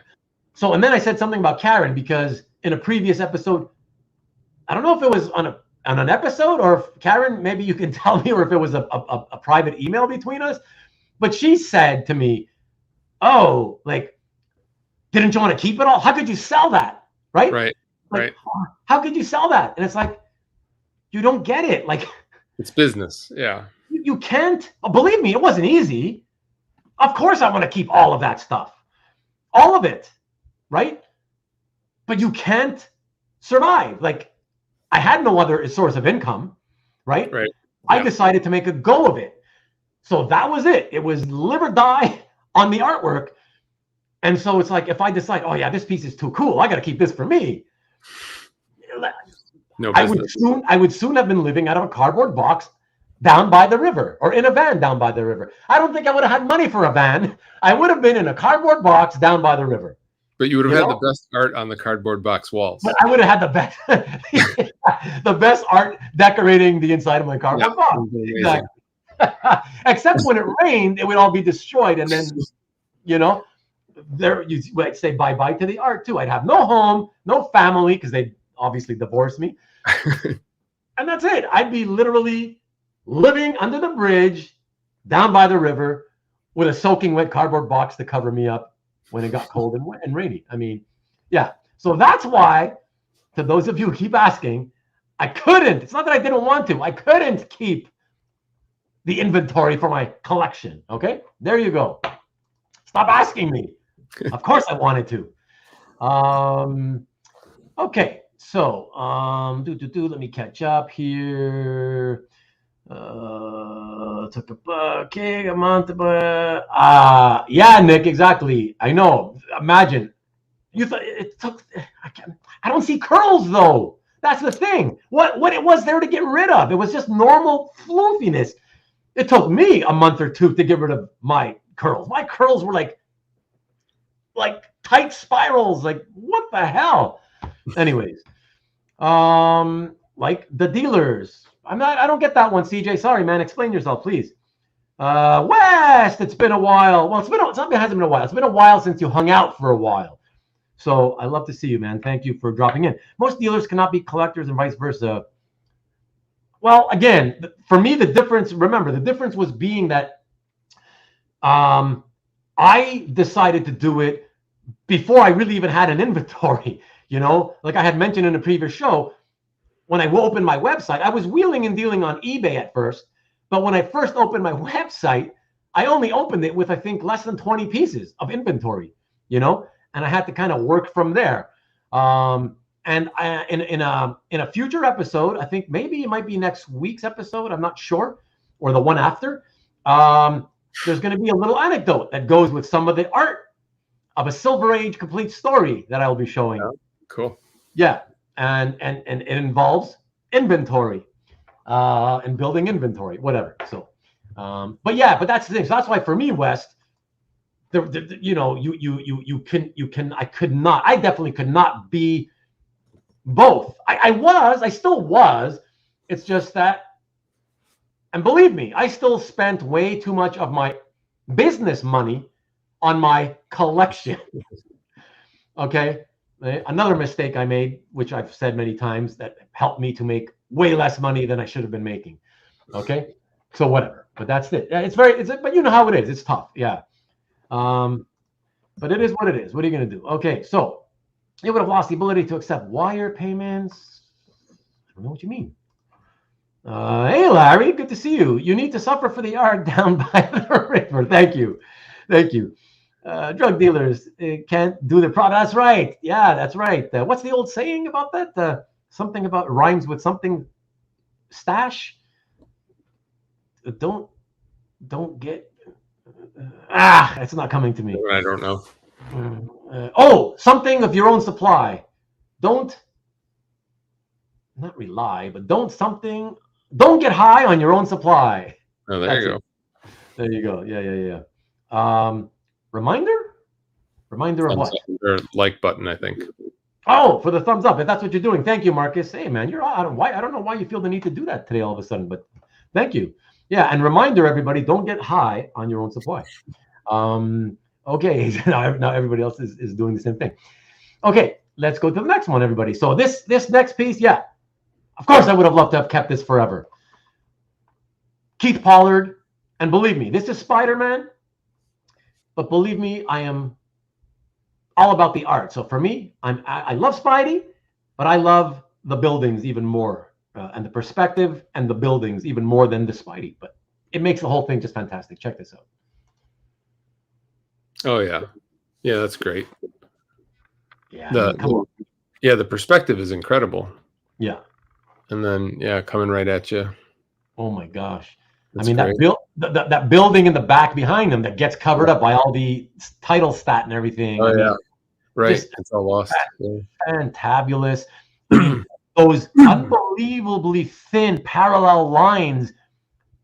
So, and then I said something about Karen because in a previous episode, I don't know if it was on an episode or if Karen, maybe you can tell me, or if it was a private email between us. But she said to me, oh, like, didn't you want to keep it all? How could you sell that? Right? Right. Like, right. How could you sell that? And it's like, you don't get it. Like, it's business. Yeah. You can't. Believe me, it wasn't easy. Of course, I want to keep all of that stuff. All of it. Right? But you can't survive. Like, I had no other source of income. Right? Right. I decided to make a go of it. So that was it. It was live or die on the artwork. And so it's like, if I decide, oh yeah, this piece is too cool, I got to keep this for me. No I would soon have been living out of a cardboard box down by the river, or in a van down by the river. I don't think I would have had money for a van. I would have been in a cardboard box down by the river. But you would have had the best art on the cardboard box walls. But I would have had the best art decorating the inside of my cardboard box. Exactly. Except when it rained, it would all be destroyed, and then there you might say bye-bye to the art too. I'd have no home, no family, because they'd obviously divorce me. And that's it. I'd be literally living under the bridge down by the river with a soaking wet cardboard box to cover me up when it got cold and rainy. I mean, yeah. So that's why, to those of you who keep asking, I couldn't. It's not that I didn't want to. I couldn't keep the inventory for my collection. Okay? There you go. Stop asking me. Of course I wanted to. Okay. So, let me catch up here. Yeah, Nick, exactly. I know. Imagine. You thought it took. I don't see curls though. That's the thing. What it was there to get rid of? It was just normal floofiness. It took me a month or two to get rid of my curls. My curls were like tight spirals. Like, what the hell? Anyways, like the dealers. I don't get that one, CJ. Sorry, man. Explain yourself, please. West, it's been a while. Well, it hasn't been a while. It's been a while since you hung out for a while. So I love to see you, man. Thank you for dropping in. Most dealers cannot be collectors and vice versa. Well, again, for me, the difference was being that I decided to do it before I really even had an inventory. Like I had mentioned in a previous show, when I opened my website, I was wheeling and dealing on eBay at first. But when I first opened my website, I only opened it with, I think, less than 20 pieces of inventory, and I had to kind of work from there. And in a future episode, I think maybe it might be next week's episode, I'm not sure, or the one after, there's going to be a little anecdote that goes with some of the art of a Silver Age complete story that I'll be showing. Oh, cool. Yeah. And it involves inventory and building inventory, whatever. So, but that's the thing. So that's why for me, West, I definitely could not be both. I still was. It's just that, and believe me, I still spent way too much of my business money on my collection. Okay. Another mistake I made, which I've said many times, that helped me to make way less money than I should have been making. Okay, so whatever. But that's it. But you know how it is. It's tough. Yeah. But it is what it is. What are you going to do? Okay, so you would have lost the ability to accept wire payments. I don't know what you mean. Hey, Larry, good to see you. You need to suffer for the art down by the river. Thank you. Drug dealers can't do their product. That's right. Yeah, that's right. What's the old saying about that? Something about rhymes with something. Stash. Don't get. It's not coming to me. I don't know. Something of your own supply. Not rely, but don't get high on your own supply. Oh, there you go. There you go. Yeah. Reminder of what? Or like button, I think. Oh, for the thumbs up. If that's what you're doing. Thank you, Marcus. Hey, man, I don't know why you feel the need to do that today all of a sudden, but thank you. Yeah, and reminder, everybody, don't get high on your own supply. Okay, now everybody else is doing the same thing. Okay, let's go to the next one, everybody. So this next piece, yeah, of course I would have loved to have kept this forever. Keith Pollard, and believe me, this is Spider-Man, but believe me, I am all about the art. So for me, I love Spidey, but I love the buildings even more, and the perspective and the buildings even more than the Spidey. But it makes the whole thing just fantastic. Check this out. Oh yeah, that's great. Yeah, the perspective is incredible. Yeah, and then coming right at you. Oh my gosh. That's that building in the back behind them that gets covered up by all the title stat and everything. Oh, right. It's all lost. Fantabulous. Those unbelievably thin parallel lines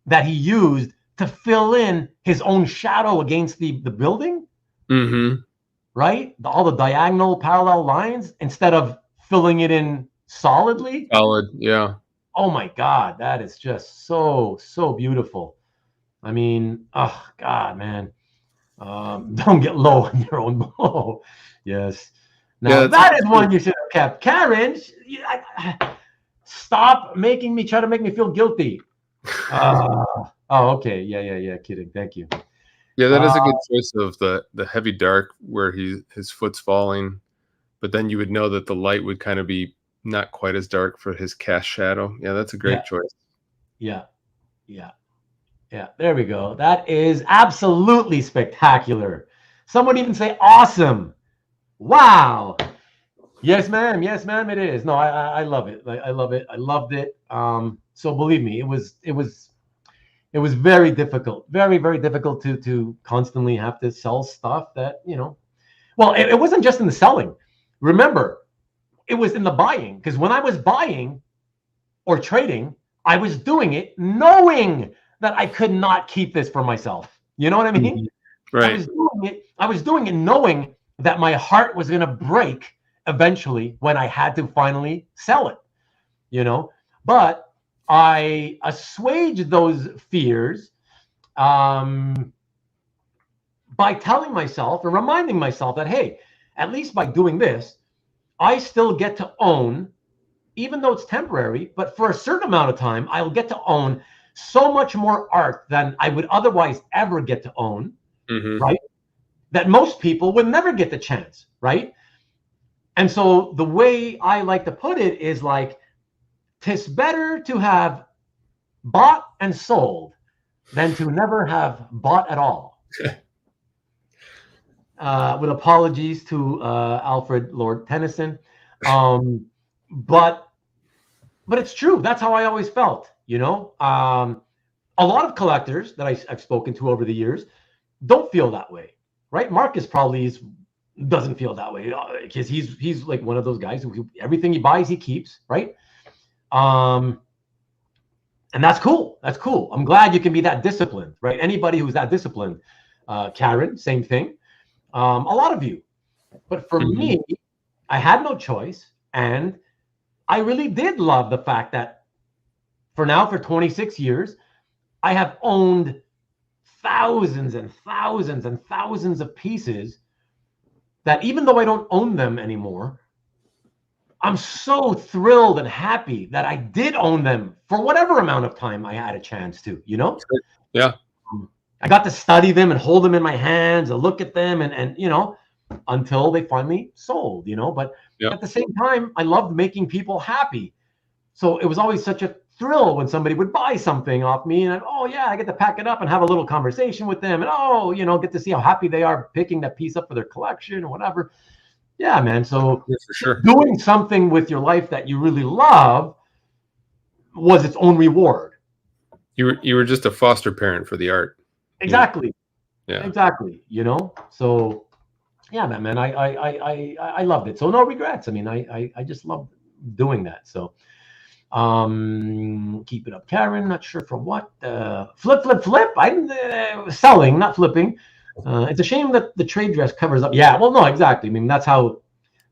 that he used to fill in his own shadow against the building. Mm-hmm. Right? All the diagonal parallel lines instead of filling it in solidly. Solid, yeah. Oh my God, that is just so beautiful. I mean, oh God, man. Don't get low on your own blow. Yes. Now that is one you should have kept. Karen, stop trying to make me feel guilty. Oh, okay. Yeah. Kidding. Thank you. Yeah, that is a good choice of the heavy dark where his foot's falling, but then you would know that the light would kind of be not quite as dark for his cast shadow. Yeah, that's a great choice. Yeah. There we go. That is absolutely spectacular. Some would even say awesome. Wow. Yes, ma'am. Yes, ma'am. It is. No, I love it. I love it. I loved it. So believe me, it was very difficult, very difficult to constantly have to sell stuff that, well, it wasn't just in the selling. Remember, it was in the buying, because when I was buying or trading, I was doing it knowing that I could not keep this for myself. You know what I mean? Right. I was doing it knowing that my heart was going to break eventually when I had to finally sell it, but I assuaged those fears by telling myself and reminding myself that, hey, at least by doing this, I still get to own, even though it's temporary, but for a certain amount of time, I'll get to own so much more art than I would otherwise ever get to own, right? That most people would never get the chance, right? And so the way I like to put it is like, 'tis better to have bought and sold than to never have bought at all. With apologies to Alfred Lord Tennyson. But it's true. That's how I always felt, a lot of collectors that I've spoken to over the years don't feel that way, right? Marcus probably doesn't feel that way because he's like one of those guys who everything he buys, he keeps, right? And that's cool. That's cool. I'm glad you can be that disciplined, right? Anybody who's that disciplined, Karen, same thing. A lot of you. But for me, I had no choice. And I really did love the fact that for 26 years, I have owned thousands and thousands and thousands of pieces that even though I don't own them anymore, I'm so thrilled and happy that I did own them for whatever amount of time I had a chance to, Yeah. I got to study them and hold them in my hands and look at them and until they finally sold, but at the same time, I loved making people happy. So it was always such a thrill when somebody would buy something off me and I get to pack it up and have a little conversation with them and get to see how happy they are picking that piece up for their collection or whatever. Yeah, man. So for sure, doing something with your life that you really love was its own reward. You were just a foster parent for the art. Exactly. Yeah. Exactly. So yeah, man. I loved it. So no regrets. I mean, I just loved doing that. So keep it up, Karen. Not sure for what. Flip. I'm selling, not flipping. It's a shame that the trade dress covers up. Yeah, well, no, exactly. I mean, that's how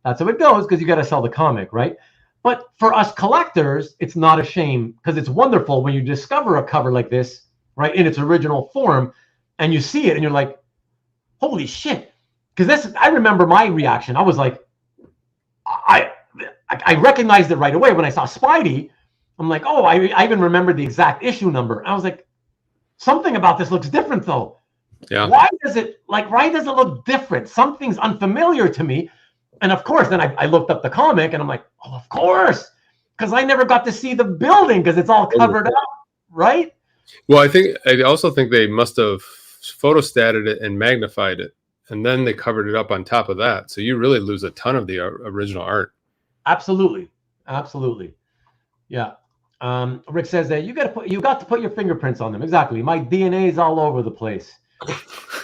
it goes because you got to sell the comic, right? But for us collectors, it's not a shame because it's wonderful when you discover a cover like this, right, in its original form, and you see it and you're like, holy shit. Because I remember my reaction. I was like, I recognized it right away when I saw Spidey. I'm like, oh, I even remember the exact issue number. I was like, something about this looks different though. Yeah. Why does it look different? Something's unfamiliar to me. And of course, then I looked up the comic and I'm like, oh, of course. Because I never got to see the building because it's all covered up, right? Well, I also think they must have photostated it and magnified it. And then they covered it up on top of that. So you really lose a ton of the original art. Absolutely. Yeah. Rick says that you got to put your fingerprints on them. Exactly. My DNA is all over the place.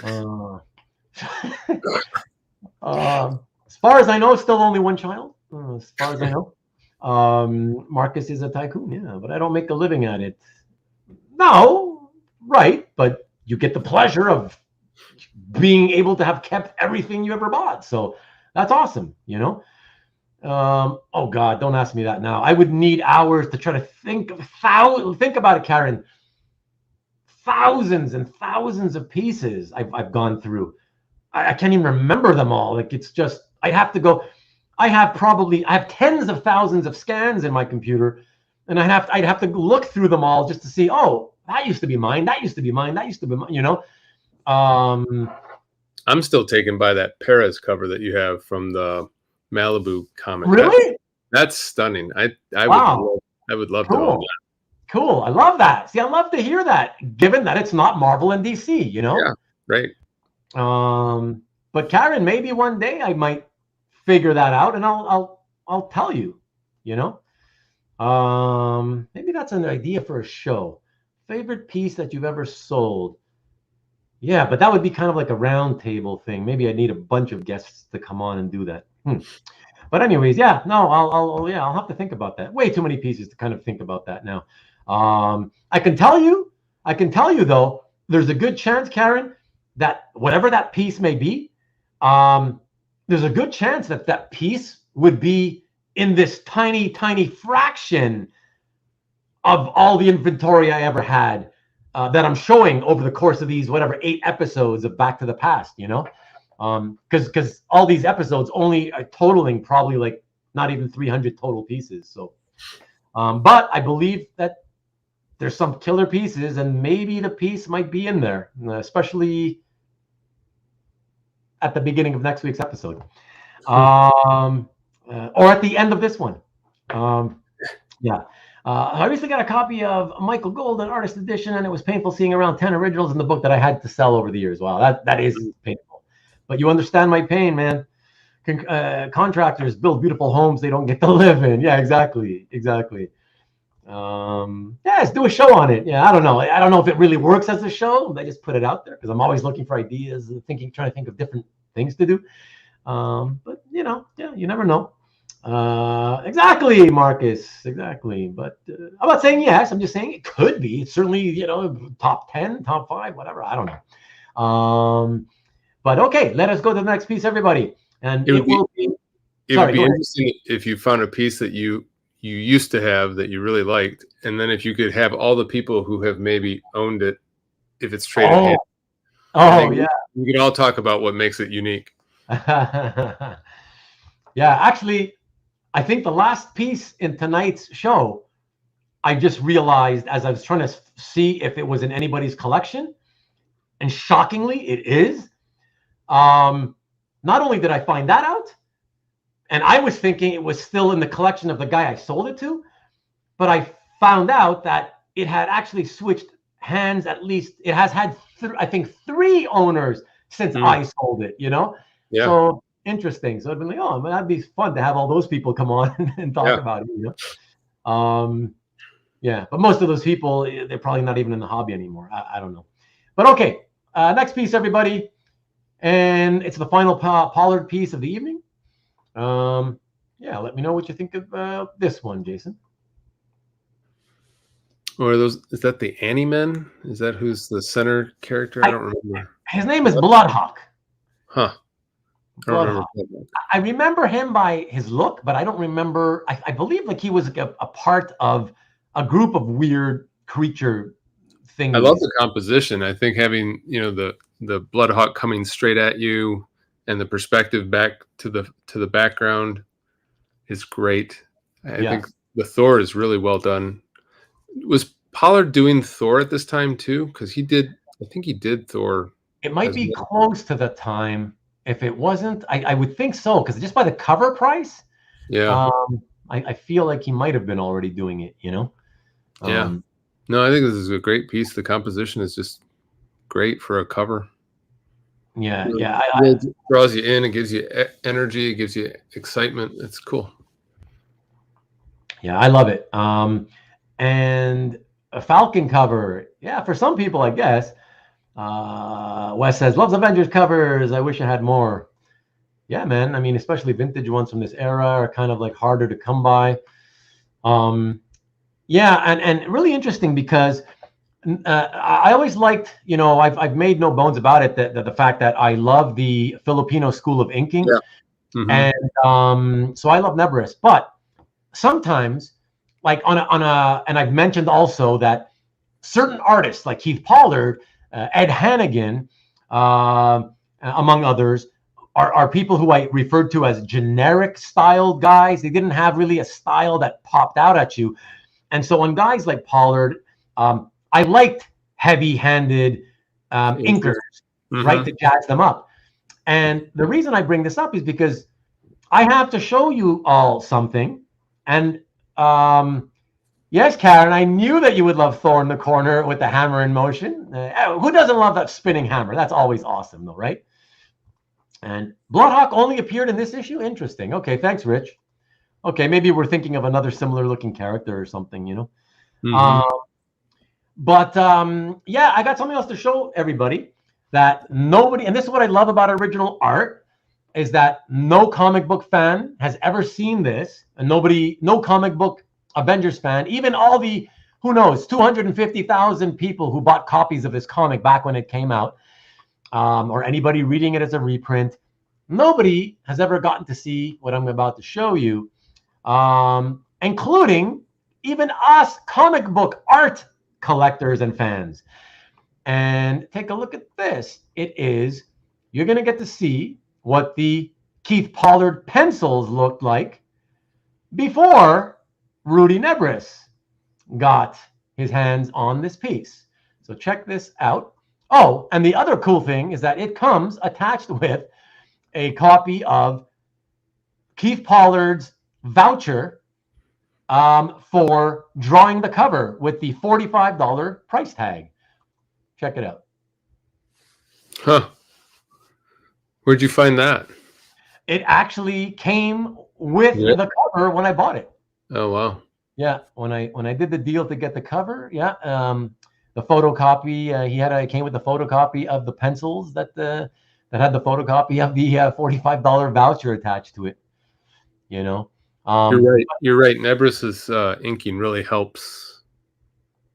As far as I know, still only one child. As far as I know, Marcus is a tycoon. Yeah, but I don't make a living at it. No, right, but you get the pleasure of being able to have kept everything you ever bought. So that's awesome, you know. Oh God, don't ask me that now. I would need hours to try to think about it, Karen. Thousands and thousands of pieces I've gone through. I can't even remember them all. Like, it's just, I'd have to go. I have tens of thousands of scans in my computer, and I'd have to look through them all just to see, oh, that used to be mine, that used to be mine, that used to be mine, you know. I'm still taken by that Pérez cover that you have from the Malibu comic. Really? That's stunning. I would love to own that. Cool. I love that. See, I love to hear that, given that it's not Marvel and DC, you know? Yeah, right. But Karen, maybe one day I might figure that out, and I'll tell you, you know? Maybe that's an idea for a show. Favorite piece that you've ever sold. Yeah, but that would be kind of like a round table thing. Maybe I need a bunch of guests to come on and do that. But anyways, yeah, no, I'll have to think about that. Way too many pieces to kind of think about that now. I can tell you though, there's a good chance, Karen, that whatever that piece may be, there's a good chance that piece would be in this tiny, tiny fraction of all the inventory I ever had, that I'm showing over the course of these, 8 episodes of Back to the Past, you know? Because all these episodes only are totaling probably like not even 300 total pieces. So, but I believe that there's some killer pieces, and maybe the piece might be in there, especially at the beginning of next week's episode, or at the end of this one. Yeah. I recently got a copy of Michael Golden Artist Edition, and it was painful seeing around 10 originals in the book that I had to sell over the years. Wow, that is painful. But you understand my pain, man. Contractors build beautiful homes they don't get to live in. Yeah, exactly. Yeah, let's do a show on it. Yeah, I don't know if it really works as a show. I just put it out there because I'm always looking for ideas, trying to think of different things to do. But you know, yeah, you never know. Exactly, Marcus. Exactly. But I'm not saying yes. I'm just saying it could be. It's certainly, you know, top 10, top 5, whatever. I don't know. But okay, let us go to the next piece, everybody. And it will be interesting if you found a piece that you used to have that you really liked, and then if you could have all the people who have maybe owned it, if it's traded hands. Oh, yeah. We could all talk about what makes it unique. Yeah, actually, I think the last piece in tonight's show, I just realized as I was trying to see if it was in anybody's collection, and shockingly, it is. Not only did I find that out, and I was thinking it was still in the collection of the guy I sold it to, but I found out that it had actually switched hands. At least it has had, I think, 3 owners since I sold it, you know? Yeah. So interesting. So I've been like, oh, man, that'd be fun to have all those people come on and talk about it, you know? Yeah, but most of those people, they're probably not even in the hobby anymore. I don't know. But okay, next piece, everybody. And it's the final Pollard piece of the evening. Yeah, let me know what you think of this one, Jason. Or is that the Annie Men? Is that who's the center character? I don't remember. His name is Bloodhawk. Huh. I remember him by his look, but I don't remember. I believe like he was a part of a group of weird creature things. I love the composition. I think having, you know, the Bloodhawk coming straight at you and the perspective back to the background is great. I think the Thor is really well done. Was Pollard doing Thor at this time too? Because I think he did Thor. It might be close to the time. If it wasn't, I would think so, because just by the cover price, I feel like he might have been already doing it, you know? Yeah. No, I think this is a great piece. The composition is just great for a cover. Yeah, it draws you in. It gives you energy. It gives you excitement. It's cool. Yeah, I love it. And a Falcon cover. Yeah, for some people, I guess. Wes says, loves Avengers covers. I wish I had more. Yeah, man. I mean, especially vintage ones from this era are kind of like harder to come by. Yeah, and really interesting because I always liked, I've made no bones about it, that the fact that I love the Filipino school of inking. Yeah. Mm-hmm. And so I love Nebres. But sometimes, like and I've mentioned also that certain artists like Keith Pollard, Ed Hannigan, among others, are people who I referred to as generic styled guys. They didn't have really a style that popped out at you. And so on guys like Pollard, I liked heavy-handed inkers, right, to jazz them up. And the reason I bring this up is because I have to show you all something. And yes, Karen, I knew that you would love Thor in the corner with the hammer in motion. Who doesn't love that spinning hammer? That's always awesome, though, right? And Bloodhawk only appeared in this issue? Interesting. Okay, thanks, Rich. Okay, maybe we're thinking of another similar-looking character or something, you know? But yeah, I got something else to show everybody that nobody, and this is what I love about original art, is that no comic book fan has ever seen this, and no comic book Avengers fan, even all the, who knows, 250,000 people who bought copies of this comic back when it came out, or anybody reading it as a reprint, nobody has ever gotten to see what I'm about to show you, including even us comic book art collectors and fans. And take a look at this. You're going to get to see what the Keith Pollard pencils looked like before Rudy Nebres got his hands on this piece. So check this out. Oh, and the other cool thing is that it comes attached with a copy of Keith Pollard's voucher for drawing the cover with the $45 price tag. Check it out. Huh. Where'd you find that? It actually came with the cover when I bought it. Oh, wow. Yeah, when I did the deal to get the cover, yeah, the photocopy, it came with the photocopy of the pencils that had the photocopy of the $45 voucher attached to it. You know, you're right. You're right. Nebres's inking really helps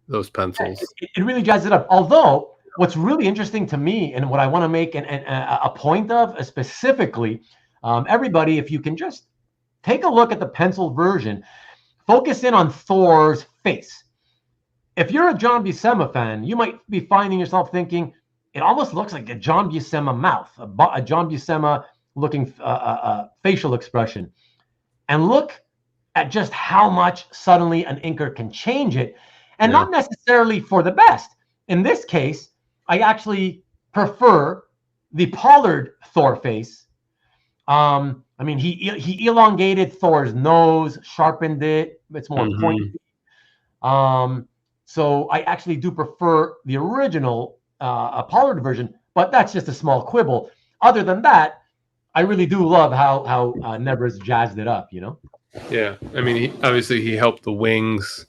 those pencils. It really jazzes it up. Although, what's really interesting to me, and what I want to make a point of specifically, everybody, if you can just take a look at the pencil version, focus in on Thor's face. If you're a John Buscema fan, you might be finding yourself thinking, it almost looks like a John Buscema mouth, a John Buscema looking facial expression. And look at just how much suddenly an inker can change it, and not necessarily for the best. In this case, I actually prefer the Pollard Thor face. I mean, he elongated Thor's nose, sharpened it. It's more pointy. So I actually do prefer the original Pollard version, but that's just a small quibble. Other than that, I really do love how Nebres jazzed it up, you know? Yeah. I mean, he helped the wings,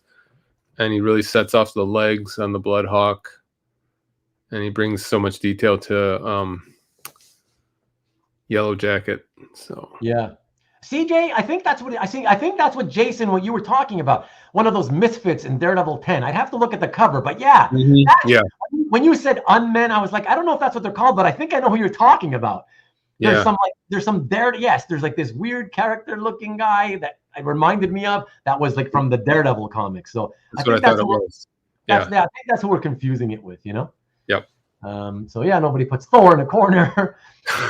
and he really sets off the legs on the Bloodhawk, and he brings so much detail to Yellow Jacket. So yeah. CJ, I think that's what Jason, what you were talking about, one of those misfits in Daredevil 10. I'd have to look at the cover, but yeah. When you said unmen, I was like, I don't know if that's what they're called, but I think I know who you're talking about. There's there's like this weird character looking guy that it reminded me of that was like from the Daredevil comics. So I think that's who we're confusing it with, you know? Yep. So yeah, nobody puts Thor in a corner.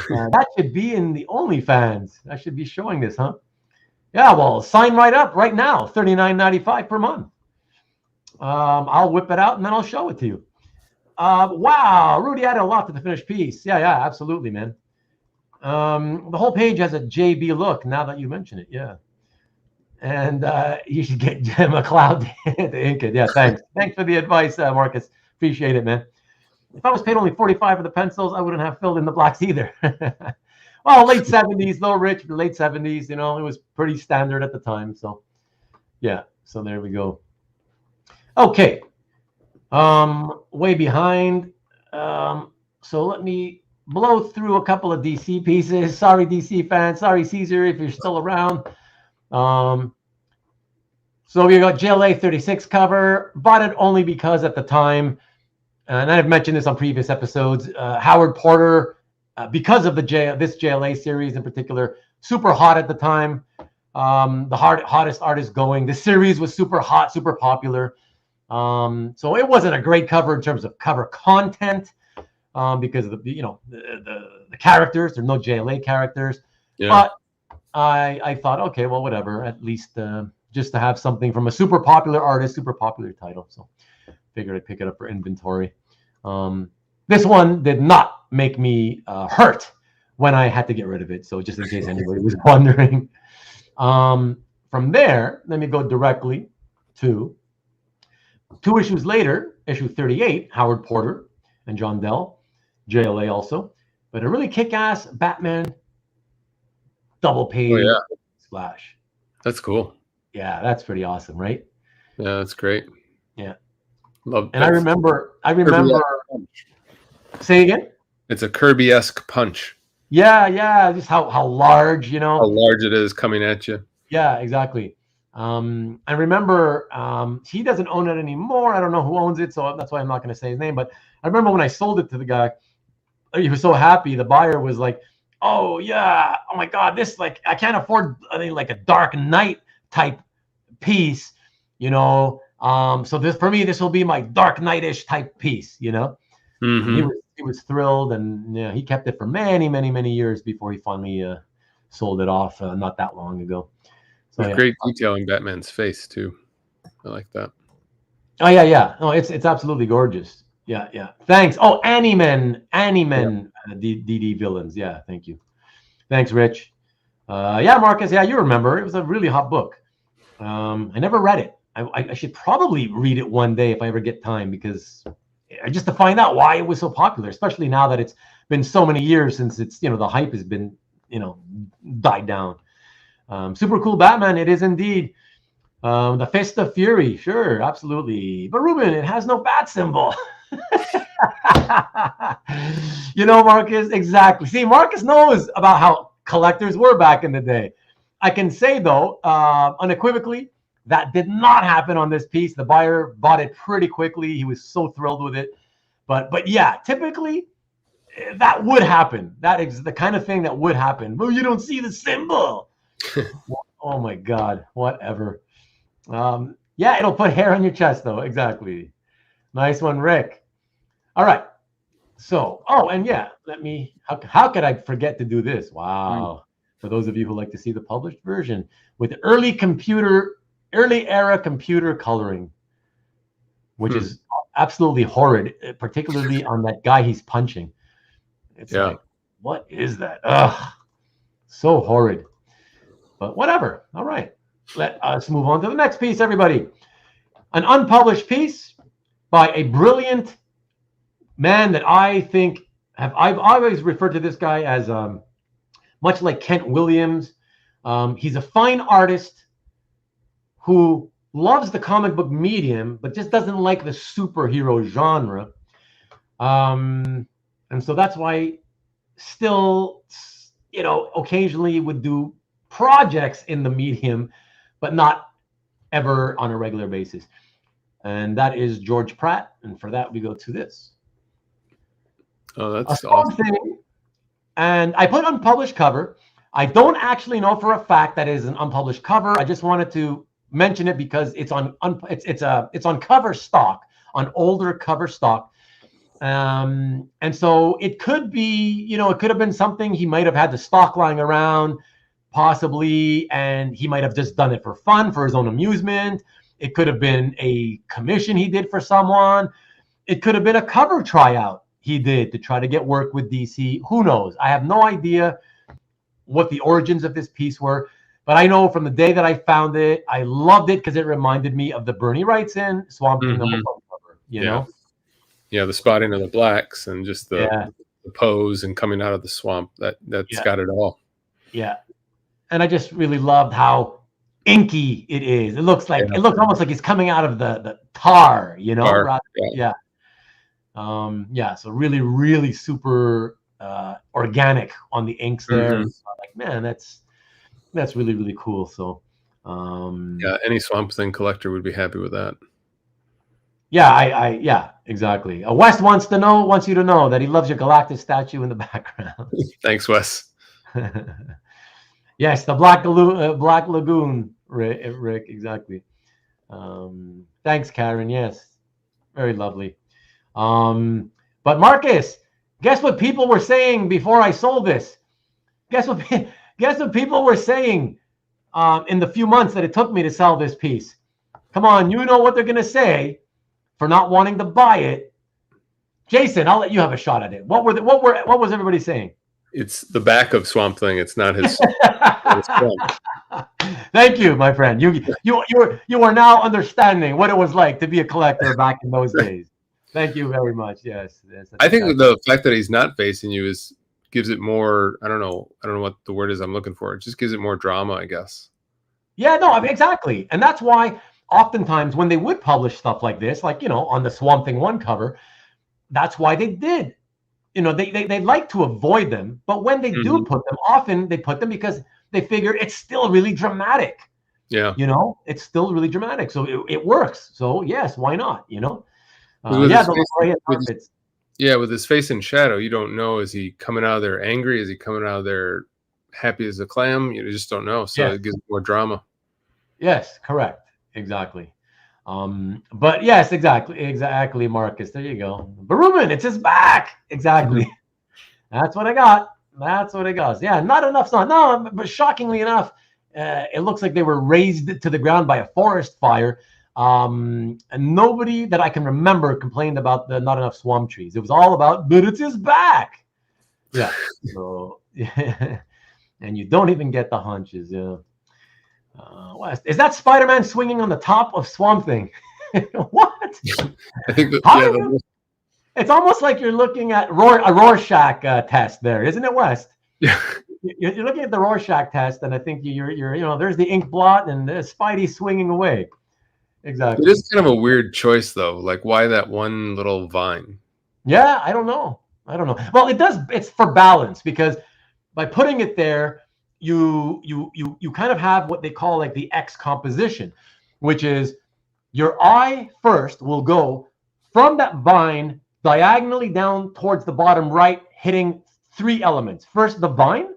That should be in the OnlyFans. I should be showing this, huh? Yeah, well, sign right up right now, $39.95 per month. I'll whip it out and then I'll show it to you. Wow, Rudy added a lot to the finished piece. Yeah, absolutely, man. The whole page has a JB look now that you mention it. Yeah. And you should get McLeod to ink it. Yeah, thanks. Thanks for the advice, Marcus. Appreciate it, man. If I was paid only $45 for the pencils, I wouldn't have filled in the blocks either. Well, late 70s, though, Rich, late 70s, you know, it was pretty standard at the time. So, yeah, so there we go. Okay. Way behind. So let me blow through a couple of DC pieces. Sorry, DC fans. Sorry, Caesar, if you're still around. So we got JLA 36 cover. Bought it only because at the time, and I've mentioned this on previous episodes, Howard Porter, because of this JLA series in particular, super hot at the time. The hottest artist going. The series was super hot, super popular. So it wasn't a great cover in terms of cover content, because of the characters. There are no JLA characters. Yeah. But I thought, okay, well, whatever. At least just to have something from a super popular artist, super popular title. So figured I'd pick it up for inventory. This one did not make me hurt when I had to get rid of it. So just in case anybody was wondering. From there, let me go directly to 2 issues later, issue 38, Howard Porter and John Dell, JLA also. But a really kick-ass Batman double page splash. That's cool. Yeah, that's pretty awesome, right? Yeah, that's great. Yeah. Love. And I remember. Say again? It's a Kirby-esque punch. Yeah, just how large, How large it is coming at you. Yeah, exactly. I remember he doesn't own it anymore. I don't know who owns it, so that's why I'm not going to say his name. But I remember when I sold it to the guy, he was so happy. The buyer was like, "Oh yeah, oh my God, this I can't afford like a Dark Knight type piece, So this for me, this will be my Dark Knight-ish type piece, Mm-hmm. He was thrilled, and he kept it for many, many, many years before he finally sold it off not that long ago. So, there's great detail in Batman's face too. I like that. Oh yeah. No, it's absolutely gorgeous. Yeah. Thanks. Oh, Annieman, DD villains. Yeah, thank you. Thanks, Rich. Yeah, Marcus. Yeah, you remember. It was a really hot book. I never read it. I should probably read it one day if I ever get time, because just to find out why it was so popular, especially now that it's been so many years since it's, the hype has been, died down. Super cool Batman. It is indeed. The Fist of Fury. Sure, absolutely. But Ruben, it has no bat symbol. Marcus, exactly. See, Marcus knows about how collectors were back in the day. I can say, though, unequivocally, that did not happen on this piece. The buyer bought it pretty quickly. He was so thrilled with it. But yeah, typically that would happen. That is the kind of thing that would happen. Well, you don't see the symbol. Oh my God, whatever. Yeah, it'll put hair on your chest, though. Exactly. Nice one, Rick. All right. So, and yeah, how could I forget to do this? Wow. For those of you who like to see the published version with early era computer coloring, which is absolutely horrid, particularly on that guy he's punching. It's like, what is that? Ugh, so horrid. But whatever. All right. Let us move on to the next piece, everybody. An unpublished piece by a brilliant man that I think I've always referred to this guy as much like Kent Williams. He's a fine artist who loves the comic book medium, but just doesn't like the superhero genre. And so that's why still, occasionally would do projects in the medium, but not ever on a regular basis. And that is George Pratt. And for that, we go to this. Oh, that's awesome. And I put unpublished cover. I don't actually know for a fact that it is an unpublished cover. I just wanted to mention it because it's on it's on cover stock, on older cover stock. And so it could be, it could have been something he might have had the stock lying around, possibly, and he might have just done it for fun, for his own amusement. It could have been a commission he did for someone. It could have been a cover tryout he did to try to get work with DC. Who knows? I have no idea what the origins of this piece were, but I know from the day that I found it, I loved it because it reminded me of the Bernie Wrightson Swamp Thing cover, you know? Yeah, the spotting of the blacks and just the pose and coming out of the swamp. That's got it all. Yeah. And I just really loved how inky it is. It looks almost like he's coming out of the tar, So really, really super organic on the inks there. So like, man, that's really, really cool. So Yeah, any Swamp Thing collector would be happy with that. Yeah, yeah, exactly. Wes wants you to know that he loves your Galactus statue in the background. Thanks, Wes. Yes, the Black Lagoon, Rick, exactly. Thanks, Karen. Yes, very lovely. But Marcus, guess what people were saying before I sold this? Guess what people were saying in the few months that it took me to sell this piece? Come on, you know what they're gonna say for not wanting to buy it. Jason, I'll let you have a shot at it. What was everybody saying? It's the back of Swamp Thing. It's not his. Thank you, my friend. You are now understanding what it was like to be a collector back in those days. Thank you very much. Yes. I think the fact that he's not facing you gives it more. I don't know what the word is I'm looking for. It just gives it more drama, I guess. Yeah. No. I mean, exactly, and that's why oftentimes when they would publish stuff like this, like on the Swamp Thing 1 cover, that's why they did. They like to avoid them, but when they do put them, often they put them because they figure it's still really dramatic. Yeah. It's still really dramatic. So it works. So yes, why not? With his face in shadow, you don't know, is he coming out of there angry? Is he coming out of there happy as a clam? You just don't know. So it gives more drama. Yes, correct. Exactly. But yes, exactly, Marcus. There you go. Baruman, it's his back. Exactly. That's what I got. Yeah, not enough sun. No, but shockingly enough, it looks like they were razed to the ground by a forest fire. And nobody that I can remember complained about the not enough swamp trees. It was all about, but it's his back. Yeah. So, yeah. And you don't even get the hunches. Yeah. West, is that Spider-Man swinging on the top of Swamp Thing? What? I think it's almost like you're looking at a Rorschach test there, isn't it, West? Yeah. You're looking at the Rorschach test, and I think you're there's the ink blot and Spidey swinging away. Exactly. It is kind of a weird choice, though. Like, why that one little vine? Yeah, I don't know. Well, it's for balance, because by putting it there, you kind of have what they call like the X composition, which is your eye first will go from that vine diagonally down towards the bottom right, hitting 3 elements. First the vine,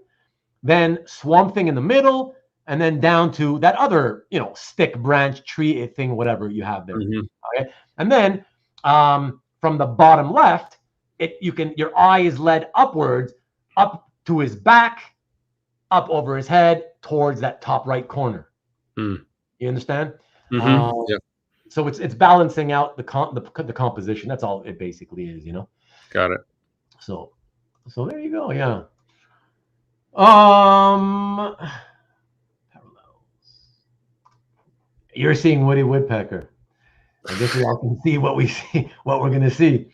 then Swamp Thing in the middle, and then down to that other, stick, branch, tree thing, whatever you have there. Okay, and then from the bottom left, your eye is led upwards, up to his back, up over his head, towards that top right corner. You understand? Yeah. So it's balancing out the composition. That's all it basically is, Got it. So there you go. Yeah. You're seeing Woody Woodpecker. I guess we all can see what we're going to see.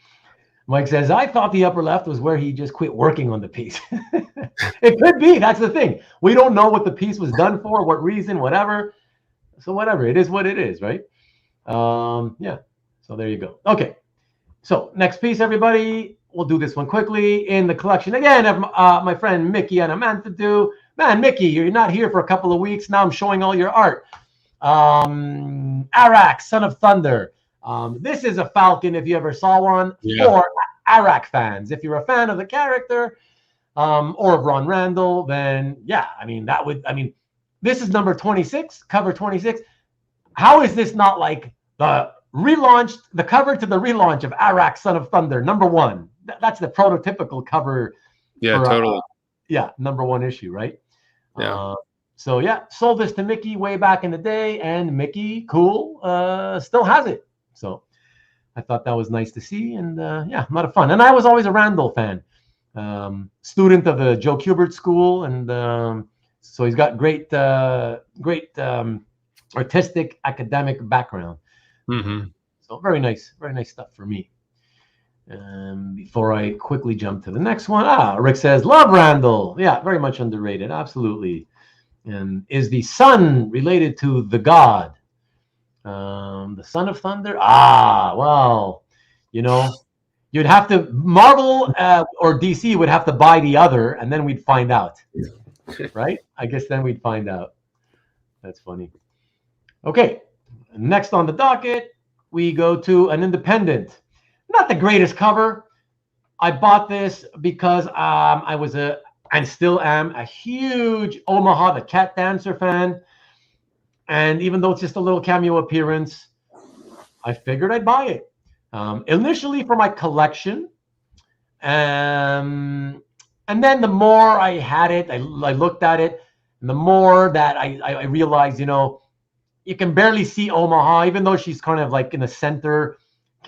Mike says, I thought the upper left was where he just quit working on the piece. It could be. That's the thing. We don't know what the piece was done for, what reason, whatever. So whatever. It is what it is, right? Yeah. So there you go. Okay. So next piece, everybody. We'll do this one quickly. In the collection, again, of my friend Mickey and Amantadu. Man, Mickey, you're not here for a couple of weeks. Now I'm showing all your art. Arak, Son of Thunder. This is a Falcon, if you ever saw one, for Arak fans. If you're a fan of the character or of Ron Randall, then yeah, this is number 26, cover 26. How is this not like the cover to the relaunch of Arak, Son of Thunder, number 1? That's the prototypical cover. Yeah, totally. Number 1 issue, right? Yeah. So yeah, sold this to Mickey way back in the day, and Mickey, cool, still has it. So I thought that was nice to see, and yeah, a lot of fun. And I was always a Randall fan, student of the Joe Kubert School, and so he's got great artistic academic background. So very nice stuff for me. Before I quickly jump to the next one, Rick says, love Randall. Yeah, very much underrated, absolutely. And is the sun related to the god? The Son of Thunder? Well, you'd have to, Marvel or DC would have to buy the other, and then we'd find out. Right? I guess then we'd find out. That's funny. Okay, next on the docket, we go to an independent. Not the greatest cover. I bought this because I was and still am a huge Omaha the Cat Dancer fan. And even though it's just a little cameo appearance, I figured I'd buy it. Initially for my collection. And then the more I had it, I looked at it, and the more that I realized, you can barely see Omaha, even though she's kind of like in the center,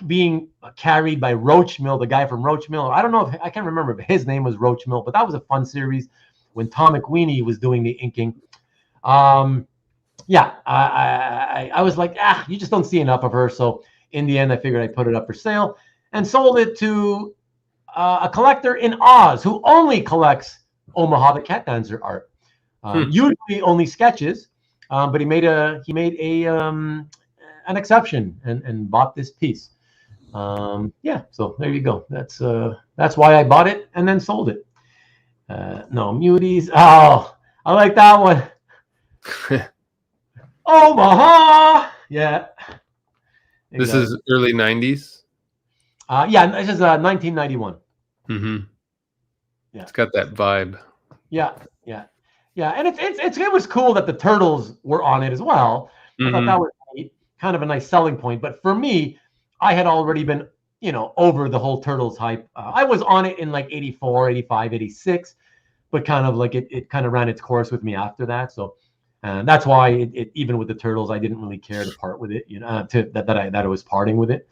being carried by Roachmill, the guy from Roachmill. I don't know I can't remember if his name was Roachmill, but that was a fun series when Tom McWeeny was doing the inking. I was like, you just don't see enough of her. So in the end, I figured I'd put it up for sale and sold it to a collector in Oz who only collects Omaha the Cat Dancer art. Usually only sketches, but he made an exception and bought this piece. So there you go. That's why I bought it and then sold it. No, Muties. Oh, I like that one. Omaha. Yeah. Exactly. This is early 90s? This is 1991. Mm-hmm. Yeah. It's got that vibe. Yeah. And it was cool that the Turtles were on it as well. I thought that was kind of a nice selling point. But for me, I had already been, over the whole Turtles hype. I was on it in like 84, 85, 86, but kind of like it kind of ran its course with me after that. So that's why it even with the Turtles, I didn't really care to part with it, that I was parting with it.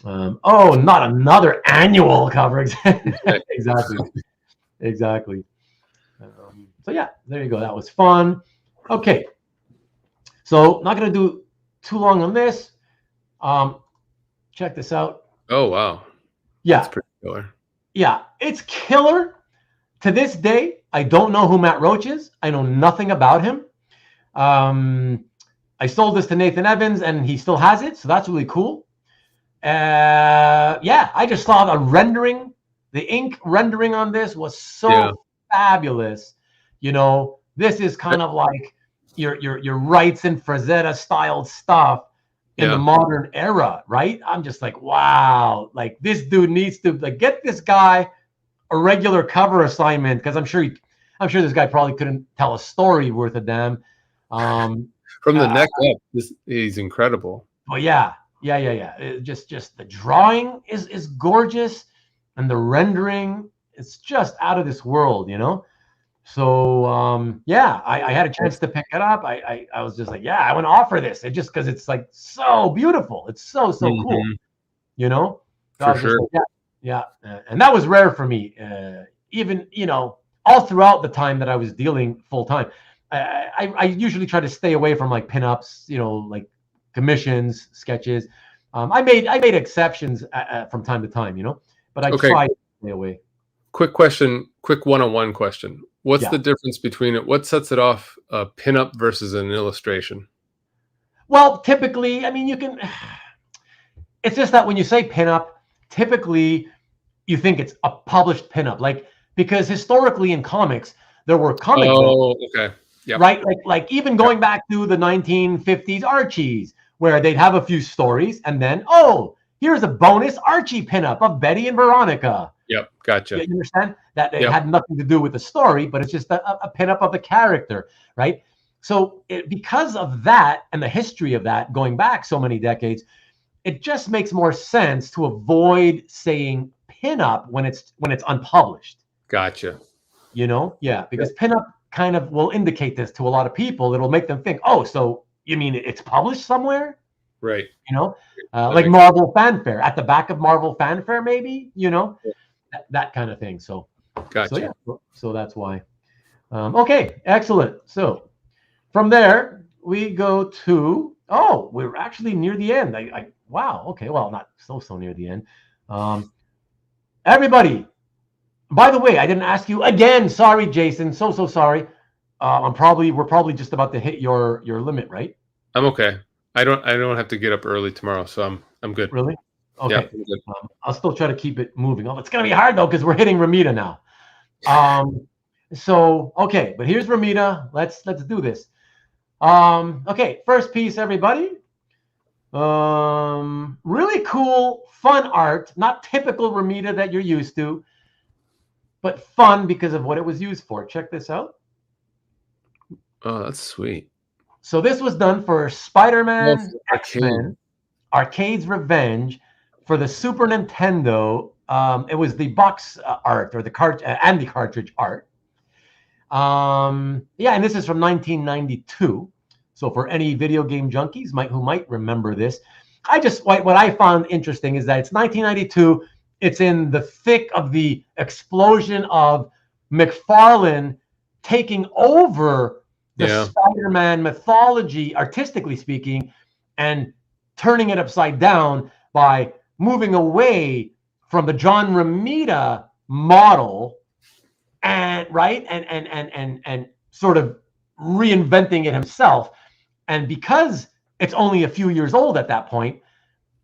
Not another annual cover. Exactly. So yeah, there you go. That was fun. Okay. So not going to do too long on this. Check this out. Oh, wow. Yeah. That's pretty killer. Yeah. It's killer. To this day, I don't know who Matt Roach is. I know nothing about him. I sold this to Nathan Evans and he still has it. So that's really cool. I just saw the rendering. The ink rendering on this was so fabulous. This is kind of like your Wrights and Frazetta styled stuff in the modern era, right? I'm just like, wow, like this dude needs to get this guy a regular cover assignment because I'm sure this guy probably couldn't tell a story worth a damn. From the neck up, he's incredible. Oh yeah. Just the drawing is gorgeous, and the rendering is just out of this world, So I had a chance to pick it up. I was just like, I want to offer this. It just because it's like so beautiful. It's so cool, For sure. Like, and that was rare for me. Even all throughout the time that I was dealing full time, I usually try to stay away from like pinups, like commissions, sketches. I made exceptions from time to time, but I tried to stay away. Quick question, quick one-on-one question. What's the difference between it? What sets it off, a pinup versus an illustration? Well, typically, I mean, it's just that when you say pinup, typically you think it's a published pinup, because historically in comics, there were comic books. Okay. Yep. Right? Like even going back to the 1950s Archies, where they'd have a few stories and then, here's a bonus Archie pinup of Betty and Veronica. Yep, gotcha. You understand? That it had nothing to do with the story, but it's just a pinup of the character, right? So because of that and the history of that going back so many decades, it just makes more sense to avoid saying pinup when it's unpublished. Gotcha. Because pinup kind of will indicate this to a lot of people. It'll make them think, so you mean it's published somewhere? Right. Like Marvel Fanfare, at the back of Marvel Fanfare, maybe, that kind of thing. So, gotcha. So that's why. Okay, excellent. So from there, we go to, we're actually near the end. Wow. Okay. Well, not so near the end. Everybody, by the way, I didn't ask you again. Sorry, Jason. So sorry. We're probably just about to hit your limit, right? I'm okay. I don't have to get up early tomorrow, so I'm good. Really? Okay. Yeah, I'm good. I'll still try to keep it moving. It's gonna be hard though because we're hitting Romita now. But here's Romita. Let's do this. Okay, first piece, everybody. Really cool, fun art. Not typical Romita that you're used to, but fun because of what it was used for. Check this out. Oh, that's sweet. So this was done for Spider-Man X-Men Arcade's Revenge for the Super Nintendo. It was the box art or the and the cartridge art. Yeah, and this is from 1992. So for any video game junkies who might remember this, what I found interesting is that it's 1992. It's in the thick of the explosion of McFarlane taking over the Spider-Man mythology, artistically speaking, and turning it upside down by moving away from the John Romita model and sort of reinventing it himself. And because it's only a few years old at that point,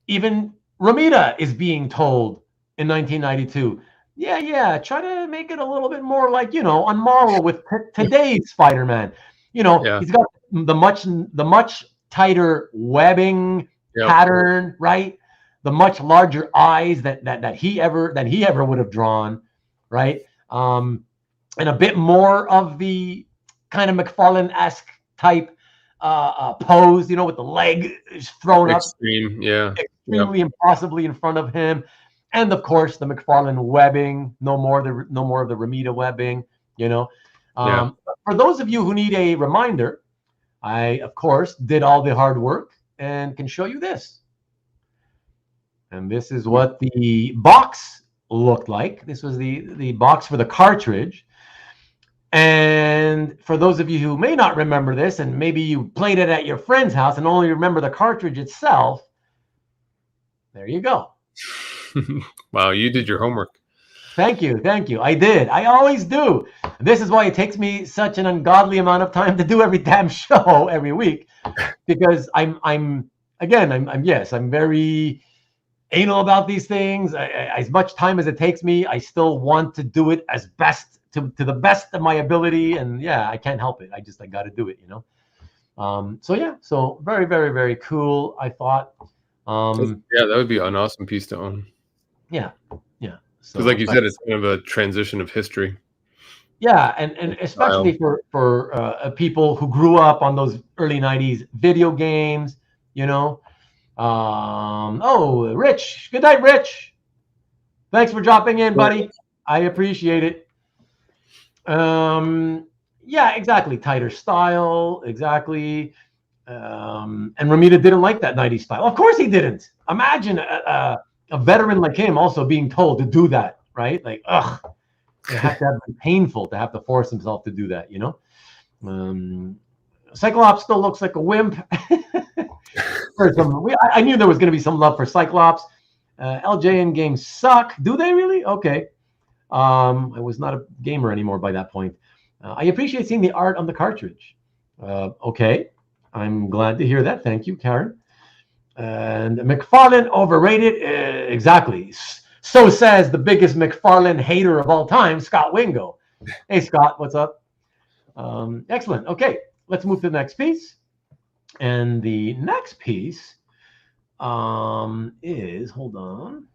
even Romita is being told in 1992, try to make it a little bit more like, on Marvel with today's Spider-Man. He's got the much tighter webbing pattern, right? The much larger eyes that he ever would have drawn, right? And a bit more of the kind of McFarlane-esque type pose, with the leg thrown extremely impossibly in front of him, and of course the McFarlane webbing. No more of the Romita webbing. For those of you who need a reminder, I of course did all the hard work and can show you this. And this is what the box looked like. This was the box for the cartridge. And for those of you who may not remember this, and maybe you played it at your friend's house and only remember the cartridge itself, there you go. Wow, you did your homework. Thank you. I did. I always do. This is why it takes me such an ungodly amount of time to do every damn show every week, because I'm very anal about these things. As much time as it takes me, I still want to do it as best to the best of my ability, and I can't help it. I got to do it, So very, very, very cool, I thought. That would be an awesome piece to own. Yeah. Because like you said, it's kind of a transition of history. Yeah, and especially for people who grew up on those early 90s video games, Rich. Good night, Rich. Thanks for dropping in, buddy. I appreciate it. Exactly. Tighter style. Exactly. And Romita didn't like that 90s style. Of course he didn't. Imagine a veteran like him also being told to do that, right? Like, ugh. It had to have been painful to have to force himself to do that, Cyclops still looks like a wimp. I knew there was going to be some love for Cyclops. LJN games suck. Do they really? Okay. I was not a gamer anymore by that point. I appreciate seeing the art on the cartridge. Okay. I'm glad to hear that. Thank you, Karen. And McFarlane overrated. Exactly. So says the biggest McFarlane hater of all time, Scott Wingo. Hey, Scott, what's up? Excellent. Okay, let's move to the next piece. And the next piece is, hold on.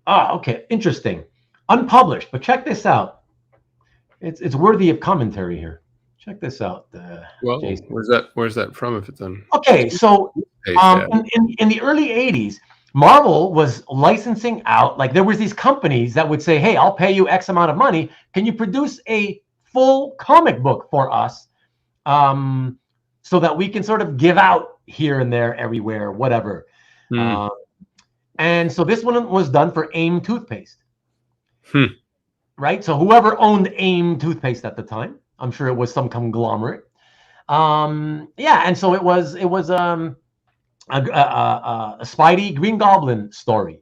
Okay, interesting. Unpublished, but check this out. It's worthy of commentary here. Check this out. Jason. Where's that from if it's on? Okay, so in the early 80s, Marvel was licensing out, like there was these companies that would say, hey, I'll pay you X amount of money. Can you produce a full comic book for us so that we can sort of give out here and there, everywhere, whatever. And so this one was done for AIM toothpaste. Right? So whoever owned AIM toothpaste at the time, I'm sure it was some conglomerate. And so it was a Spidey Green Goblin story,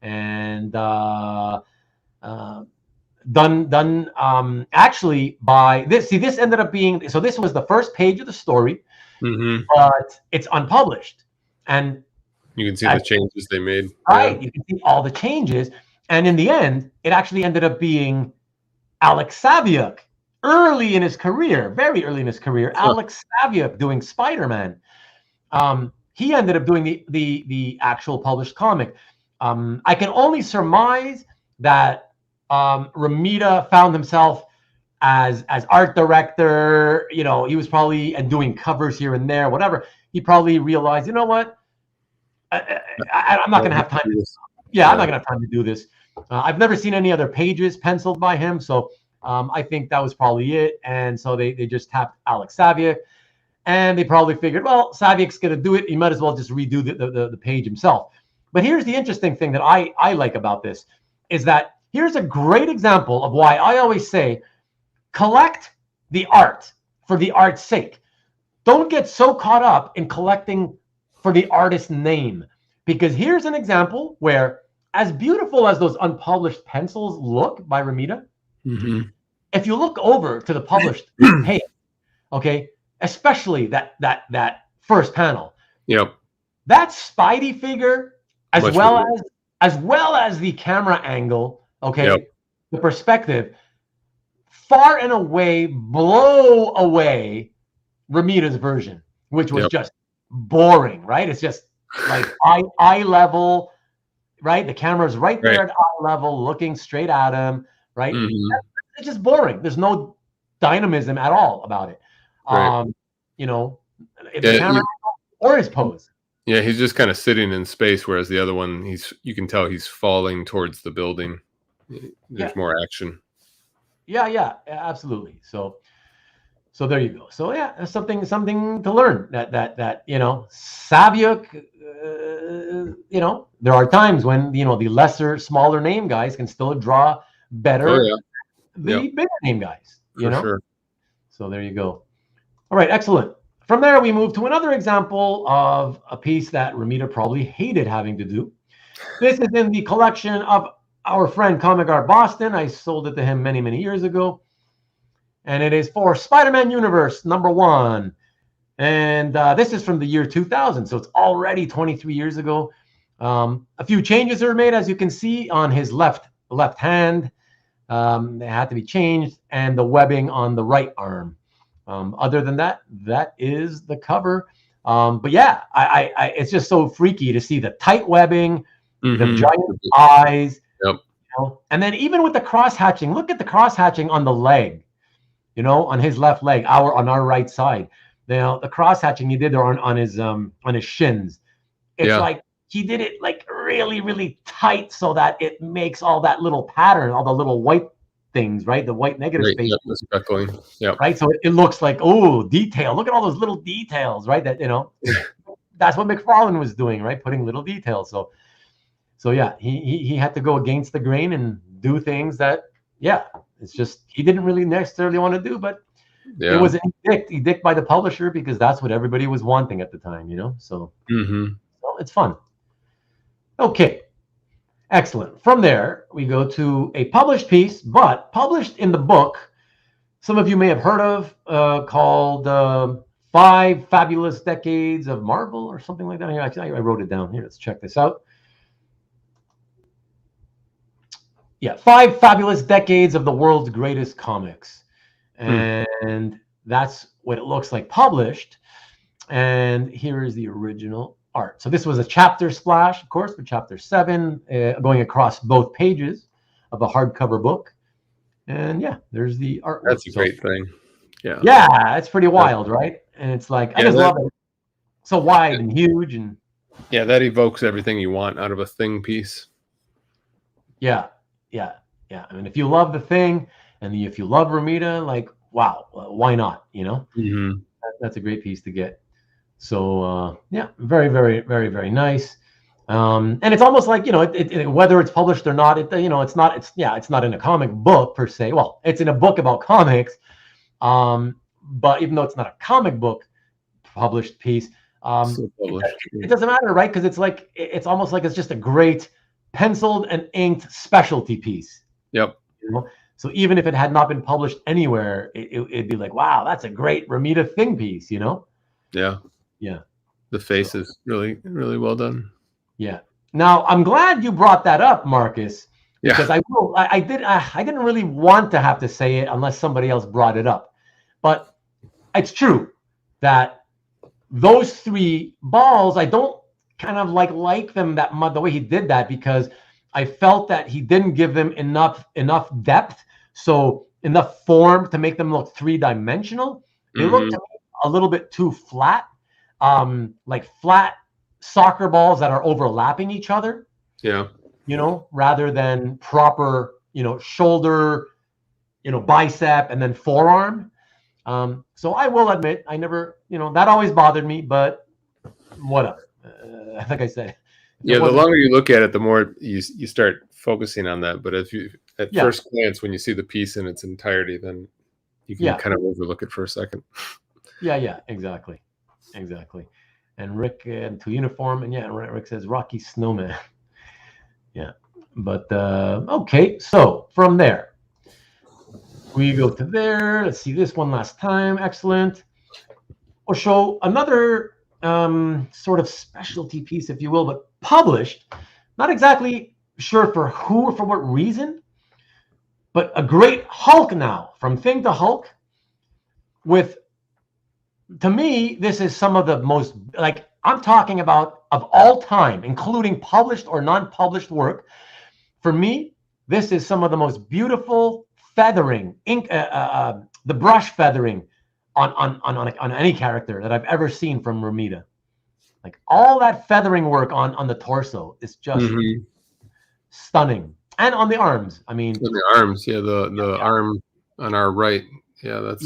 and done actually by this. See, this ended up being, so this was the first page of the story, but it's unpublished, and you can see the changes they made. Right, you can see all the changes, and in the end, it actually ended up being Alex Saviuk early in his career, very early in his career, Alex Saviuk doing Spider-Man. He ended up doing the actual published comic. I can only surmise that Romita found himself as art director. You know, he was probably doing covers here and there, whatever. He probably realized, you know what, I'm not going to have time. I'm not going to have time to do this. I've never seen any other pages penciled by him, so I think that was probably it. And so they just tapped Alex Saviuk, and they probably figured, well, Saviuk's going to do it. He might as well just redo the page himself. But here's the interesting thing that I like about this is that here's a great example of why I always say, collect the art for the art's sake. Don't get so caught up in collecting for the artist's name, because here's an example where, as beautiful as those unpublished pencils look by Romita, if you look over to the published page, okay, especially that first panel, that Spidey figure, as well as the camera angle, okay, the perspective, far and away blow away Romita's version, which was just boring, right? It's just like eye level, right? The camera's right there at eye level, looking straight at him, right? It's just boring. There's no dynamism at all about it. You know, the camera or his pose. Yeah, he's just kind of sitting in space, whereas the other one, you can tell he's falling towards the building. There's more action. Yeah, absolutely. So there you go. So yeah, that's something to learn. That you know, Saviuk. You know, there are times when the smaller name guys can still draw better the bigger name guys. You know. Sure. So there you go. All right, excellent. From there, we move to another example of a piece that Romita probably hated having to do. This is in the collection of our friend Comic Art Boston. I sold it to him many, many years ago. And it is for Spider-Man Universe #1. And this is from the year 2000. So it's already 23 years ago. A few changes are made, as you can see, on his left hand. They had to be changed. And the webbing on the right arm. Other than that, that is the cover. But yeah, it's just so freaky to see the tight webbing, the giant eyes. You know? And then even with the cross hatching, look at the cross hatching on the leg. You know, on his left leg, on our right side. You know, the cross hatching he did there on his shins. It's like he did it like really, really tight so that it makes all that little pattern, all the little white things, right? The white negative space. Right. So it looks like, oh, detail. Look at all those little details, right? That, you know, that's what McLaughlin was doing, right? Putting little details. So yeah, he had to go against the grain and do things that, it's just he didn't really necessarily want to do, but it was an edict by the publisher because that's what everybody was wanting at the time, you know. So, so it's fun. Okay, excellent. From there, we go to a published piece, but published in the book some of you may have heard of, called 5 Fabulous Decades of Marvel or something like that. Here, actually, I wrote it down. Here, let's check this out. Yeah, 5 Fabulous Decades of the World's Greatest Comics. And that's what it looks like published. And here is the original art. So this was a chapter splash, of course, for chapter 7, going across both pages of a hardcover book. And yeah, there's the artwork. That's a great thing. Yeah, it's pretty wild, right? And it's like, I just love it. So wide and huge. And yeah, that evokes everything you want out of a Thing piece. Yeah. I mean, if you love the Thing and if you love Romita, like, wow, why not? You know, that's a great piece to get. So yeah, very, very, very, very nice. And it's almost like, you know, whether it's published or not, you know, it's not in a comic book per se. Well, it's in a book about comics. But even though it's not a comic book published piece, it doesn't matter, right? Because it's almost like it's just a great penciled and inked specialty piece. Yep. You know? So even if it had not been published anywhere, it'd be like, wow, that's a great Romita Thing piece, you know? Yeah. The face is really, really well done. Yeah. Now, I'm glad you brought that up, Marcus, Because I didn't really want to have to say it unless somebody else brought it up. But it's true that those 3 balls, I don't kind of like them that much, the way he did that, because I felt that he didn't give them enough depth, so enough form to make them look 3-dimensional. They looked to me a little bit too flat, like flat soccer balls that are overlapping each other. Yeah. Rather than proper, shoulder, bicep, and then forearm. So I will admit, I never, that always bothered me, but whatever. Like I said. Yeah, the longer you look at it, the more you start focusing on that. But if you, at first glance, when you see the piece in its entirety, then you can kind of overlook it for a second. Yeah, exactly. And Rick to uniform, and Rick says Rocky Snowman. Yeah, but okay. So from there, we go to there. Let's see this one last time. Excellent. We'll show another sort of specialty piece, if you will, but published. Not exactly sure for who or for what reason, but a great Hulk now, from Thing to Hulk. With, to me, this is some of the most, I'm talking about of all time, including published or non-published work. For me, this is some of the most beautiful feathering, the brush feathering on any character that I've ever seen from Romita. Like all that feathering work on the torso is just stunning, and on the arms. I mean, on the arms, the arm on our right, that's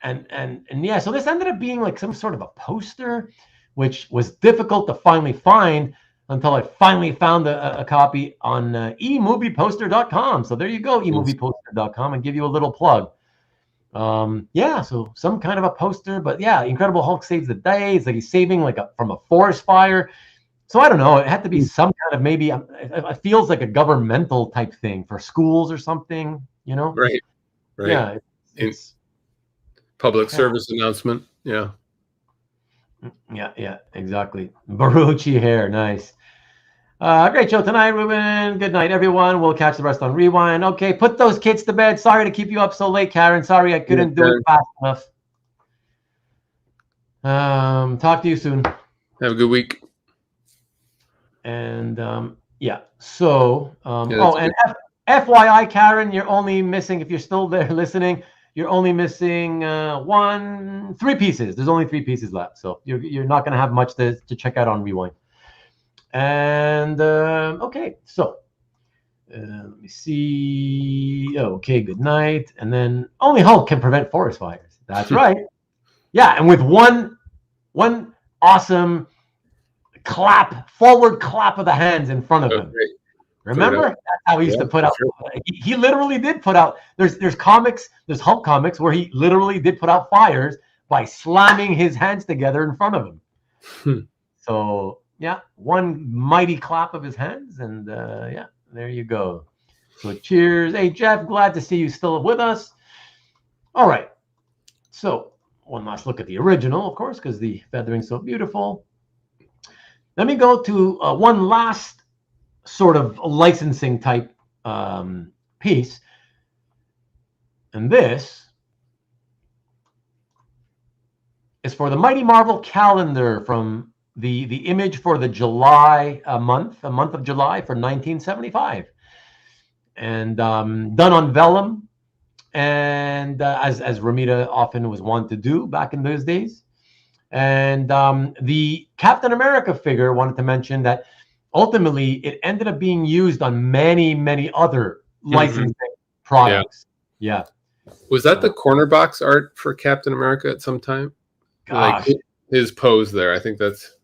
and so this ended up being like some sort of a poster, which was difficult to finally find until I finally found a copy on emovieposter.com. So there you go, emovieposter.com, and give you a little plug. So some kind of a poster, but Incredible Hulk saves the day. It's like he's saving from a forest fire. So I don't know. It had to be some kind of, maybe it feels like a governmental type thing for schools or something, Right. Yeah. It's public service announcement. Yeah, exactly. Barrucci hair. Nice. Great show tonight, Ruben. Good night, everyone. We'll catch the rest on Rewind. Okay, put those kids to bed. Sorry to keep you up so late, Karen. Sorry I couldn't do it fast enough. Talk to you soon. Have a good week. And so and FYI, Karen, you're only missing, if you're still there listening, you're only missing 3 pieces. There's only 3 pieces left, so you're not going to have much to check out on Rewind. And okay, so let me see. Okay, good night. And then only Hulk can prevent forest fires. That's right. Yeah, and with one awesome forward clap of the hands in front of him. Great. Remember? That's how he used to put out. Sure. He literally did put out. There's comics. There's Hulk comics where he literally did put out fires by slamming his hands together in front of him. So one mighty clap of his hands, and there you go. So cheers. Hey Jeff, glad to see you still with us. All right. So one last look at the original, of course, because the feathering's so beautiful. Let me go to one last sort of licensing type piece, and this is for the Mighty Marvel calendar from the image for the July month of July for 1975, and done on vellum, and as Romita often was wont to do back in those days. And the Captain America figure, wanted to mention that ultimately it ended up being used on many other licensing products. Yeah. Was that the corner box art for Captain America at some time? Gosh. Like his pose there. I think that's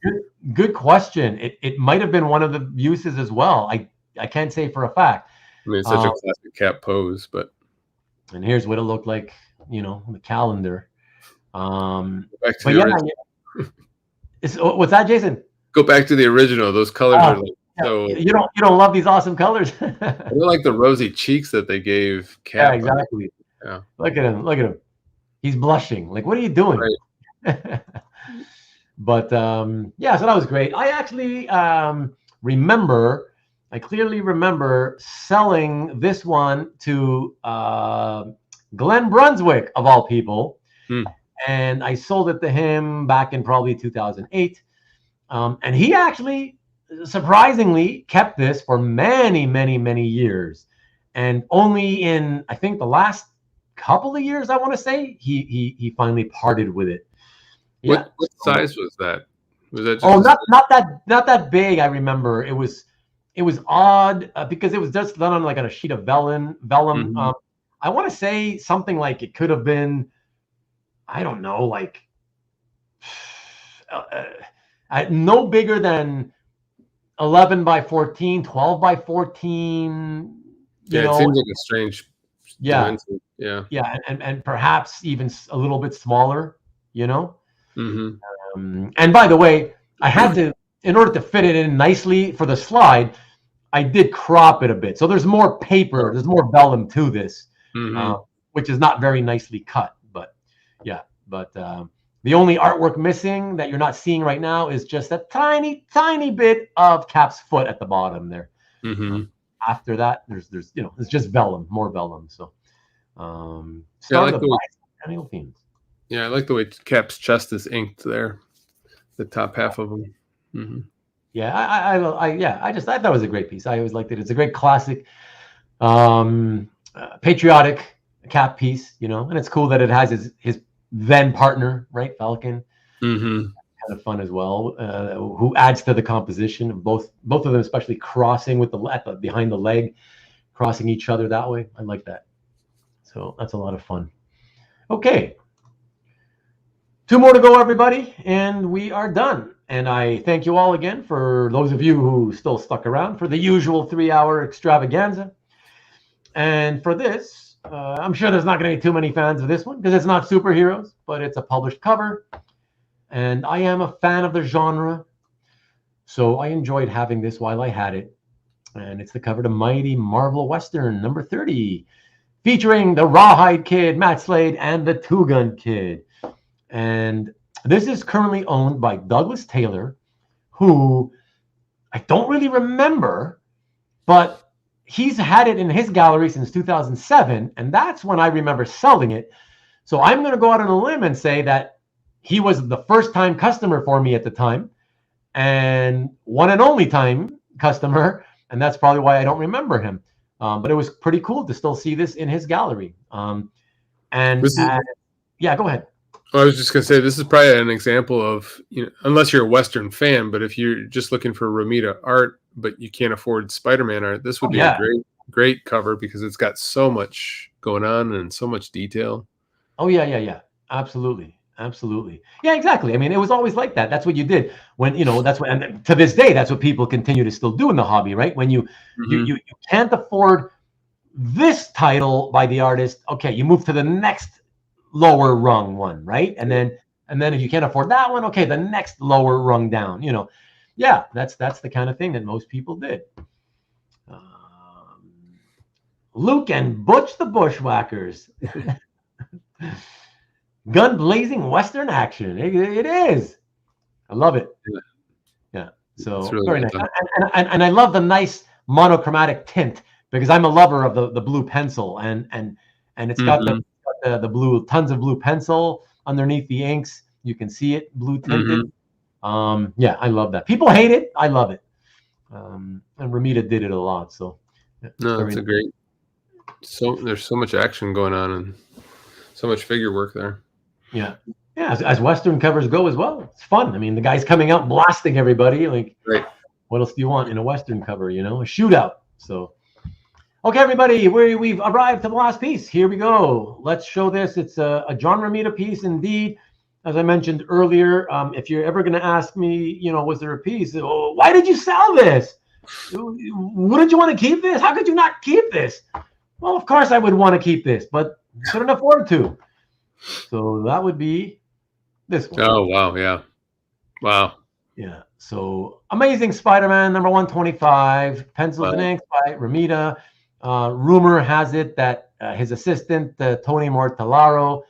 good question. It might have been one of the uses as well. I can't say for a fact. I mean, it's such a classic Cap pose, but. And here's what it looked like, the calendar. Back to the original. What's that, Jason? Go back to the original. Those colors are so. You don't love these awesome colors. They're like the rosy cheeks that they gave Cap. Yeah, exactly. Yeah. Look at him. He's blushing. Like, what are you doing? Right. But so that was great. I actually remember. I clearly remember selling this one to Glenn Brunswick, of all people. And I sold it to him back in probably 2008. And he actually, surprisingly, kept this for many, many, many years. And only in, I think, the last couple of years, I want to say, he finally parted with it. Yeah. What size was that? Was that just not that big? I remember it was odd because it was just done on a sheet of vellum. I want to say something like it could have been, I don't know, no bigger than 11 by 14, 12 by 14. It seems like a strange dimension. Yeah, and perhaps even a little bit smaller, And by the way, I had to, in order to fit it in nicely for the slide, I did crop it a bit. So there's more paper, there's more vellum to this, which is not very nicely cut. But the only artwork missing that you're not seeing right now is just a tiny, tiny bit of Cap's foot at the bottom there. After that, there's it's just vellum, more vellum. So, I like the way, I like the way Cap's chest is inked there, the top half of him. Yeah, I thought it was a great piece. I always liked it. It's a great classic, patriotic Cap piece, and it's cool that it has his then partner, right, Falcon. Kind of fun as well, who adds to the composition of both of them, especially crossing with behind the leg, crossing each other that way. I like that. So that's a lot of fun. Okay. 2 more to go, everybody, and we are done. And I thank you all again for those of you who still stuck around for the usual 3-hour extravaganza. And for this, I'm sure there's not going to be too many fans of this one because it's not superheroes, but it's a published cover. And I am a fan of the genre. So I enjoyed having this while I had it. And it's the cover to Mighty Marvel Western number 30, featuring the Rawhide Kid, Matt Slade, and the Two Gun Kid. And this is currently owned by Douglas Taylor, who I don't really remember, but he's had it in his gallery since 2007, and that's when I remember selling it. So I'm going to go out on a limb and say that he was the first-time customer for me at the time, and one and only time customer, and that's probably why I don't remember him. But it was pretty cool to still see this in his gallery. Yeah, go ahead. Well, I was just going to say, this is probably an example of, unless you're a Western fan, but if you're just looking for Romita art, but you can't afford Spider-Man art, this would be a great cover because it's got so much going on and so much detail. Oh, yeah. Absolutely. Yeah, exactly. I mean, it was always like that. That's what you did when, that's what, and to this day, that's what people continue to still do in the hobby, right? When you can't afford this title by the artist, okay, you move to the next lower rung one, right? And then if you can't afford that one, okay, the next lower rung down, yeah, that's the kind of thing that most people did. Luke and Butch the Bushwhackers. Gun blazing Western action. It is. I love it. Yeah. So really very nice. And I love the nice monochromatic tint because I'm a lover of the blue pencil and it's got the blue, tons of blue pencil underneath the inks. You can see it blue tinted. Yeah, I love that. People hate it. I love it. And Romita did it a lot. So no, it's a great. So there's so much action going on and so much figure work there. Yeah. As Western covers go as well, it's fun. I mean, the guy's coming out blasting everybody. Like, what else do you want in a Western cover? A shootout. So, okay, everybody, we've arrived to the last piece. Here we go. Let's show this. It's a John Romita piece, indeed. As I mentioned earlier, if you're ever going to ask me, was there a piece? Oh, why did you sell this? Wouldn't you want to keep this? How could you not keep this? Well, of course I would want to keep this, but couldn't afford to. So that would be this one. Oh, wow. Yeah. Wow. Yeah. So Amazing Spider-Man number 125, pencils and inks by Romita. Rumor has it that his assistant, Tony Mortellaro,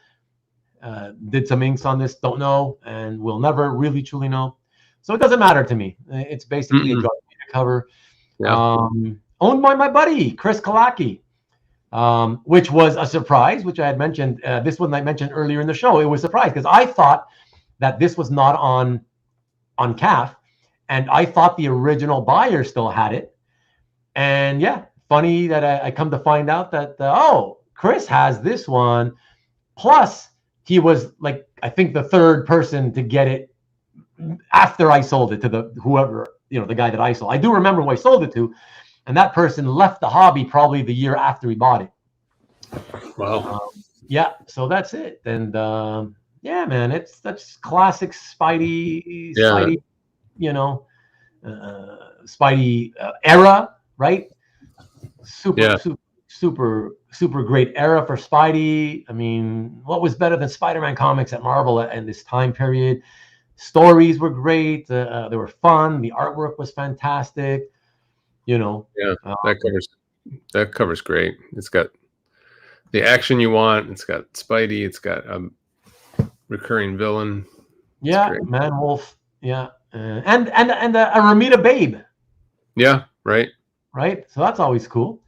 did some inks on this. Don't know, and we'll never really truly know. So it doesn't matter to me. It's basically a John Romita cover. Yeah. Owned by my buddy Chris Kalaki, which was a surprise, which I had mentioned. This one I mentioned earlier in the show. It was a surprise because I thought that this was not on CAF, and I thought the original buyer still had it. And yeah, funny that I come to find out that Chris has this one. Plus, he was like, I think the third person to get it after I sold it to the guy that I sold. I do remember who I sold it to, and that person left the hobby probably the year after he bought it. Wow. Yeah, so that's it. And yeah, man, that's classic Spidey. Yeah. Spidey era, right? Super great era for Spidey. I mean, what was better than Spider-Man comics at Marvel in this time period? Stories were great. They were fun. The artwork was fantastic. Yeah, that covers great. It's got the action you want. It's got Spidey. It's got a recurring villain. Yeah, Man Wolf. Yeah, and a Romita Babe. Yeah, right. So that's always cool.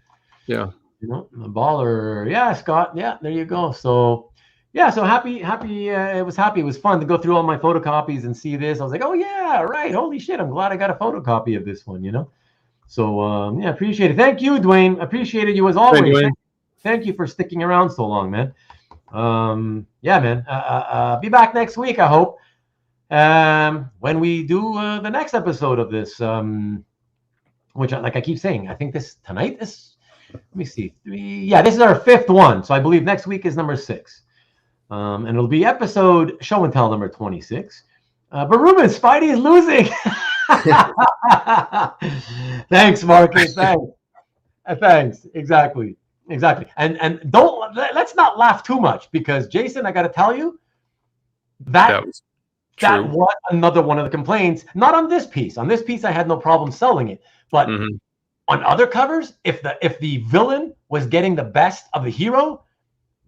Yeah. The baller. Yeah, Scott. Yeah, there you go. So yeah, so happy. It was fun to go through all my photocopies and see this. I was like, oh yeah, right. Holy shit, I'm glad I got a photocopy of this one. So yeah, appreciate it. Thank you, Dwayne. Appreciated you as always. Hey, Thank you for sticking around so long, man. Yeah, man. Be back next week, I hope. When we do the next episode of this, which, like I keep saying, I think tonight is. Let me see. 3. Yeah, this is our 5th one. So I believe next week is number 6. And it'll be episode show and tell number 26. But Ruben, Spidey is losing. Thanks, Marcus. Thanks. Exactly. And let's not laugh too much because Jason, I got to tell you, that was another one of the complaints. Not on this piece. On this piece, I had no problem selling it, but. Mm-hmm. On other covers, if the villain was getting the best of the hero,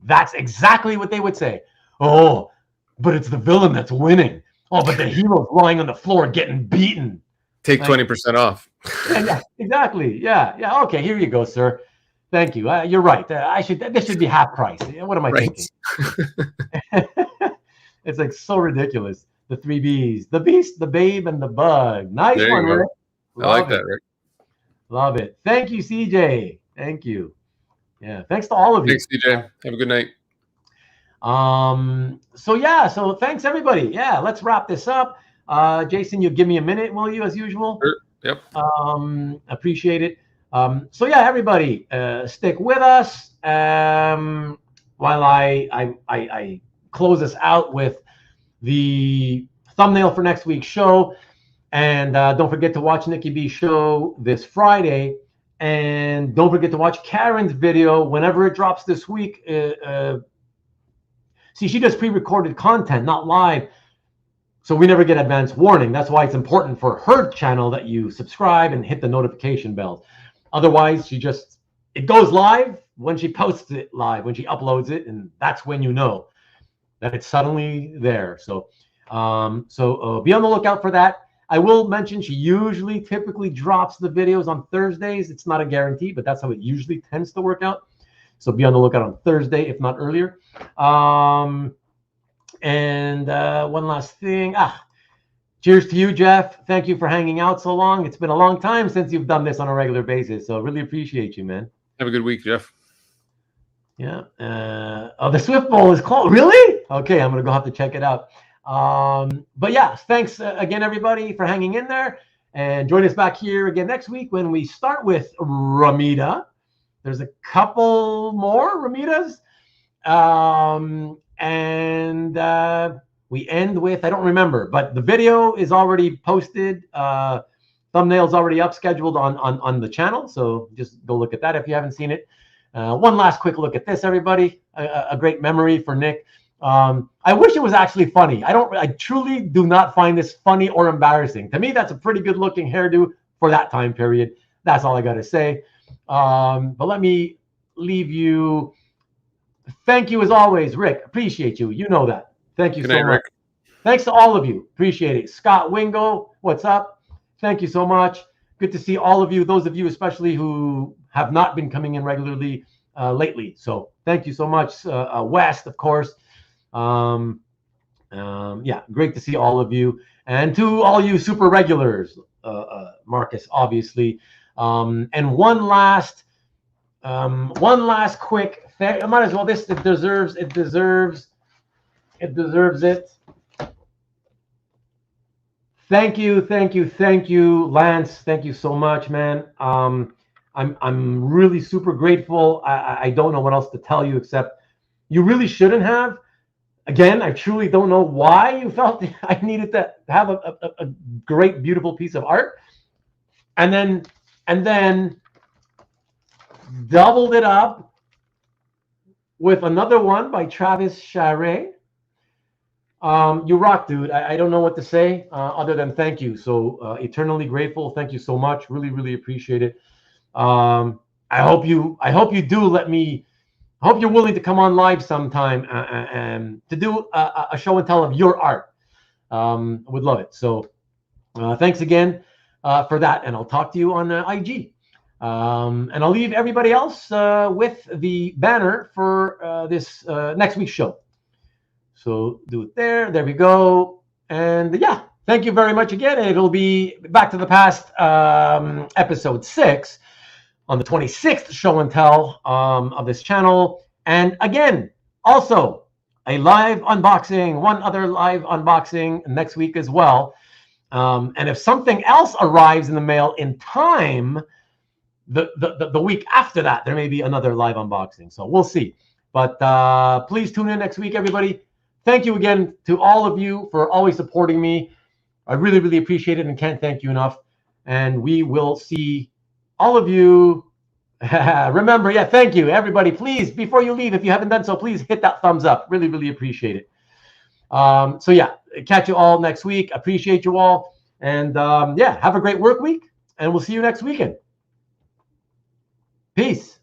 that's exactly what they would say. Oh, but it's the villain that's winning. Oh, but the hero's lying on the floor getting beaten. Take 20% off. Yeah, exactly. Yeah. Okay, here you go, sir. Thank you. You're right. This should be half price. What am I thinking? It's like so ridiculous. The 3 Bs: the Beast, the Babe, and the Bug. Nice one, Rick. I like that, Rick. Love it. Thank you, CJ. Thank you. Yeah. Thanks to all of you. Thanks, CJ. Have a good night. So thanks everybody. Yeah, let's wrap this up. Jason, you give me a minute, will you, as usual? Sure. Yep. Appreciate it. So yeah, everybody, stick with us while I close us out with the thumbnail for next week's show. And don't forget to watch Nikki B's show this Friday. And don't forget to watch Karen's video whenever it drops this week. See, she does pre-recorded content, not live. So we never get advance warning. That's why it's important for her channel that you subscribe and hit the notification bell. Otherwise, it goes live when she posts it live, when she uploads it. And that's when you know that it's suddenly there. So be on the lookout for that. I will mention she typically drops the videos on Thursdays. It's not a guarantee, but that's how it usually tends to work out. So be on the lookout on Thursday, if not earlier. And one last thing. Cheers to you, Jeff. Thank you for hanging out so long. It's been a long time since you've done this on a regular basis. So really appreciate you, man. Have a good week, Jeff. Yeah. The Swift Bowl is closed. Really? Okay, I'm going to go have to check it out. But yeah, thanks again, everybody, for hanging in there. And join us back here again next week when we start with Romita. There's a couple more Romitas. And we end with, I don't remember, but the video is already posted. Thumbnail's already up, scheduled on the channel. So just go look at that if you haven't seen it. One last quick look at this, everybody. A great memory for Nick. I wish it was actually funny. I truly do not find this funny or embarrassing. To me, that's a pretty good looking hairdo for that time period. That's all I got to say. But let me leave you. Thank you as always, Rick. Appreciate you. You know that. Thank you so much. Rick. Thanks to all of you. Appreciate it. Scott Wingo, what's up? Thank you so much. good to see all of you, those of you especially who have not been coming in regularly lately. So thank you so much. West, of course. Yeah, great to see all of you. And to all you super regulars, Marcus, obviously. And one last quick, I might as well, it deserves it. Thank you, Lance. Thank you so much, man. I'm really super grateful. I don't know what else to tell you except you really shouldn't have. Again, I truly don't know why you felt I needed to have a great, beautiful piece of art, and then doubled it up with another one by Travis Charest. You rock, dude. I don't know what to say other than thank you. So eternally grateful. Thank you so much. Really, really appreciate it. I hope you do let me. I hope you're willing to come on live sometime and to do a show and tell of your art. Would love it. So thanks again for that, and I'll talk to you on IG. And I'll leave everybody else with the banner for this next week's show. So do it there. There we go. And yeah, thank you very much again. It'll be Back to the Past episode 6 on the 26th show and tell of this channel. And again, also a live unboxing, one other live unboxing next week as well. And if something else arrives in the mail in time, the week after that, there may be another live unboxing. So we'll see. But please tune in next week, everybody. Thank you again to all of you for always supporting me. I really, really appreciate it and can't thank you enough. And we will see all of you. Remember, yeah, thank you, everybody. Please, before you leave, if you haven't done so, please hit that thumbs up. Really, really appreciate it. So yeah, catch you all next week. Appreciate you all. And yeah, have a great work week. And we'll see you next weekend. Peace.